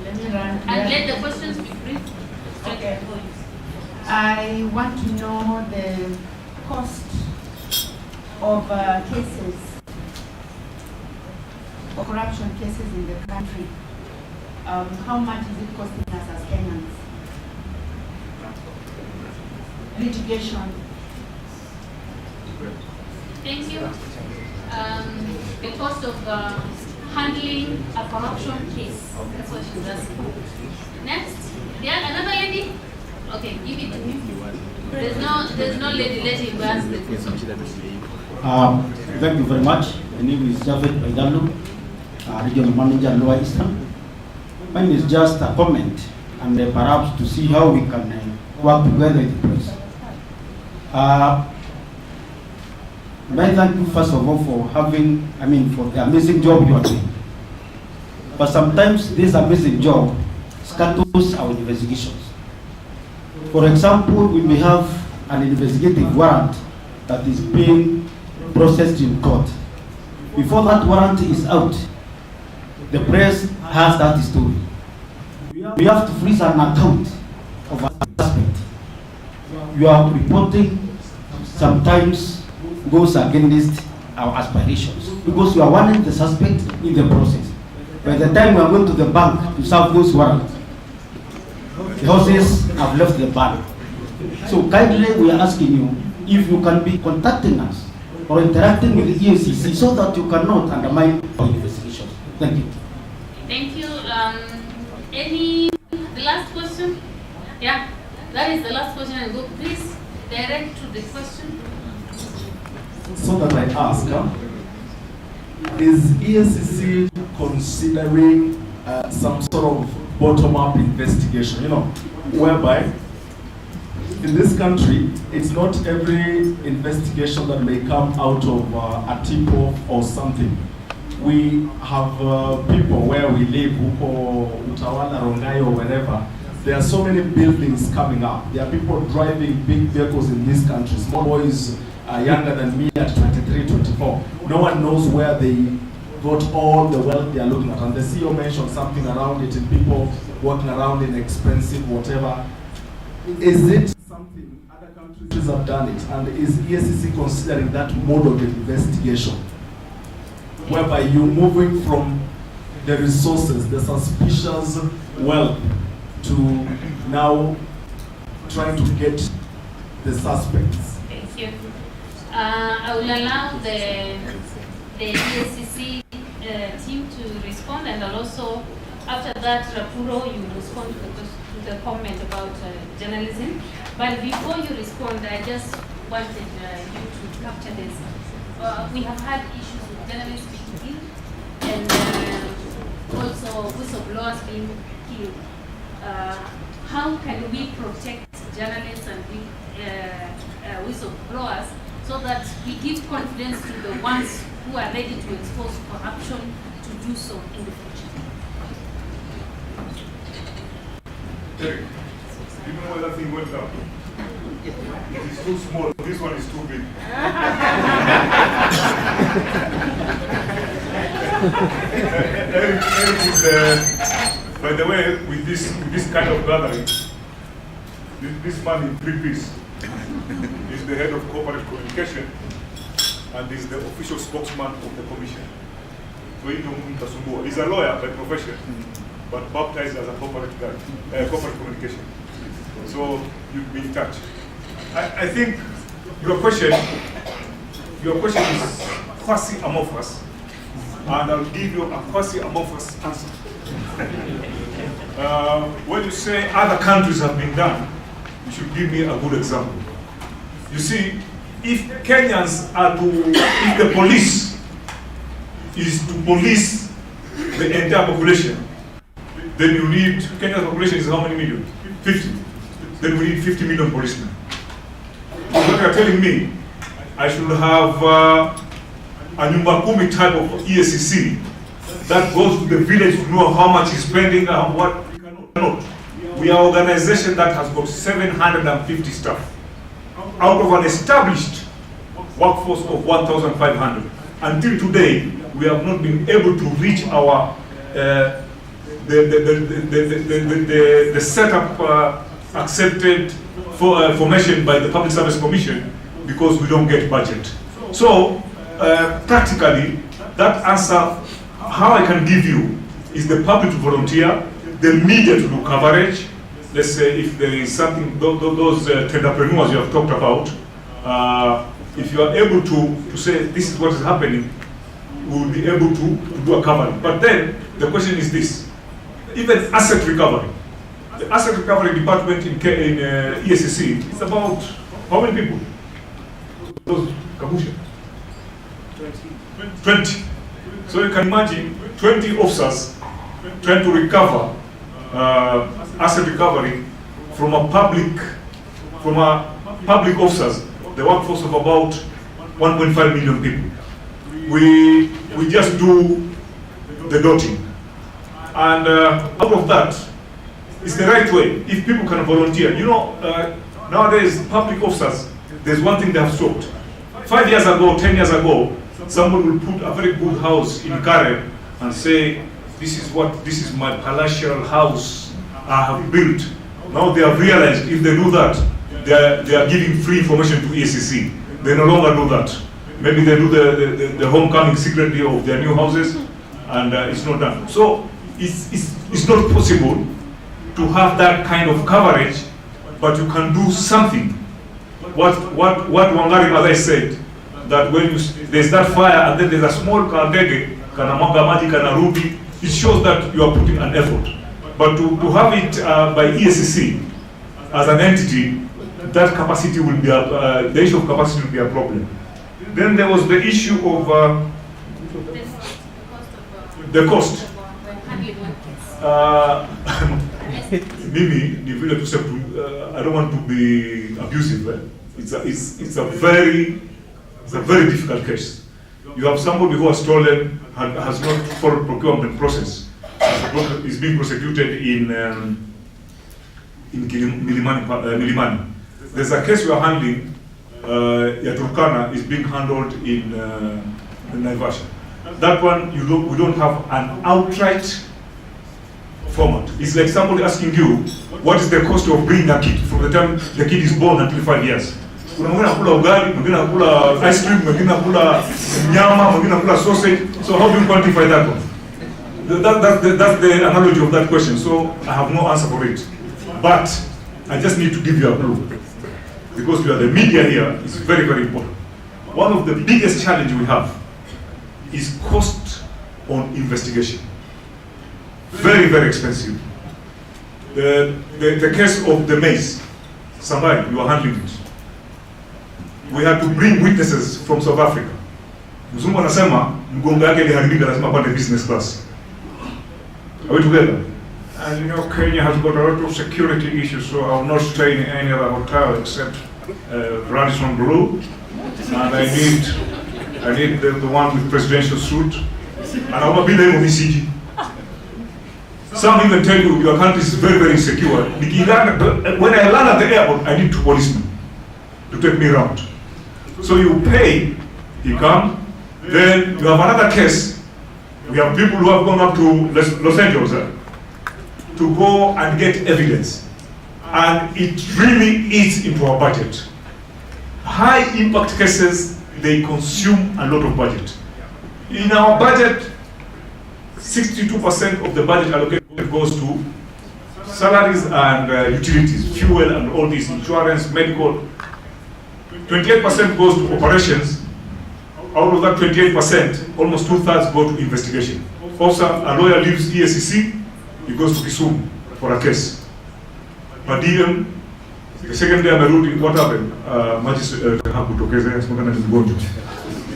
Let me run. And let the questions be brief. Okay. I want to know the cost of cases, or corruption cases in the country. How much is it costing us as Kenyans? Litigation. Thank you. The cost of handling a corruption case. That's what she's asking. Next. Yeah, another lady? Okay, give it to me. There's no lady. Let him ask the question. Thank you very much. My name is Javed Baidalu, Regional Manager, Lower Eastern. Mine is just a comment and perhaps to see how we can work together with the press. May I thank you first of all for having, for the amazing job you are doing. But sometimes this amazing job scatters our investigations. For example, we may have an investigative warrant that is being processed in court. Before that warrant is out, the press has that story. We have to freeze an account of a suspect. Your reporting sometimes goes against our aspirations because you are warning the suspect in the process. By the time we are going to the bank to serve those warrants, the horses have left the barn. So kindly we are asking you if you can be contacting us or interacting with the EACC so that you cannot undermine our investigations. Thank you. Thank you. The last question? Yeah, that is the last question. And go please direct to the question. So that I ask, is EACC considering some sort of bottom-up investigation, whereby in this country, it's not every investigation that may come out of a tip-off or something. We have people where we live, Uko, Utawala, Rongai, or wherever. There are so many buildings coming up. There are people driving big vehicles in this country. Small boys younger than me at 23, 24. No one knows where they got all the wealth they are looking at. And the CEO mentioned something around it, and people walking around in expensive whatever. Is it something other countries have done it? And is EACC considering that mode of investigation? Whereby you're moving from the resources, the suspicious wealth, to now trying to get the suspects. Thank you. I will allow the EACC team to respond, and I'll also, after that, Rapuro, you will respond to the comment about journalism. But before you respond, I just wanted you to capture this. We have had issues with journalists being killed, and also whistleblowers being killed. How can we protect journalists and whistleblowers so that we give confidence to the ones who are ready to expose corruption to do so in the future? Derek, you know why that thing went down? It is too small. This one is too big. Eric is, by the way, with this kind of gathering, this man in 3-piece is the head of corporate communication and is the official spokesman of the commission. He's a lawyer by profession, but baptized as a corporate guy, corporate communication. So you'll be in touch. I think your question is quasi-amorphous, and I'll give you a quasi-amorphous answer. When you say other countries have been done, you should give me a good example. You see, if Kenyans are if the police is to police the entire population, then you need, Kenya's population is how many million? 50. Then we need 50 million policemen. So what you're telling me, I should have a Nyumba Kumi type of EACC that goes to the village to know how much he's spending and what we cannot. We are an organization that has got 750 staff out of an established workforce of 1,500. Until today, we have not been able to reach our the setup accepted formation by the Public Service Commission because we don't get budget. So practically, that answer, how I can give you, is the public to volunteer, the media to do coverage. Let's say if there is something, those tenderpreneurs you have talked about, if you are able to say this is what is happening, we will be able to do a coverage. But then the question is this: even asset recovery, the asset recovery department in EACC is about how many people? Those Kabusha? 20. So you can imagine 20 officers trying to recover asset recovery from a public officers, the workforce of about 1.5 million people. We just do the dotting, and out of that is the right way. If people can volunteer, you know, nowadays public officers, there's one thing they have stopped. 5 years ago, 10 years ago, someone will put a very good house in Karen and say, this is my palatial house I have built. Now they have realized if they do that, they are giving free information to EACC. They no longer do that. Maybe they do the homecoming secretly of their new houses, and it's not done. So it's not possible to have that kind of coverage, but you can do something. What Wangari Maathai said, that when there's that fire and then there's a small kandege, kana mwanga maji, kana rudi, it shows that you are putting an effort. But to have it by EACC as an entity, that capacity will be the issue of capacity will be a problem. Then there was the issue of the cost. Mimi, I don't want to be abusive. It's a very difficult case. You have somebody who has stolen, has not followed procurement process, is being prosecuted in Milimani. There's a case we are handling, Turkana is being handled in Naivasha. That one, we don't have an outright format. It's like somebody asking you, what is the cost of bringing a kid from the time the kid is born until 5 years? Kuna mwingine anakula ugali, mwingine anakula ice cream, mwingine anakula nyama, mwingine anakula sausage. So how do you quantify that one? That's the analogy of that question. So I have no answer for it. But I just need to give you a clue. Because you are the media here, it's very, very important. One of the biggest challenges we have is cost on investigation. Very, very expensive. The case of the maize, somebody, you are handling it. We had to bring witnesses from South Africa. Mzungu anasema mgongo yake iliharibika, lazima apande business class. Are we together? And you know, Kenya has got a lot of security issues, so I will not stay in any other hotel except Radisson Blue. And I need the one with presidential suit. And I want to be there in ECG. Some even tell you your country is very, very insecure. When I land at the airport, I need 2 policemen to take me around. So you pay, he come, then you have another case. We have people who have gone up to Los Angeles to go and get evidence. And it really eats into our budget. High impact cases, they consume a lot of budget. In our budget, 62% of the budget allocated goes to salaries and utilities, fuel and all these, insurance, medical. 28% goes to operations. Out of that 28%, almost 2/3 go to investigation. Also, a lawyer leaves EACC, he goes to Kisumu for a case. Per diem, the second day amerudi, what happened? Magistrate hakutokeza, asemekana ni mgonjwa.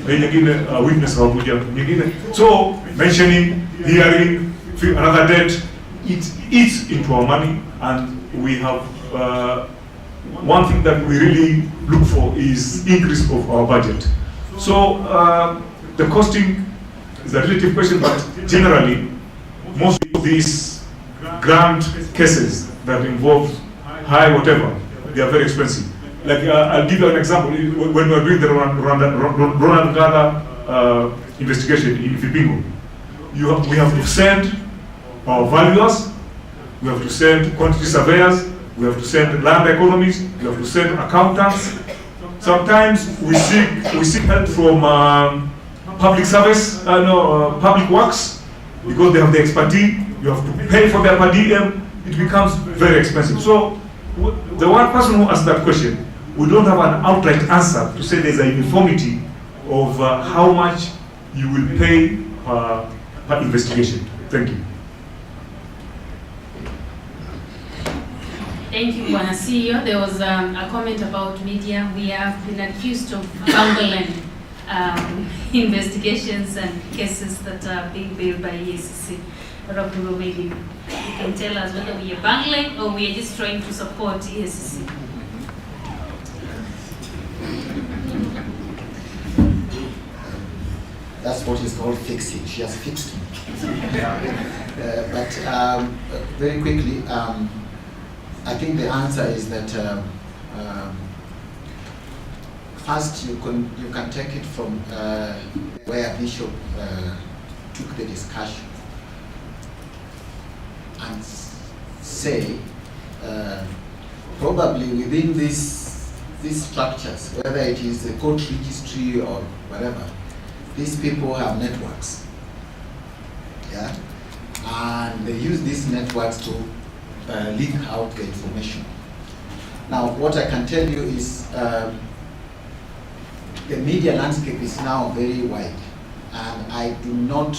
Nyingine witness hawakuja, nyingine. So, mentioning, hearing, another date, it eats into our money, and we have one thing that we really look for is increase of our budget. So the costing is a relative question, but generally, most of these grand cases that involve high whatever, they are very expensive. Like I'll give you an example. When we are doing the Ronald Gada investigation in Vipingo, we have to send our valuers, we have to send quantity surveyors, we have to send land economists, we have to send accountants. Sometimes we seek help from public service, public works, because they have the expertise. You have to pay for their per diem. It becomes very expensive. So the one person who asked that question, we don't have an outright answer to say there's a uniformity of how much you will pay per investigation. Thank you. Thank you, Bwana CEO. There was a comment about media. We have been accused of bungling investigations and cases that are being bailed by EACC. Dr. maybe you can tell us whether we are bungling or we are just trying to support EACC. That's what is called fixing. She has fixed me. But very quickly, I think the answer is that first you can take it from where Bishop took the discussion and say probably within these structures, whether it is the court registry or whatever, these people have networks, yeah, and they use these networks to leak out the information. Now, what I can tell you is the media landscape is now very wide, and I do not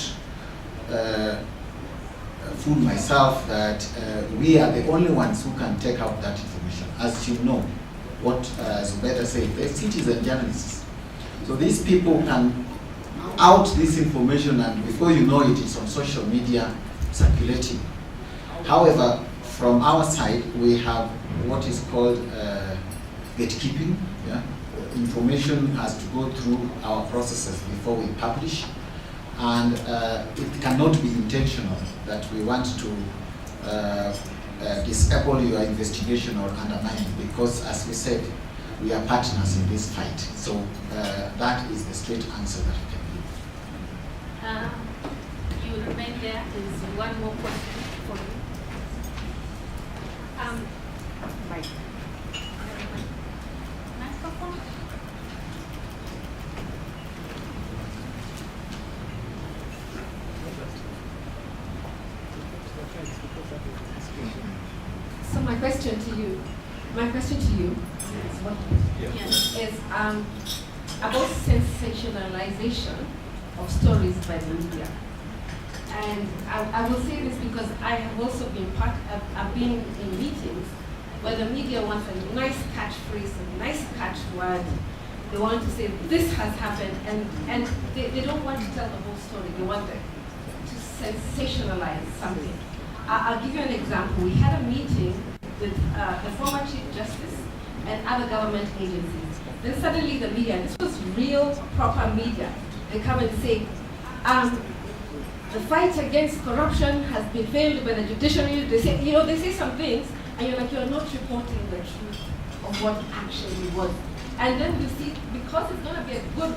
fool myself that we are the only ones who can take out that information. As you know, what Zubeda said, they're citizen journalists. So these people can out this information, and before you know it, it's on social media circulating. However, from our side, we have what is called gatekeeping. Yeah? Information has to go through our processes before we publish, and it cannot be intentional that we want to disable your investigation or undermine, because, as we said, we are partners in this fight. So that is the straight answer that we can give. You will remain there. There's one more question for you. Microphone. So my question to you is about sensationalization of stories by the media. And I will say this because I have also been I've been in meetings where the media wants a nice catchphrase, a nice catchword. They want to say this has happened, and they don't want to tell the whole story. They want to sensationalize something. I'll give you an example. We had a meeting with the former Chief Justice and other government agencies. Then suddenly the media, this was real, proper media, they come and say, the fight against corruption has been failed by the judiciary. They say, they say some things, and you're like, you're not reporting the truth of what actually was. And then you see, because it's going to be a good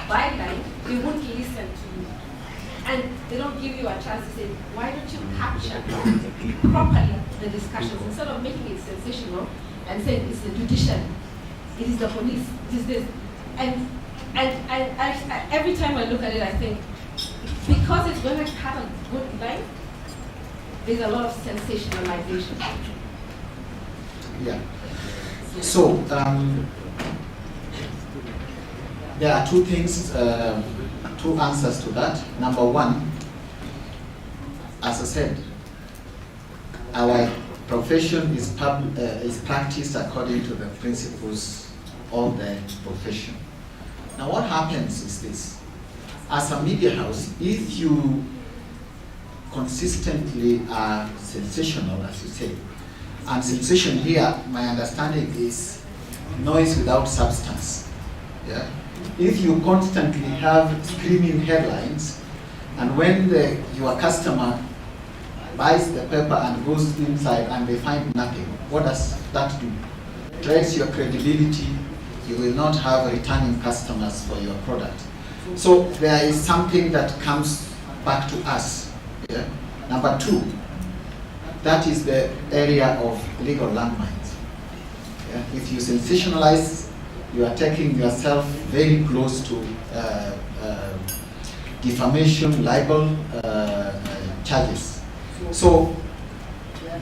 byline, they won't listen to you. And they don't give you a chance to say, why don't you capture properly the discussions instead of making it sensational and saying it's the judiciary, it is the police, it is this. And I, every time I look at it, I think, because it's going to have a good life, there's a lot of sensationalization. Yeah. So, there are two things, two answers to that. Number one, as I said, our profession is practiced according to the principles of the profession. Now what happens is this. As a media house, if you consistently are sensational, as you say, and sensation here, my understanding is noise without substance. Yeah? If you constantly have screaming headlines, and when your customer buys the paper and goes inside and they find nothing, what does that do? Drains your credibility. You will not have returning customers for your product. So there is something that comes back to us. Yeah? Number two, that is the area of legal landmines. Yeah? If you sensationalize, you are taking yourself very close to defamation, libel charges. So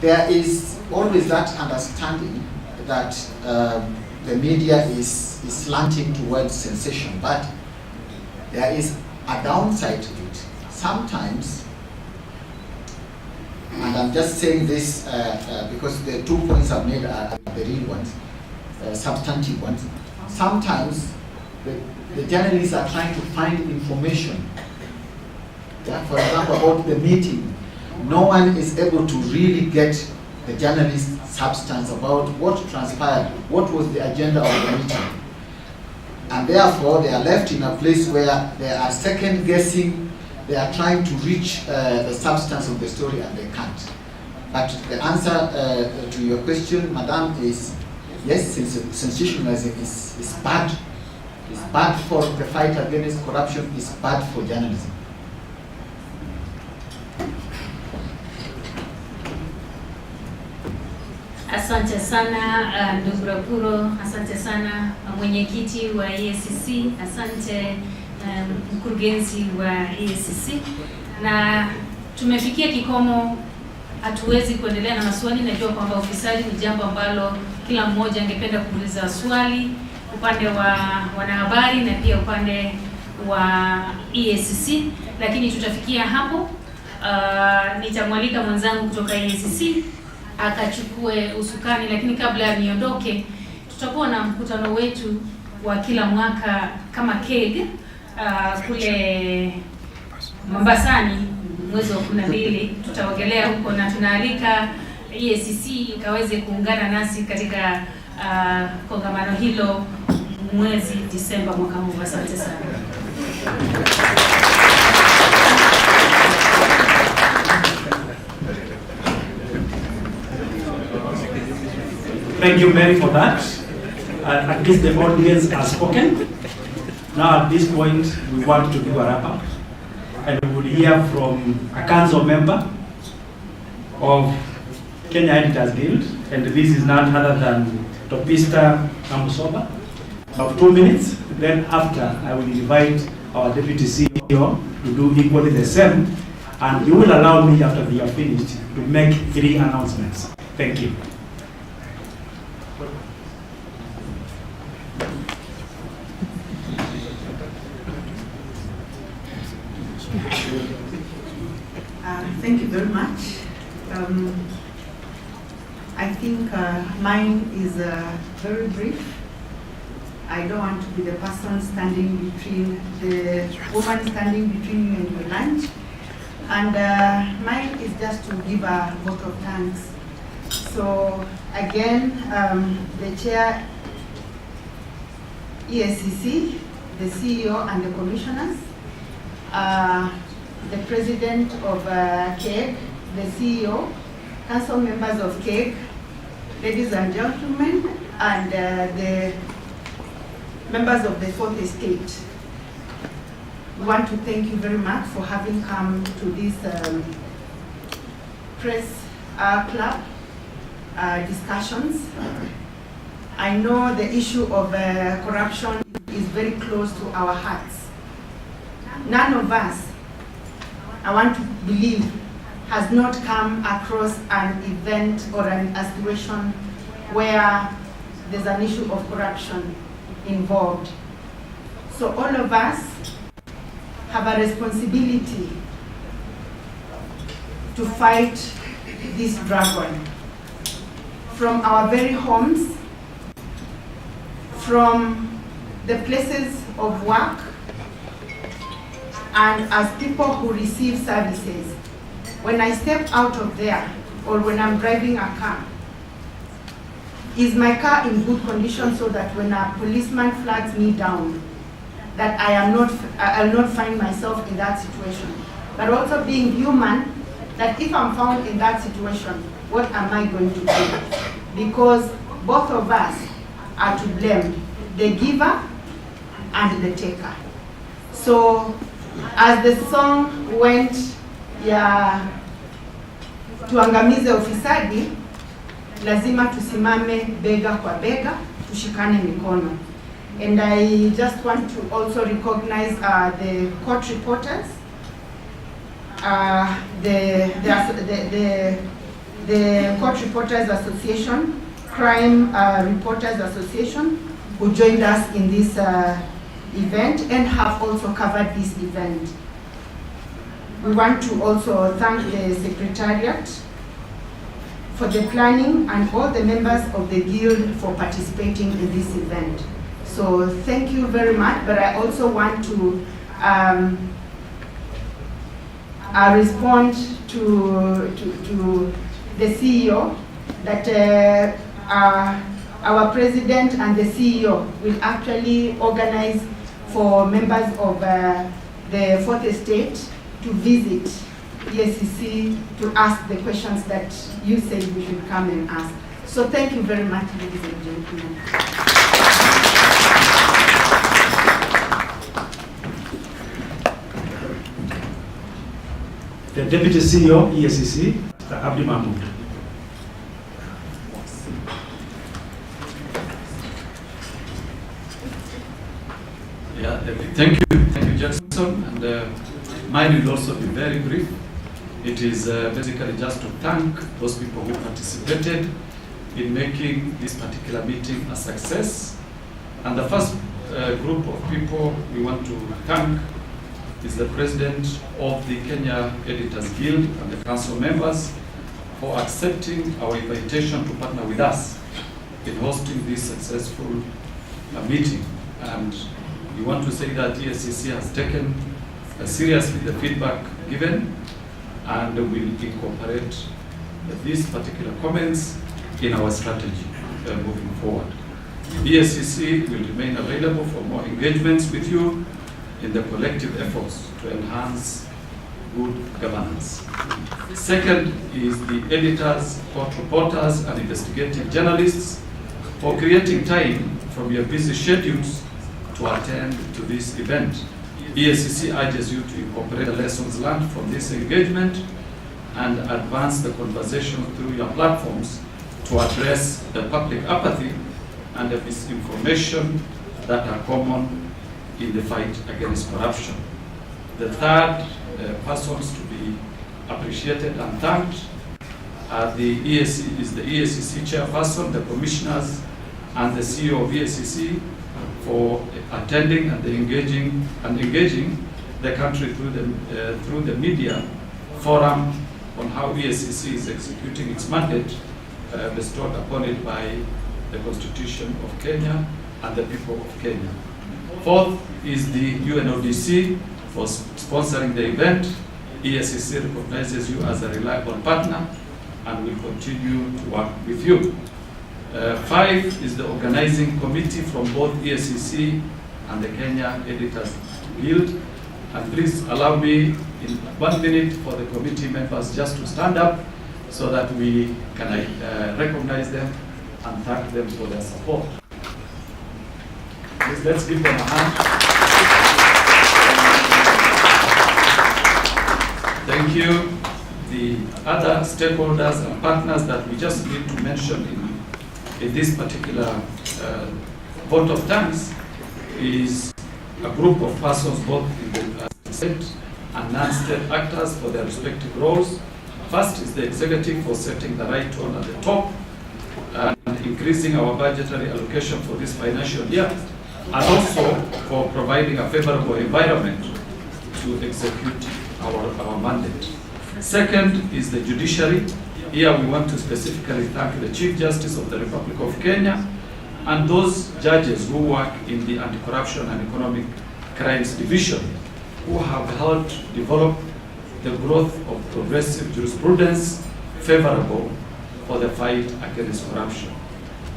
there is always that understanding that the media is slanting towards sensation, but there is a downside to it. Sometimes, and I'm just saying this because the 2 points I've made are the real ones, substantive ones. Sometimes the journalists are trying to find information. Yeah? For example, about the meeting, no one is able to really get the journalist's substance about what transpired, what was the agenda of the meeting. And therefore, they are left in a place where they are second guessing, they are trying to reach the substance of the story and they can't. But the answer to your question, Madam, is yes, sensationalism is bad. It's bad for the fight against corruption, it's bad for journalism. Asante sana ndugu Rapuro, asante sana mwenyekiti wa EACC, asante mkurugenzi wa EACC. Na tumefikia kikomo, hatuwezi kuendelea na maswali. Najua kwamba ufisadi ni jambo ambalo kila mmoja angependa kuuliza swali, upande wa wanahabari na pia upande wa EACC, lakini tutafikia hapo. Nitamwalika mwenzangu kutoka EACC akachukue usukani, lakini kabla ya niondoke, tutakuwa na mkutano wetu wa kila mwaka kama KEG kule Mombasani mwezi wa 12. Tutaogelea huko na tunaalika EACC ikaweze kuungana nasi katika kongamano hilo mwezi Disemba mwaka huu. Asante sana. Thank you, Mary, for that. At least the audience has spoken. Now, at this point, we want to do a wrap-up, and we will hear from a council member of Kenya Editors Guild, and this is none other than Topista Namusoba. About 2 minutes. Then after, I will invite our Deputy CEO to do equally the same, and you will allow me, after we are finished, to make 3 announcements. Thank you. Thank you very much. I think mine is very brief. I don't want to be the person standing between, the woman standing between you and your lunch. And mine is just to give a vote of thanks. So again, the chair, EACC, the CEO and the commissioners, the president of KEG, the CEO, council members of KEG, ladies and gentlemen, and the members of the 4th Estate. We want to thank you very much for having come to this press club discussions. I know the issue of corruption is very close to our hearts. None of us I want to believe, has not come across an event or a situation where there's an issue of corruption involved. So all of us have a responsibility to fight this dragon from our very homes, from the places of work, and as people who receive services. When I step out of there, or when I'm driving a car, is my car in good condition so that when a policeman flags me down, that I'll not find myself in that situation. But also being human, that if I'm found in that situation, what am I going to do? Because both of us are to blame, the giver and the taker. So as the song went, tuangamize ufisadi, lazima tusimame bega kwa bega, tushikane mikono. And I just want to also recognize the court reporters, the Court Reporters Association, Crime Reporters Association, who joined us in this event and have also covered this event. We want to also thank the Secretariat for the planning and all the members of the Guild for participating in this event. So thank you very much, but I also want to respond to the CEO that our president and the CEO will actually organize for members of the fourth estate to visit EACC to ask the questions that you said we should come and ask. So thank you very much, ladies and gentlemen. The Deputy CEO, EACC, Mr. Abdi Mahmoud. Yeah, thank you, Jackson, and mine will also be very brief. It is basically just to thank those people who participated in making this particular meeting a success. And the first group of people we want to thank is the President of the Kenya Editors Guild and the council members for accepting our invitation to partner with us in hosting this successful meeting. And we want to say that EACC has taken seriously the feedback given and will incorporate these particular comments in our strategy moving forward. EACC will remain available for more engagements with you in the collective efforts to enhance good governance. Second is the editors, court reporters, and investigative journalists for creating time from your busy schedules to attend to this event. EACC urges you to incorporate the lessons learned from this engagement and advance the conversation through your platforms to address the public apathy and the misinformation that are common in the fight against corruption. The third persons to be appreciated and thanked are the EACC chairperson, the commissioners, and the CEO of EACC for attending and engaging the country through the media forum on how EACC is executing its mandate bestowed upon it by the Constitution of Kenya and the people of Kenya. Fourth is the UNODC for sponsoring the event. EACC recognizes you as a reliable partner and will continue to work with you. Five is the organizing committee from both EACC and the Kenya Editors Guild. And please allow me in 1 minute for the committee members just to stand up so that we can recognize them and thank them for their support. Please, let's give them a hand. Thank you. The other stakeholders and partners that we just need to mention in this particular vote of thanks is a group of persons both in the state and non-state actors for their respective roles. First is the executive for setting the right tone at the top and increasing our budgetary allocation for this financial year, and also for providing a favorable environment to execute our mandate. Second is the judiciary. Here we want to specifically thank the Chief Justice of the Republic of Kenya and those judges who work in the Anti-Corruption and Economic Crimes Division, who have helped develop the growth of progressive jurisprudence favorable for the fight against corruption.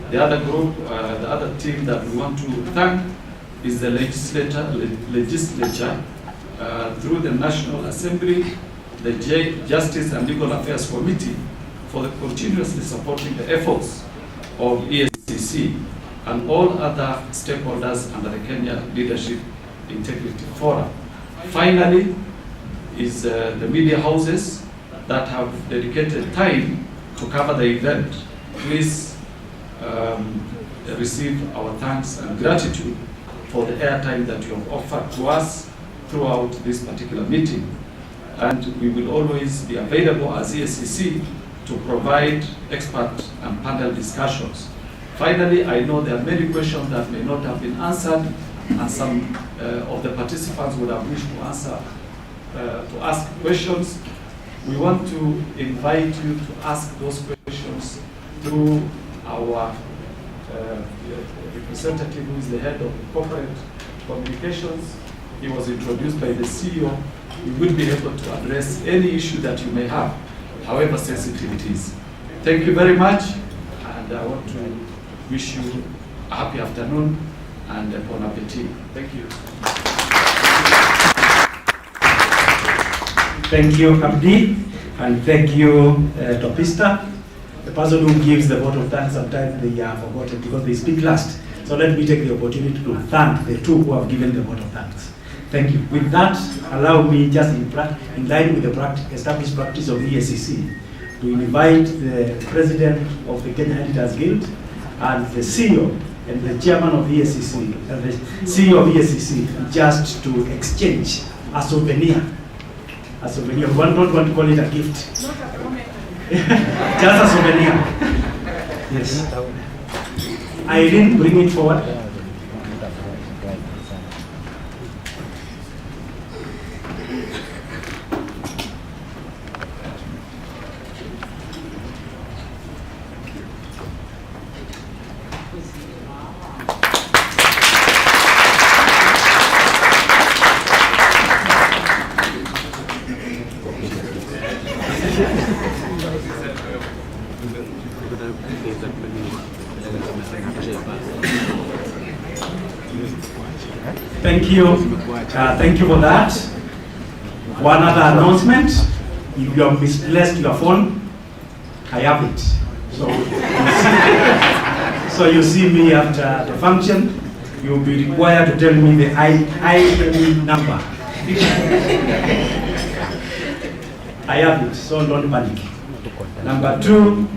The other group, the other team that we want to thank is the legislature through the National Assembly, the Justice and Legal Affairs Committee, for the continuously supporting the efforts of EACC and all other stakeholders under the Kenya Leadership Integrity Forum. Finally, is the media houses that have dedicated time to cover the event. Please receive our thanks and gratitude for the airtime that you have offered to us throughout this particular meeting. And we will always be available as EACC to provide expert and panel discussions. Finally, I know there are many questions that may not have been answered, and some of the participants would have wished to ask questions. We want to invite you to ask those questions through our representative, who is the head of corporate communications. He was introduced by the CEO. We will be able to address any issue that you may have, however sensitive it is. Thank you very much, and I want to wish you a happy afternoon and bon appetit. Thank you. Thank you, Abdi, and thank you, Topista. The person who gives the vote of thanks, sometimes they are forgotten because they speak last. So let me take the opportunity to thank the two who have given the vote of thanks. Thank you. With that, allow me, just in line with the established practice of the EACC, to invite the President of the Kenya Editors Guild and the CEO and the Chairman of the EACC and the CEO of EACC just to exchange a souvenir. A souvenir. We don't want to call it a gift. Just a souvenir. Yes. Irene, bring it forward. Thank you for that. One other announcement: if you have misplaced your phone, I have it. So you see me after the function. You will be required to tell me the IME number. I have it, so don't panic. Number two,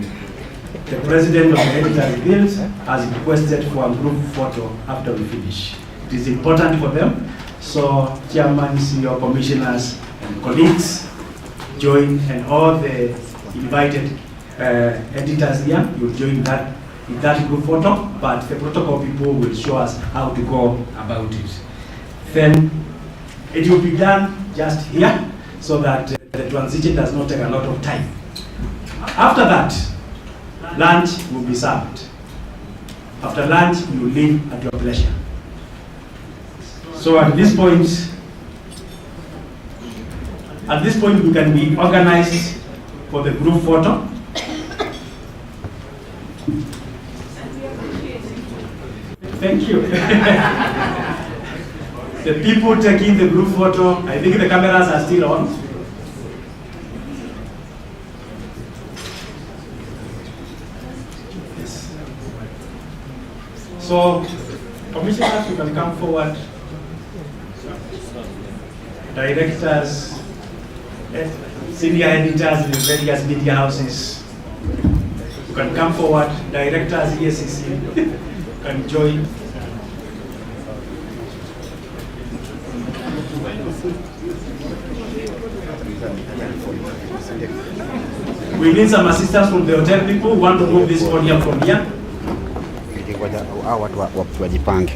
the President of the Editors Guild has requested for a group photo after we finish. It is important for them. So chairman, CEO, commissioners, and colleagues join, and all the invited editors here, you'll join that in that group photo, but the protocol people will show us how to go about it. Then it will be done just here so that the transition does not take a lot of time. After that, lunch will be served. After lunch, you leave at your pleasure. So at this point, we can be organized for the group photo. Thank you. The people taking the group photo, I think the cameras are still on. Yes. So, commissioners, you can come forward. Directors, senior editors in the various media houses, you can come forward. Directors, EACC, can join. We need some assistance from the hotel people who want to move this podium from here. Hao watu wajipange.